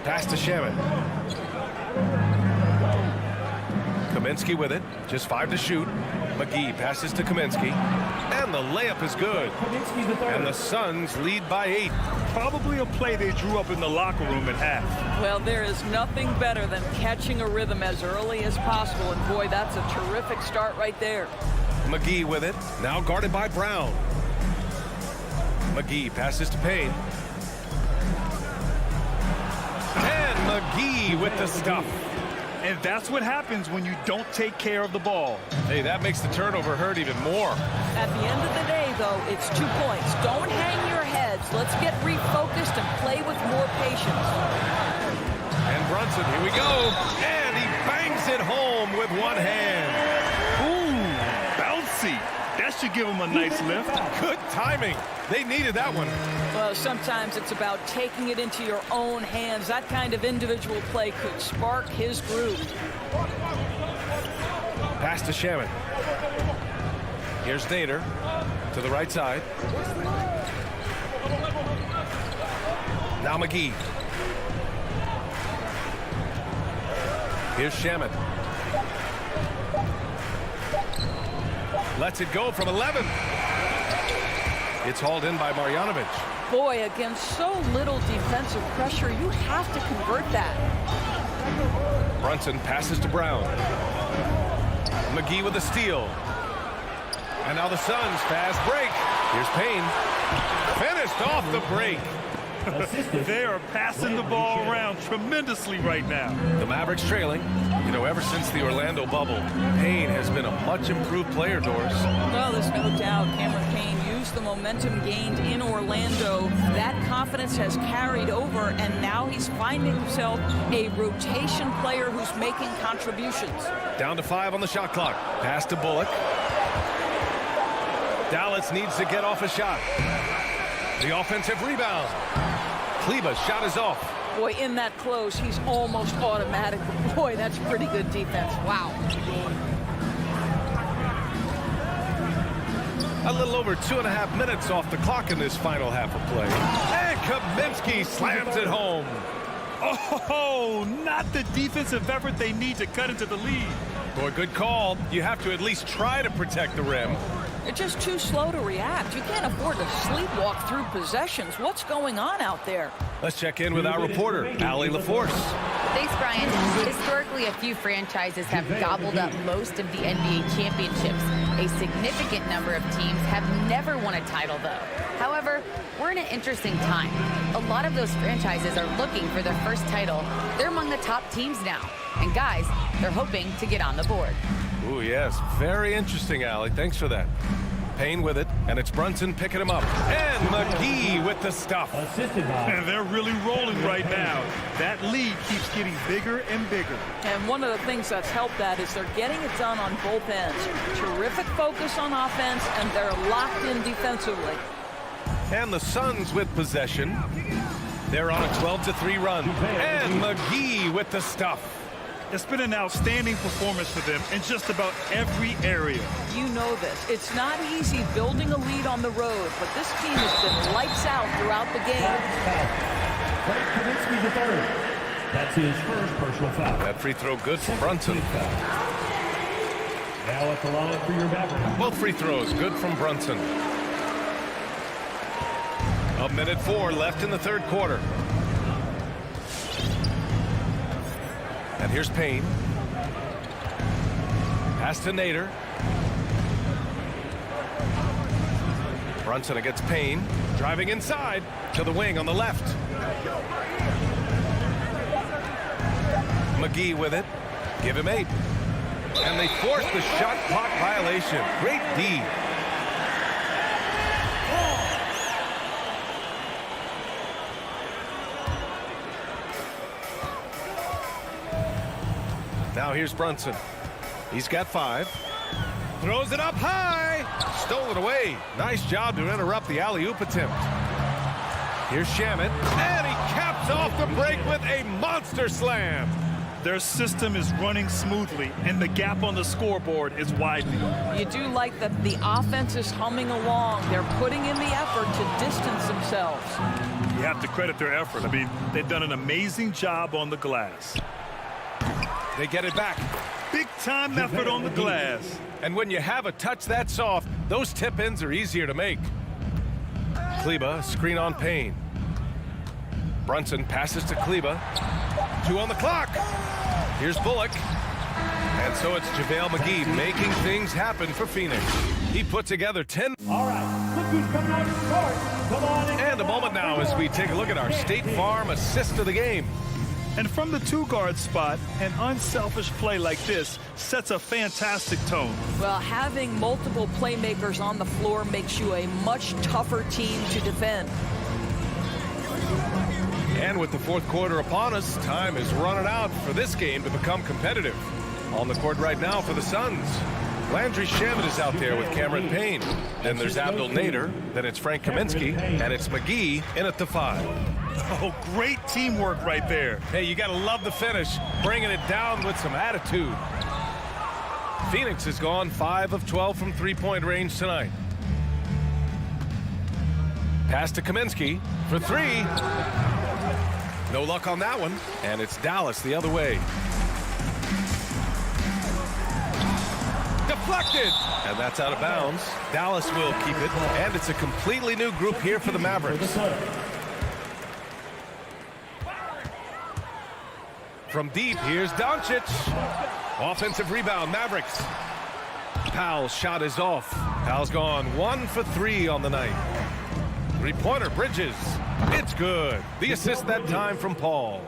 Pass to Shamet. Kaminsky with it. Just 5 to shoot. McGee passes to Kaminsky. And the layup is good. And the Suns lead by 8. Probably a play they drew up in the locker room at half. Well, there is nothing better than catching a rhythm as early as possible. And boy, that's a terrific start right there. McGee with it. Now guarded by Brown. McGee passes to Payne. And McGee with the stuff. And that's what happens when you don't take care of the ball. Hey, that makes the turnover hurt even more. At the end of the day, though, it's 2 points. Don't hang your heads. Let's get refocused and play with more patience. And Brunson, here we go. And he bangs it home with 1 hand. Ooh, bouncy. That should give him a nice lift. Good timing. They needed that one. Well, sometimes it's about taking it into your own hands. That kind of individual play could spark his groove. Pass to Shamet. Here's Nader to the right side. Now McGee. Here's Shamet. Lets it go from 11. It's hauled in by Marjanovic. Boy, against so little defensive pressure, you have to convert that. Brunson passes to Brown. McGee with a steal. And now the Suns fast break. Here's Payne. Finished off the break. They are passing the ball around tremendously right now. The Mavericks trailing. You know, ever since the Orlando bubble, Payne has been a much improved player, Doris. Well, there's no doubt Cameron Payne used the momentum gained in Orlando. That confidence has carried over, and now he's finding himself a rotation player who's making contributions. Down to 5 on the shot clock. Pass to Bullock. Dallas needs to get off a shot. The offensive rebound. Kleber's shot is off. Boy, in that close, he's almost automatic. Boy, that's pretty good defense. Wow. A little over 2.5 minutes off the clock in this final half of play. And Kaminsky slams it home. Oh, not the defensive effort they need to cut into the lead. Boy, good call. You have to at least try to protect the rim. They're just too slow to react. You can't afford to sleepwalk through possessions. What's going on out there? Let's check in with our reporter, Allie LaForce. Thanks, Brian. Historically, a few franchises have gobbled up most of the NBA championships. A significant number of teams have never won a title, though. However, we're in an interesting time. A lot of those franchises are looking for their first title. They're among the top teams now. And guys, they're hoping to get on the board. Ooh, yes. Very interesting, Allie. Thanks for that. Payne with it, and it's Brunson picking him up. And McGee with the stuff. And they're really rolling right now. That lead keeps getting bigger and bigger. And one of the things that's helped that is they're getting it done on both ends. Terrific focus on offense, and they're locked in defensively. And the Suns with possession. They're on a 12-3 run. And McGee with the stuff. It's been an outstanding performance for them in just about every area. You know this. It's not easy building a lead on the road, but this team has been lights out throughout the game. Frank Kaminsky the third. That's his first personal foul. That free throw good for Brunson. Now at the line for your Mavericks. Both free throws good from Brunson. 1:04 left in the third quarter. And here's Payne. Pass to Nader. Brunson against Payne. Driving inside to the wing on the left. McGee with it. Give him 8. And they force the shot clock violation. Great D. Now here's Brunson. He's got 5. Throws it up high. Stolen away. Nice job to interrupt the alley-oop attempt. Here's Shamet. And he caps off the break with a monster slam. Their system is running smoothly, and the gap on the scoreboard is widening. You do like that the offense is humming along. They're putting in the effort to distance themselves. You have to credit their effort. I mean, they've done an amazing job on the glass. They get it back. Big time effort on the glass. And when you have a touch that soft, those tip-ins are easier to make. Kleber, screen on Payne. Brunson passes to Kleber. 2 on the clock. Here's Bullock. And so it's JaVale McGee making things happen for Phoenix. He put together 10. All right, look who's coming out to start. Come on in. And a moment now as we take a look at our State Farm assist of the game. And from the 2-guard spot, an unselfish play like this sets a fantastic tone. Well, having multiple playmakers on the floor makes you a much tougher team to defend. And with the fourth quarter upon us, time is running out for this game to become competitive. On the court right now for the Suns, Landry Shamet is out there with Cameron Payne. Then there's Abdel Nader. Then it's Frank Kaminsky. And it's McGee in at the 5. Oh, great teamwork right there. Hey, you got to love the finish. Bringing it down with some attitude. Phoenix has gone 5 of 12 from three-point range tonight. Pass to Kaminsky for 3. No luck on that one. And it's Dallas the other way. Deflected. And that's out of bounds. Dallas will keep it. And it's a completely new group here for the Mavericks. From deep, here's Doncic. Offensive rebound, Mavericks. Powell's shot is off. Powell's gone 1 for 3 on the night. Three-pointer, Bridges. It's good. The assist that time from Paul.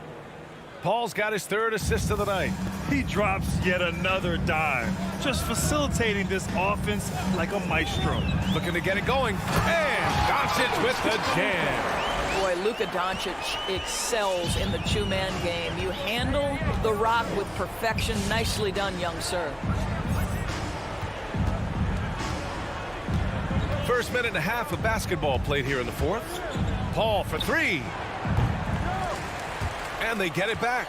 Paul's got his 3rd assist of the night. He drops yet another dime, just facilitating this offense like a maestro. Looking to get it going. And Doncic with the jam. Boy, Luka Doncic excels in the two-man game. You handle the rock with perfection. Nicely done, young sir. First minute and a half of basketball played here in the 4th. Paul for 3. And they get it back.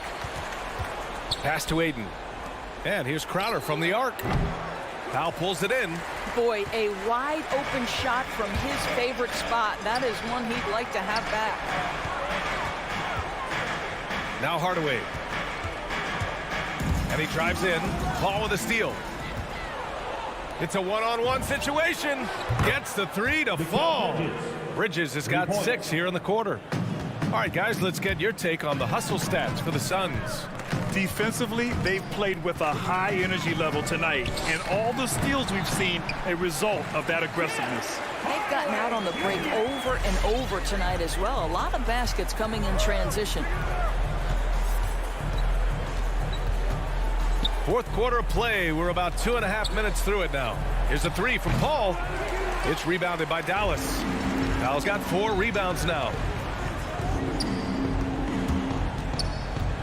Pass to Ayton. And here's Crowder from the arc. Powell pulls it in. Boy, a wide open shot from his favorite spot. That is one he'd like to have back. Now Hardaway. And he drives in. Paul with a steal. It's a one-on-one situation. Gets the 3 to fall. Bridges has got 6 here in the quarter. All right, guys, let's get your take on the hustle stats for the Suns. Defensively, they've played with a high energy level tonight, and all the steals we've seen a result of that aggressiveness. They've gotten out on the break over and over tonight as well. A lot of baskets coming in transition. 4th quarter of play. We're about 2.5 minutes through it now. Here's a 3 from Paul. It's rebounded by Dallas. Dallas got 4 rebounds now.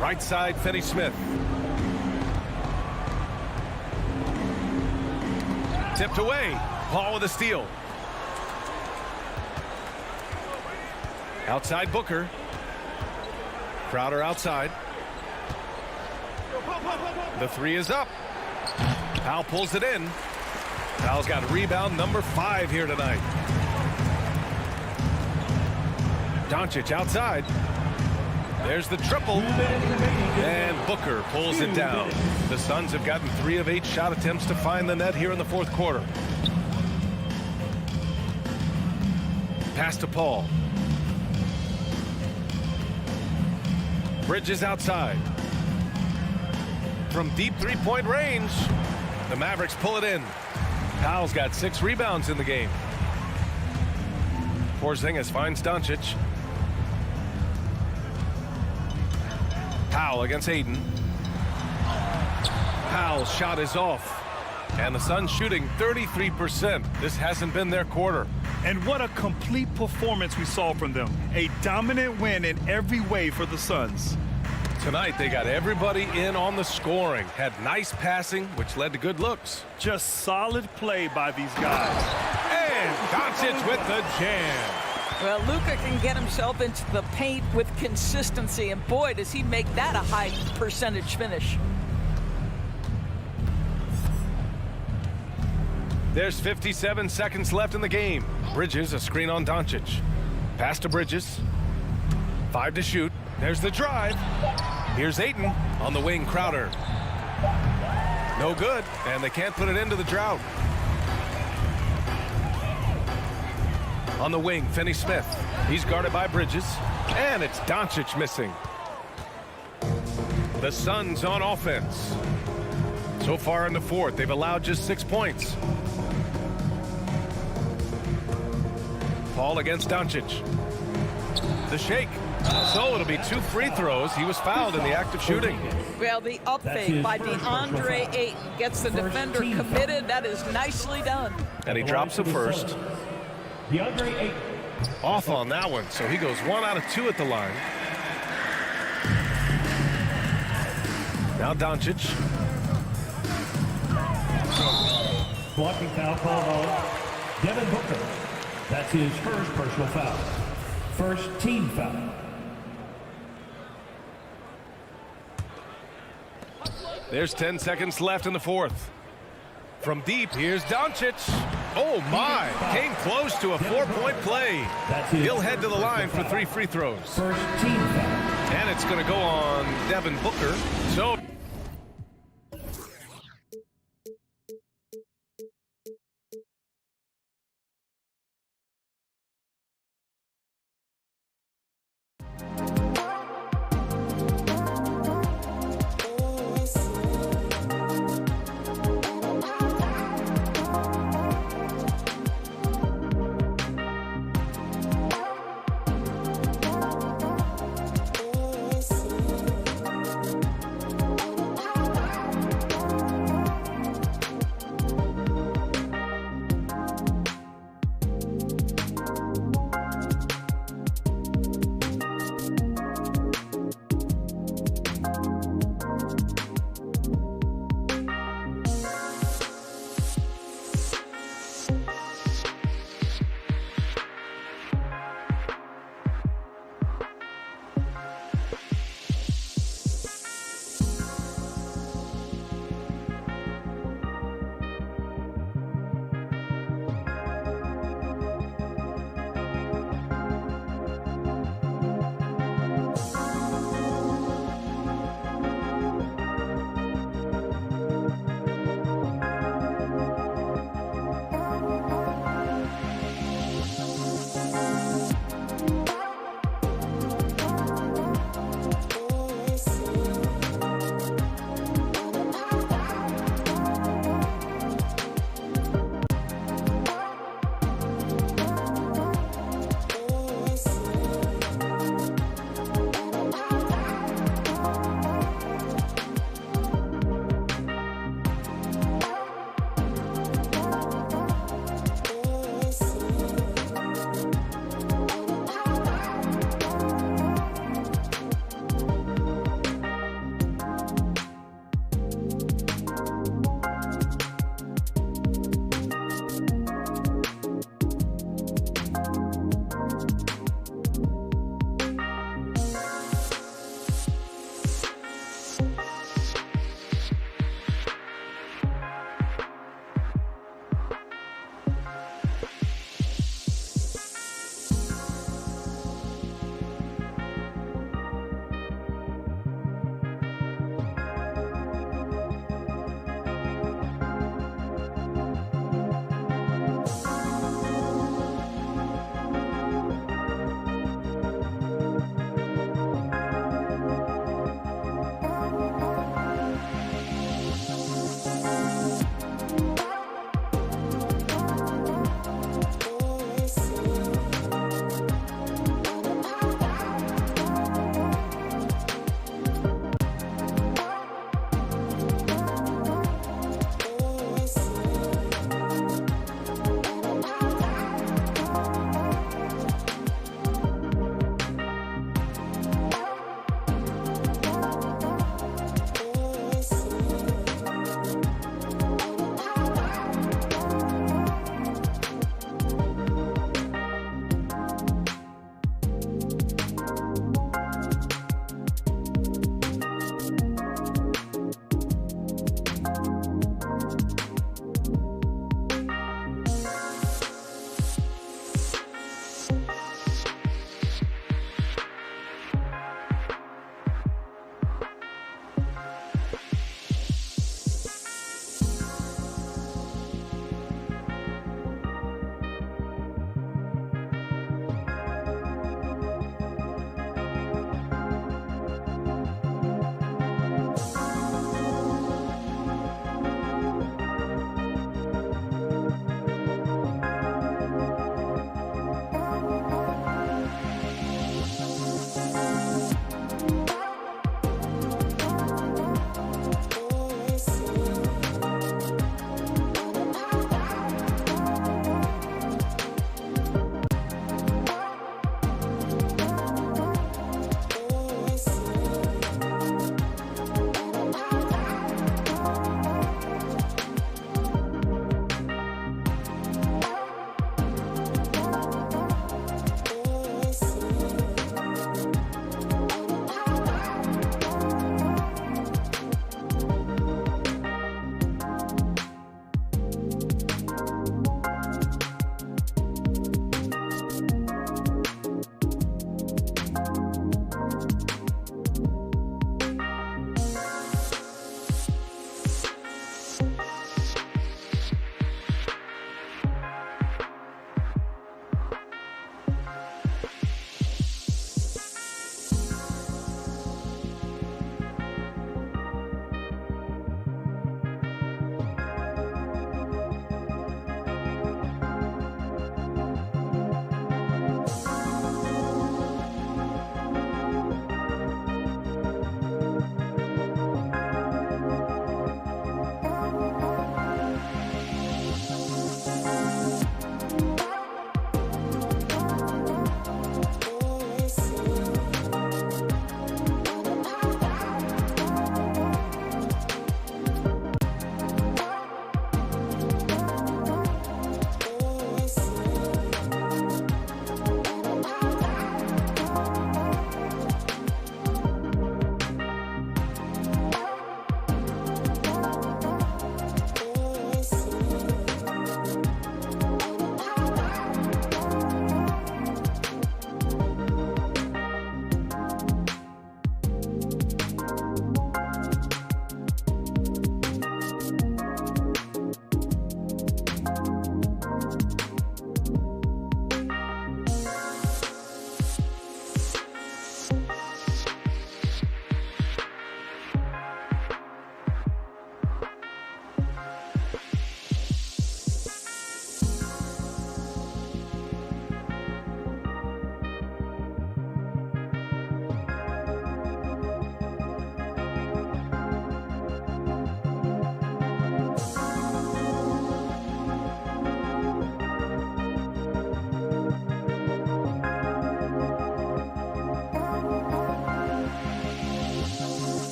Right side, Finney-Smith. Tipped away. Paul with a steal. Outside Booker. Crowder outside. The 3 is up. Powell pulls it in. Powell's got rebound number 5 here tonight. Doncic outside. There's the triple. And Booker pulls it down. The Suns have gotten 3 of 8 shot attempts to find the net here in the 4th quarter. Pass to Paul. Bridges outside. From deep 3-point range, the Mavericks pull it in. Powell's got 6 rebounds in the game. Porzingis finds Doncic. Powell against Ayton. Powell's shot is off. And the Suns shooting 33%. This hasn't been their quarter. And what a complete performance we saw from them. A dominant win in every way for the Suns. Tonight, they got everybody in on the scoring. Had nice passing, which led to good looks. Just solid play by these guys. And Doncic with the jam. Well, Luka can get himself into the paint with consistency, and boy, does he make that a high percentage finish. There's 57 seconds left in the game. Bridges, a screen on Doncic. Pass to Bridges. 5 to shoot. There's the drive. Here's Ayton on the wing. Crowder. No good, and they can't put it into the drought. On the wing, Finney-Smith. He's guarded by Bridges, and it's Doncic missing. The Suns on offense. So far in the 4th, they've allowed just 6 points. Paul against Doncic. The shake. So it'll be 2 free throws. He was fouled in the act of shooting. Well, the up fake by DeAndre Ayton gets the defender committed. That is nicely done. And he drops the first. DeAndre Ayton. Off on that one, so he goes 1 out of 2 at the line. Now Doncic. Blocking foul called on Devin Booker. That's his first personal foul. First team foul. There's 10 seconds left in the 4th. From deep, here's Doncic. Oh my, came close to a 4-point play. He'll head to the line for 3 free throws. First team foul. And it's going to go on Devin Booker. So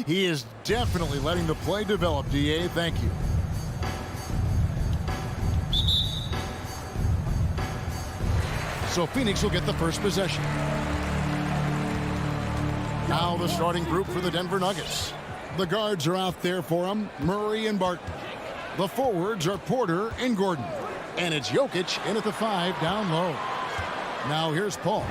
He is definitely letting the play develop, D.A. Thank you. So Phoenix will get the first possession. Now the starting group for the Denver Nuggets. The guards are out there for them, Murray and Barton. The forwards are Porter and Gordon. And it's Jokic in at the 5 down low. Now here's Paul.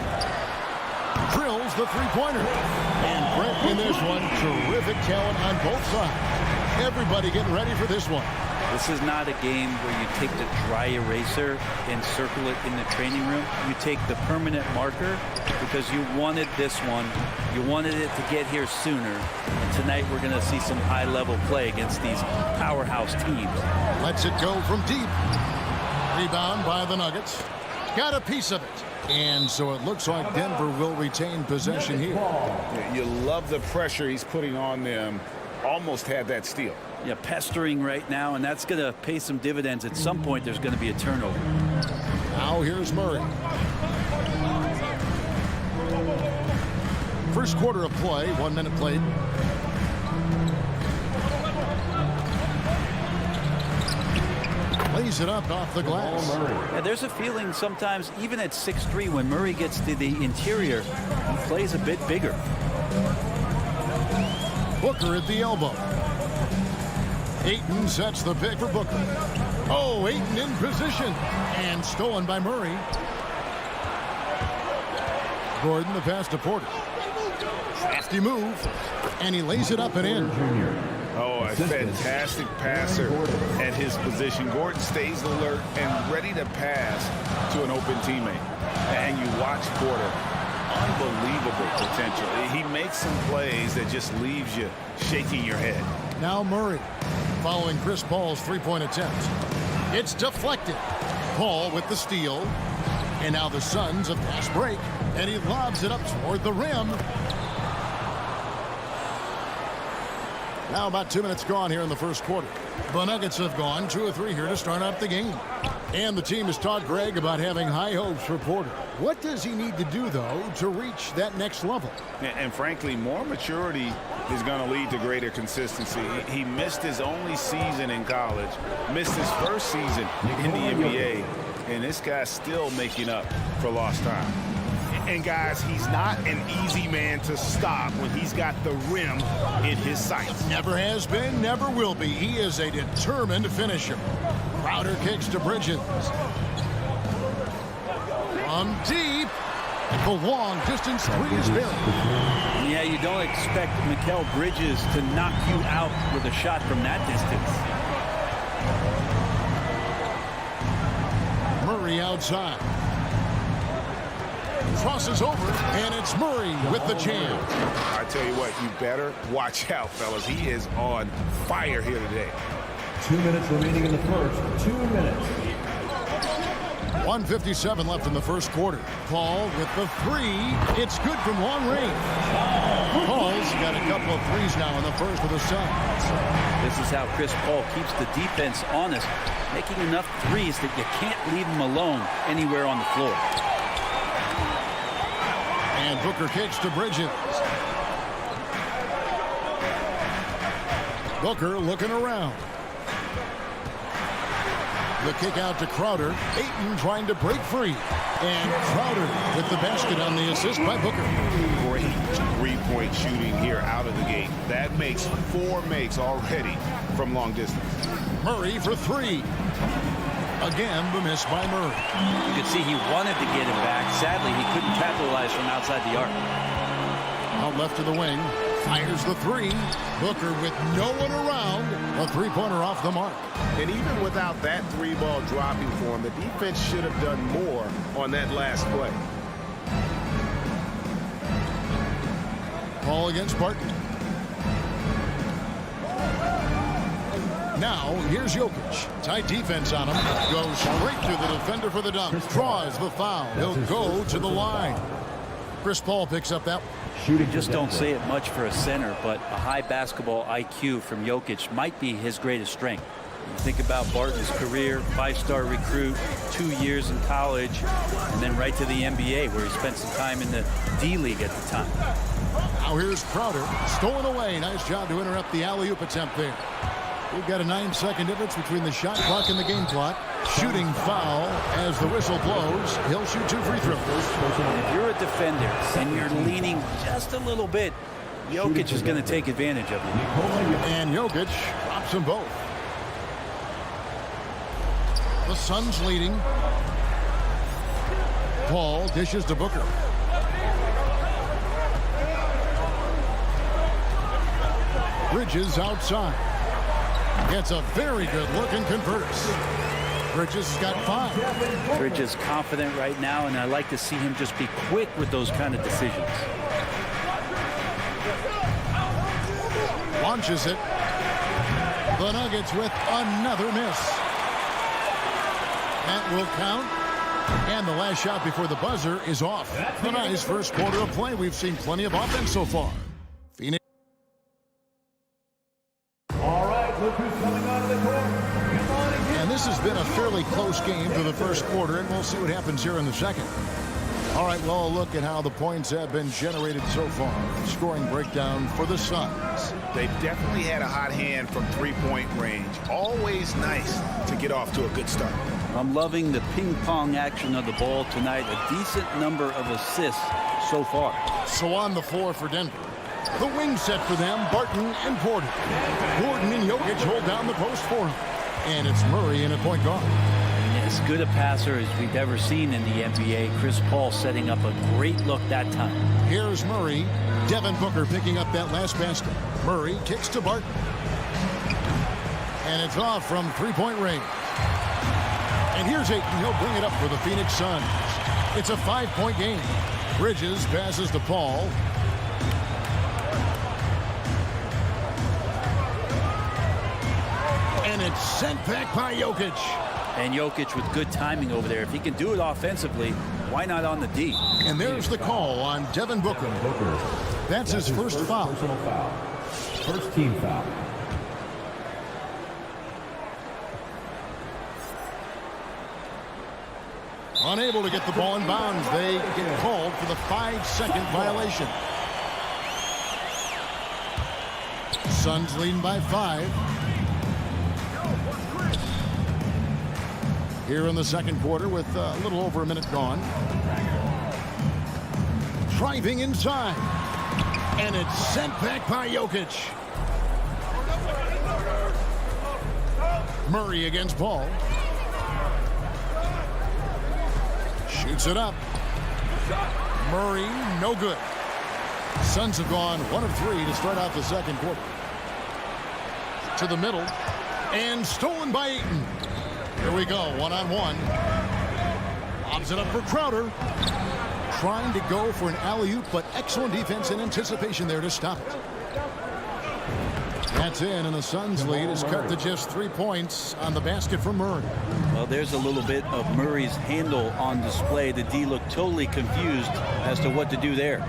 Drills the three-pointer. And Brent in this one. Terrific talent on both sides. Everybody getting ready for this one. This is not a game where you take the dry eraser and circle it in the training room. You take the permanent marker because you wanted this one. You wanted it to get here sooner. And tonight we're going to see some high-level play against these powerhouse teams. Lets it go from deep. Rebound by the Nuggets. Got a piece of it. And so it looks like Denver will retain possession here. You love the pressure he's putting on them. Almost had that steal. Yeah, pestering right now, and that's going to pay some dividends. At some point, there's going to be a turnover. Now here's Murray. First quarter of play, 1 minute played. Lays it up off the glass. Yeah, there's a feeling sometimes, even at 6'3", when Murray gets to the interior, he plays a bit bigger. Booker at the elbow. Ayton sets the pick for Booker. Oh, Ayton in position. And stolen by Murray. Gordon the pass to Porter. Crafty move. And he lays it up and in. Oh, a fantastic passer at his position. Gordon stays alert and ready to pass to an open teammate. And you watch Porter. Unbelievable potential. He makes some plays that just leaves you shaking your head. Now Murray following Chris Paul's three-point attempt. It's deflected. Paul with the steal. And now the Suns a fast break. And he lobs it up toward the rim. Now about 2 minutes gone here in the first quarter. The Nuggets have gone 2 of 3 here to start up the game. And the team has taught Greg about having high hopes for Porter. What does he need to do, though, to reach that next level? And frankly, more maturity is going to lead to greater consistency. He missed his only season in college, missed his first season in the NBA, and this guy's still making up for lost time. And guys, he's not an easy man to stop when he's got the rim in his sights. Never has been, never will be. He is a determined finisher. Crowder kicks to Bridges. From deep. The long distance three is buried. Yeah, you don't expect Mikal Bridges to knock you out with a shot from that distance. Murray outside. Crosses over, and it's Murray with the jam. I tell you what, you better watch out, fellas. He is on fire here today. 2 minutes remaining in the first. 2 minutes. 1:57 left in the first quarter. Paul with the three. It's good from long range. Paul's got a couple of threes now in the first of the Suns. This is how Chris Paul keeps the defense honest, making enough threes that you can't leave him alone anywhere on the floor. And Booker kicks to Bridges. Booker looking around. The kick out to Crowder. Ayton trying to break free. And Crowder with the basket on the assist by Booker. Great three-point shooting here out of the gate. That makes 4 makes already from long distance. Murray for three. Again, the miss by Murray. You could see he wanted to get it back. Sadly, he couldn't capitalize from outside the arc. Out left to the wing. Fires the three. Booker with no one around. A three-pointer off the mark. And even without that three ball dropping for him, the defense should have done more on that last play. Ball against Barton. Now, here's Jokic. Tight defense on him. Goes straight through the defender for the dunk. Draws the foul. He'll go to the line. Chris Paul picks up that one. You just don't say it much for a center, but a high basketball IQ from Jokic might be his greatest strength. Think about Barton's career, 5-star recruit, 2 years in college, and then right to the NBA where he spent some time in the D-League at the time. Now here's Crowder, stolen away. Nice job to interrupt the alley-oop attempt there. We've got a 9-second difference between the shot clock and the game clock. Shooting foul as the whistle blows. He'll shoot 2 free throws. If you're a defender and you're leaning just a little bit, Jokic is going to take advantage of it. And Jokic drops them both. The Suns leading. Paul dishes to Booker. Bridges outside. Gets a very good look and converts. Bridges has got 5. Bridges confident right now, and I like to see him just be quick with those kind of decisions. Launches it. The Nuggets with another miss. That will count. And the last shot before the buzzer is off. A nice first quarter of play. We've seen plenty of offense so far. Phoenix. All right, look who's coming out of the court. And this has been a fairly close game for the first quarter, and we'll see what happens here in the second. All right, well, a look at how the points have been generated so far. Scoring breakdown for the Suns. They've definitely had a hot hand from three-point range. Always nice to get off to a good start. I'm loving the ping-pong action of the ball tonight. A decent number of assists so far. So on the floor for Denver. The wing set for them, Barton and Porter. Gordon and Jokic hold down the post for him. And it's Murray in at point guard. As good a passer as we've ever seen in the NBA. Chris Paul setting up a great look that time. Here's Murray. Devin Booker picking up that last basket. Murray kicks to Barton. And it's off from three-point range. And here's Ayton. He'll bring it up for the Phoenix Suns. It's a 5-point game. Bridges passes to Paul. And it's sent back by Jokic. And Jokic with good timing over there. If he can do it offensively, why not on the D? And there's the call on Devin Booker. That's his first foul. Personal foul. First team foul. Unable to get the ball in bounds. They get called for the 5-second violation. Suns leading by 5. Here in the second quarter with a little over a minute gone. Driving inside. And it's sent back by Jokic. Murray against Paul. Shoots it up. Murray, no good. Suns have gone 1 of 3 to start out the second quarter. To the middle. And stolen by Ayton. Here we go, one-on-one. Lobs it up for Crowder. Trying to go for an alley-oop, but excellent defense and anticipation there to stop it. That's in, and the Suns lead is cut to just 3 points on the basket from Murray. Well, there's a little bit of Murray's handle on display. The D looked totally confused as to what to do there.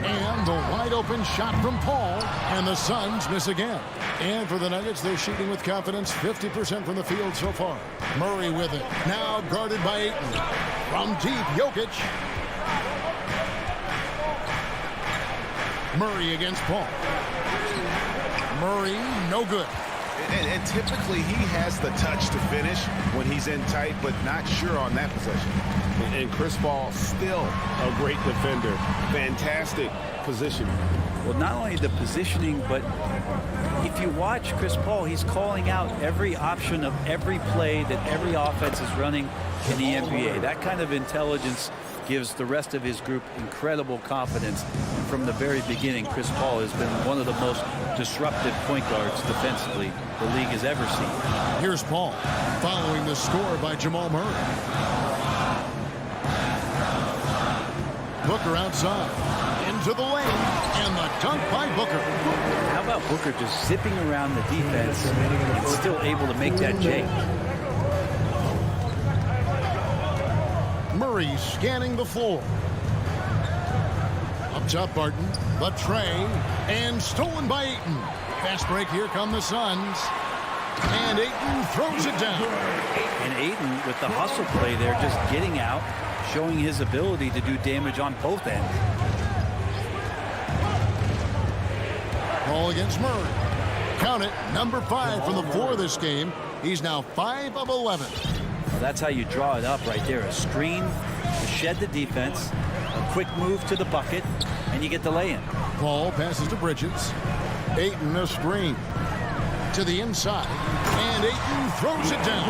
And the wide-open shot from Paul, and the Suns miss again. And for the Nuggets, they're shooting with confidence, 50% from the field so far. Murray with it, now guarded by Ayton. From deep, Jokic. Murray against Paul. Murray, no good. And typically he has the touch to finish when he's in tight, but not sure on that possession. And Chris Paul still a great defender. Fantastic positioning. Well, not only the positioning, but if you watch Chris Paul, he's calling out every option of every play that every offense is running in the NBA. That kind of intelligence gives the rest of his group incredible confidence. And from the very beginning, Chris Paul has been one of the most disruptive point guards defensively the league has ever seen. Here's Paul following the score by Jamal Murray. Booker outside into the lane, and the dunk by Booker. How about Booker just zipping around the defense and still able to make that J? Murray scanning the floor. Up top, Barton. The tray. And stolen by Ayton. Fast break. Here come the Suns. And Ayton throws it down. And Ayton, with the hustle play there, just getting out, showing his ability to do damage on both ends. Ball against Murray. Count it, number 5 from the floor this game. He's now 5 of 11. Well, that's how you draw it up right there. A screen to shed the defense, a quick move to the bucket, and you get the lay-in. Ball passes to Bridges. Ayton a screen to the inside, and Ayton throws it down.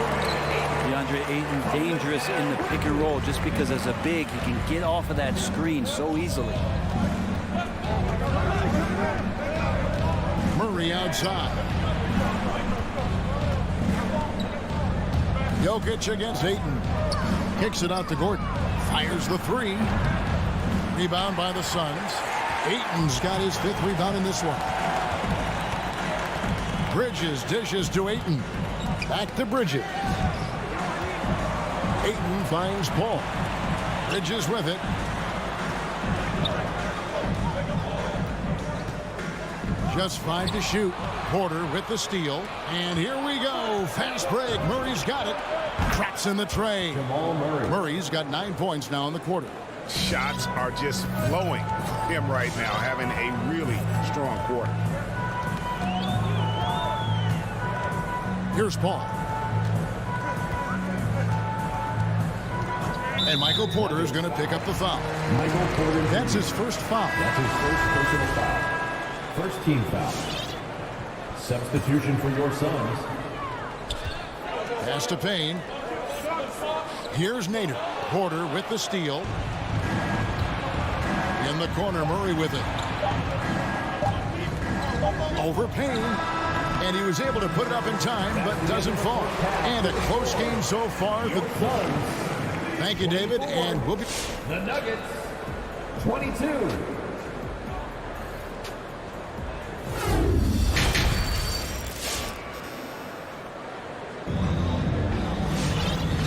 DeAndre Ayton dangerous in the pick and roll just because as a big, he can get off of that screen so easily. Murray outside. Jokic against Ayton. Kicks it out to Gordon. Fires the 3. Rebound by the Suns. Ayton's got his 5th rebound in this one. Bridges dishes to Ayton. Back to Bridges. Ayton finds Paul. Bridges with it. Just 5 to shoot. Porter with the steal. And here we go. Fast break. Murray's got it. Cracks in the tray. Murray's got 9 points now in the quarter. Shots are just flowing him right now, having a really strong quarter. Here's Paul. And Michael Porter is going to pick up the foul. That's his first foul. That's his first personal foul. First team foul. Substitution for your Suns. Pass to Payne. Here's Nader. Porter with the steal. In the corner, Murray with it. Over Payne. And he was able to put it up in time, but doesn't fall. And a close game so far. Thank you, David. And we'll be... The Nuggets, 22.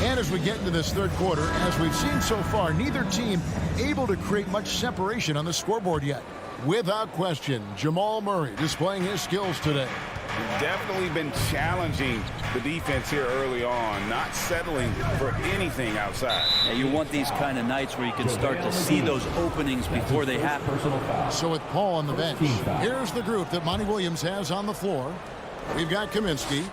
And as we get into this third quarter, as we've seen so far, neither team able to create much separation on the scoreboard yet. Without question, Jamal Murray displaying his skills today. He's definitely been challenging the defense here early on, not settling for anything outside. Now you want these kind of nights where you can start to see those openings before they happen. So with Paul on the bench, here's the group that Monty Williams has on the floor. We've got Kaminsky.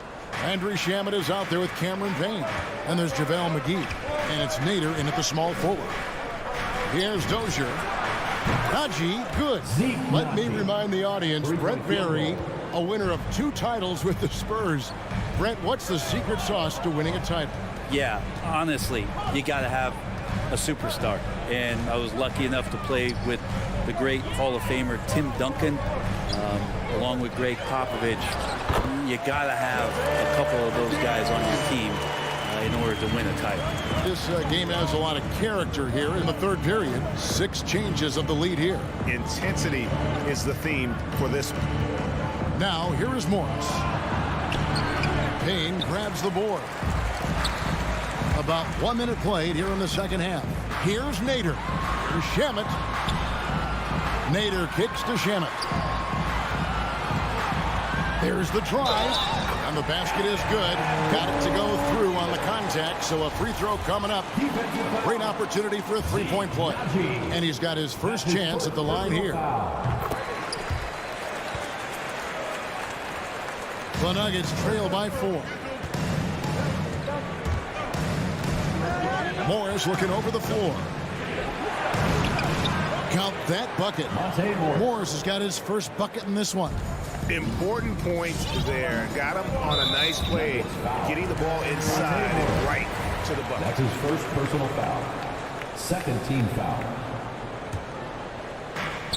Andrew Shamet is out there with Cameron Payne. And there's JaVale McGee. And it's Nader in at the small forward. Here's Dozier. Haji, good. Let me remind the audience, Brent Barry, a winner of 2 titles with the Spurs. Brent, what's the secret sauce to winning a title? Yeah, honestly, you got to have a superstar. And I was lucky enough to play with the great Hall of Famer Tim Duncan, along with Greg Popovich. You got to have a couple of those guys on your team in order to win a title. This game has a lot of character here in the third period. 6 changes of the lead here. Intensity is the theme for this one. Now, here is Morris. Payne grabs the board. About 1 minute played here in the second half. Here's Nader. To Shamet. Nader kicks to Shamet. There's the drive. And the basket is good. Got it to go through on the contact, so a free throw coming up. Great opportunity for a three-point play. And he's got his first chance at the line here. The Nuggets trail by 4. Morris looking over the floor. Count that bucket. Morris has got his first bucket in this one. Important points there. Got him on a nice play, getting the ball inside and right to the bucket. That's his first personal foul. Second team foul.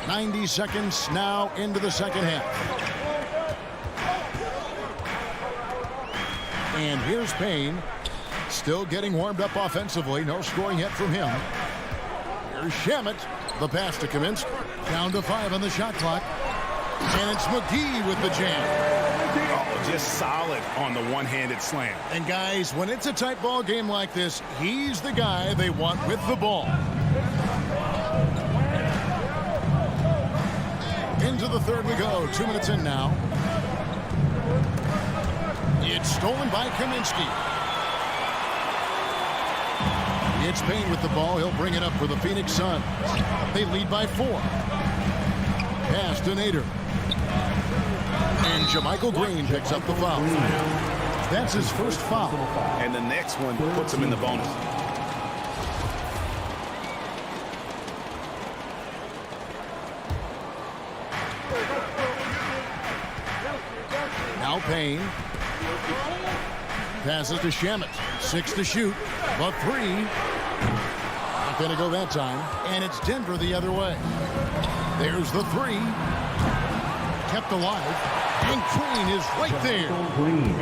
90 seconds now into the second half. And here's Payne. Still getting warmed up offensively. No scoring yet from him. Here's Shamet. The pass to Kaminsky. Down to 5 on the shot clock. And it's McGee with the jam. Oh, just solid on the one-handed slam. And guys, when it's a tight ball game like this, he's the guy they want with the ball. Into the third we go. 2 minutes in now. It's stolen by Kaminsky. It's Payne with the ball. He'll bring it up for the Phoenix Suns. They lead by 4. Pass to Nader. And JaMychal Green picks up the foul. That's his first foul. And the next one puts him in the bonus. Now Payne. Passes to Shamet. 6 to shoot. But 3. Not going to go that time. And it's Denver the other way. There's the 3. Kept alive. And Green is right there.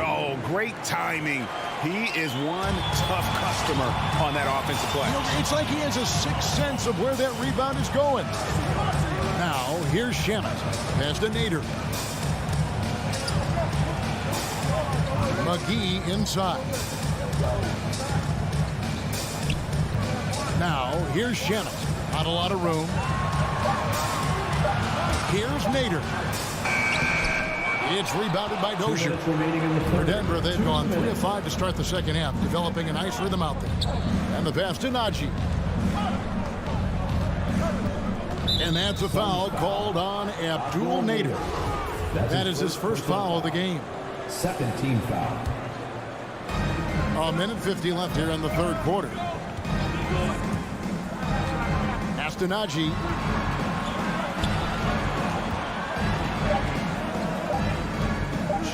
Oh, great timing. He is one tough customer on that offensive play. It's like he has a sixth sense of where that rebound is going. Now, here's Shamet. Pass to Nader. McGee inside. Now, here's Shamet. Not a lot of room. Here's Nader. It's rebounded by Dozier. For Denver, they've gone 3 of 5 to start the second half, developing a nice rhythm out there. And the pass to Naji. And that's a foul called on Abdul Nader. That is his first foul of the game. Second team foul. A minute 50 left here in the third quarter. Pass to Naji.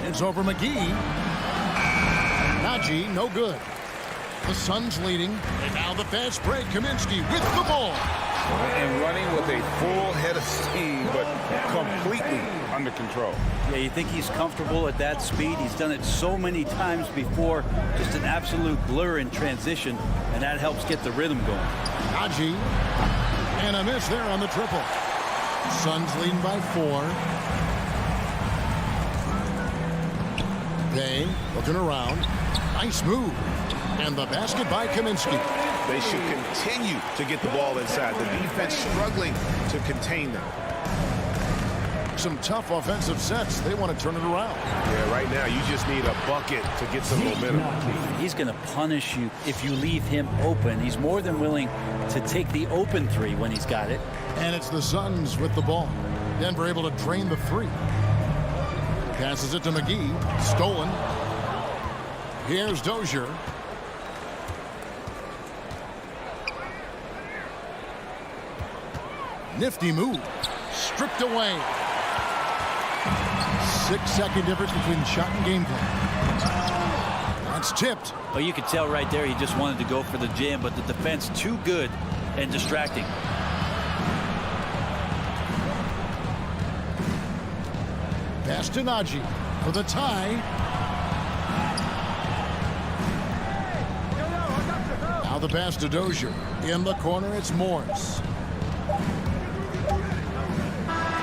It's over McGee. Naji, no good. The Suns leading. And now the fast break. Kaminsky with the ball. And running with a full head of steam, but completely under control. Yeah, you think he's comfortable at that speed. He's done it so many times before. Just an absolute blur in transition, and that helps get the rhythm going. Naji. And a miss there on the triple. Suns leading by 4. Payne looking around. Nice move. And the basket by Kaminsky. They should continue to get the ball inside. The defense struggling to contain them. Some tough offensive sets. They want to turn it around. Yeah, right now you just need a bucket to get some momentum. He's going to punish you if you leave him open. He's more than willing to take the open 3 when he's got it. And it's the Suns with the ball. Denver able to drain the 3. Passes it to McGee. Stolen. Here's Dozier. Nifty move. Stripped away. 6-second difference between shot and game plan. That's tipped. Oh, you could tell right there he just wanted to go for the jam, but the defense too good and distracting. Pass to Naji for the tie. Now the pass to Dozier. In the corner, it's Morris.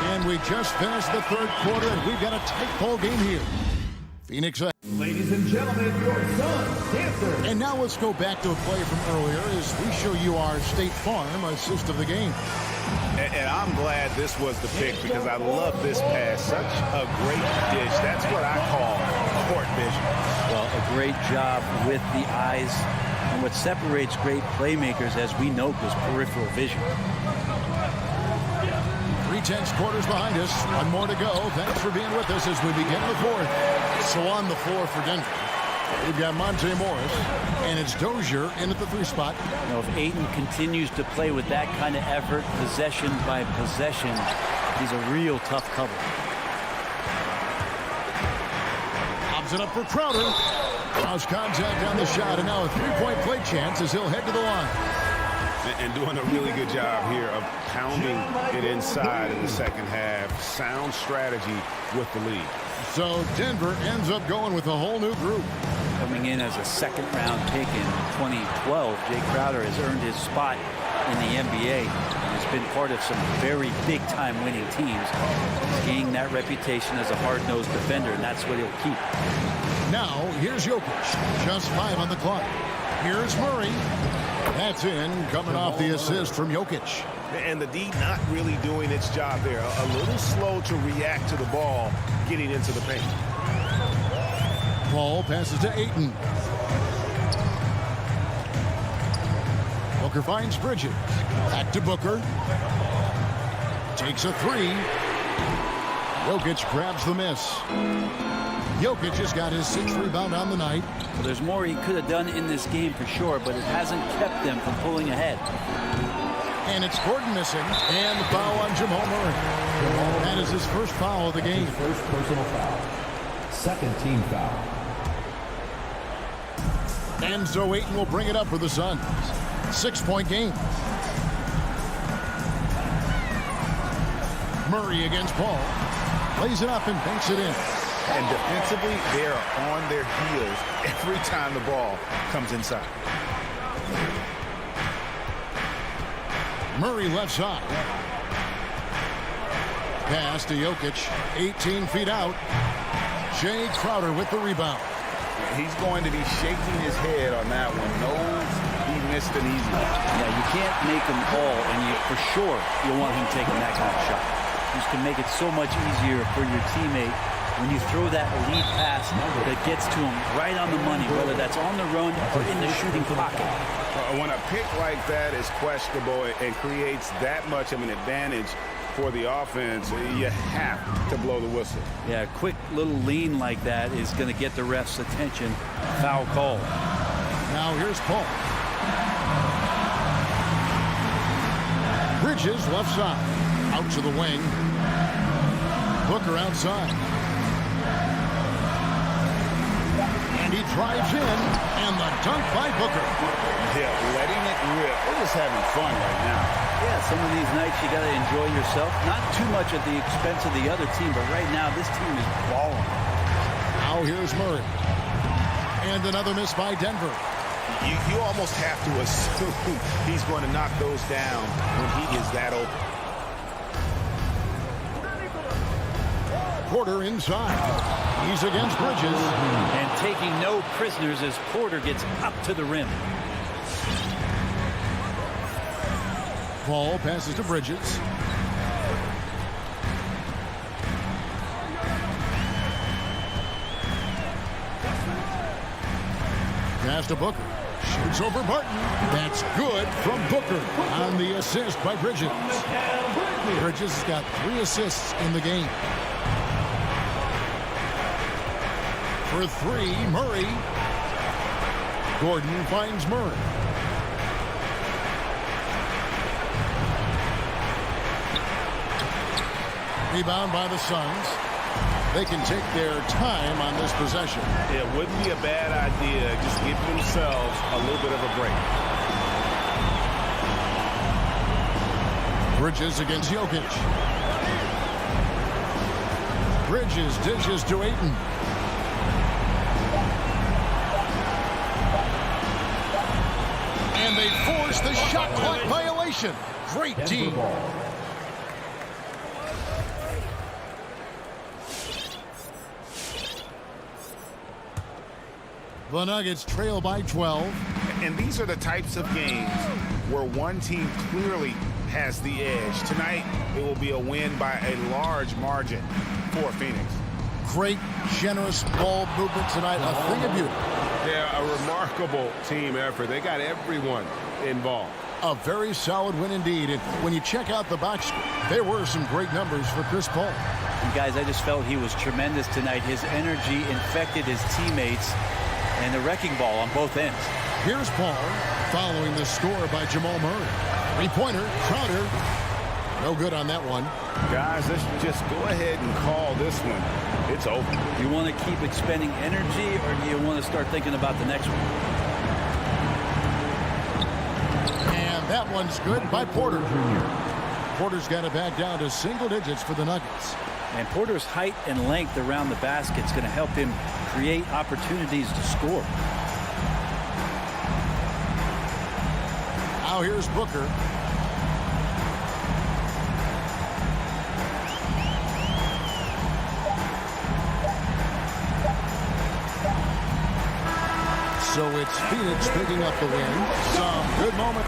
And we just finished the third quarter, and we've got a tight ball game here. Phoenix. Ladies and gentlemen, your Suns Dancers. And now let's go back to a play from earlier as we show you our State Farm assist of the game. And I'm glad this was the pick because I love this pass. Such a great dish. That's what I call court vision. Well, a great job with the eyes. And what separates great playmakers, as we note, is peripheral vision. 3/10 quarters behind us. One more to go. Thanks for being with us as we begin the fourth. So on the floor for Denver, we've got Monte Morris, and it's Dozier in at the 3 spot. You know, if Ayton continues to play with that kind of effort, possession by possession, he's a real tough cover. Lobs it up for Crowder. Cross contact on the shot, and now a 3-point play chance as he'll head to the line. And doing a really good job here of pounding it inside in the second half. Sound strategy with the lead. So Denver ends up going with a whole new group. Coming in as a second-round pick in 2012, Jay Crowder has earned his spot in the NBA and has been part of some very big-time winning teams. He's gained that reputation as a hard-nosed defender, and that's what he'll keep. Now, here's Jokic. Just 5 on the clock. Here's Murray. That's in, coming off the assist from Jokic. And the D not really doing its job there. A little slow to react to the ball getting into the paint. Paul passes to Ayton. Booker finds Bridges. Back to Booker. Takes a three. Jokic grabs the miss. Jokic has got his 6th rebound on the night. Well, there's more he could have done in this game for sure, but it hasn't kept them from pulling ahead. And it's Gordon missing. And the foul on Jamal Murray. That is his first foul of the game. First personal foul. Second team foul. And so Ayton will bring it up for the Suns. 6-point game. Murray against Paul. Lays it up and banks it in. And defensively, they are on their heels every time the ball comes inside. Murray left side. Pass to Jokic. 18 feet out. Jay Crowder with the rebound. He's going to be shaking his head on that one. Knows he missed an easy one. Yeah, you can't make them all, and for sure you want him taking that kind of shot. You can make it so much easier for your teammate when you throw that lead pass that gets to him right on the money, whether that's on the run or in the shooting pocket. When a pick like that is questionable and creates that much of an advantage for the offense, you have to blow the whistle. Yeah, a quick little lean like that is going to get the ref's attention. Foul call. Now here's Paul. Bridges left side. Out to the wing. Booker outside. And he drives in. And the dunk by Booker. Yeah, letting it rip. They're just having fun right now. Yeah, some of these nights you got to enjoy yourself. Not too much at the expense of the other team, but right now this team is balling. Now here's Murray. And another miss by Denver. You almost have to assume he's going to knock those down when he is that open. Porter inside. He's against Bridges. And taking no prisoners as Porter gets up to the rim. Paul passes to Bridges. Pass to Booker. Shoots over Barton. That's good from Booker on the assist by Bridges. Bridges has got 3 assists in the game. For 3, Murray. Gordon finds Murray. Rebound by the Suns. They can take their time on this possession. It wouldn't be a bad idea. Just give themselves a little bit of a break. Bridges against Jokic. Bridges dishes to Ayton. And they force the shot clock violation. Great team. The Nuggets trail by 12. And these are the types of games where one team clearly has the edge. Tonight, it will be a win by a large margin for Phoenix. Great, generous ball movement tonight. A thing of beauty. Yeah, a remarkable team effort. They got everyone involved. A very solid win indeed. And when you check out the box score, there were some great numbers for Chris Paul. And guys, I just felt he was tremendous tonight. His energy infected his teammates. And the wrecking ball on both ends. Here's Paul following the score by Jamal Murray. 3-pointer, Crowder. No good on that one. Guys, let's just go ahead and call this one. It's over. You want to keep expending energy, or do you want to start thinking about the next one? And that one's good by Porter. Porter's got it back down to single digits for the Nuggets. And Porter's height and length around the basket is going to help him create opportunities to score. Now here's Booker. So it's Phoenix picking up the win. Some good moment.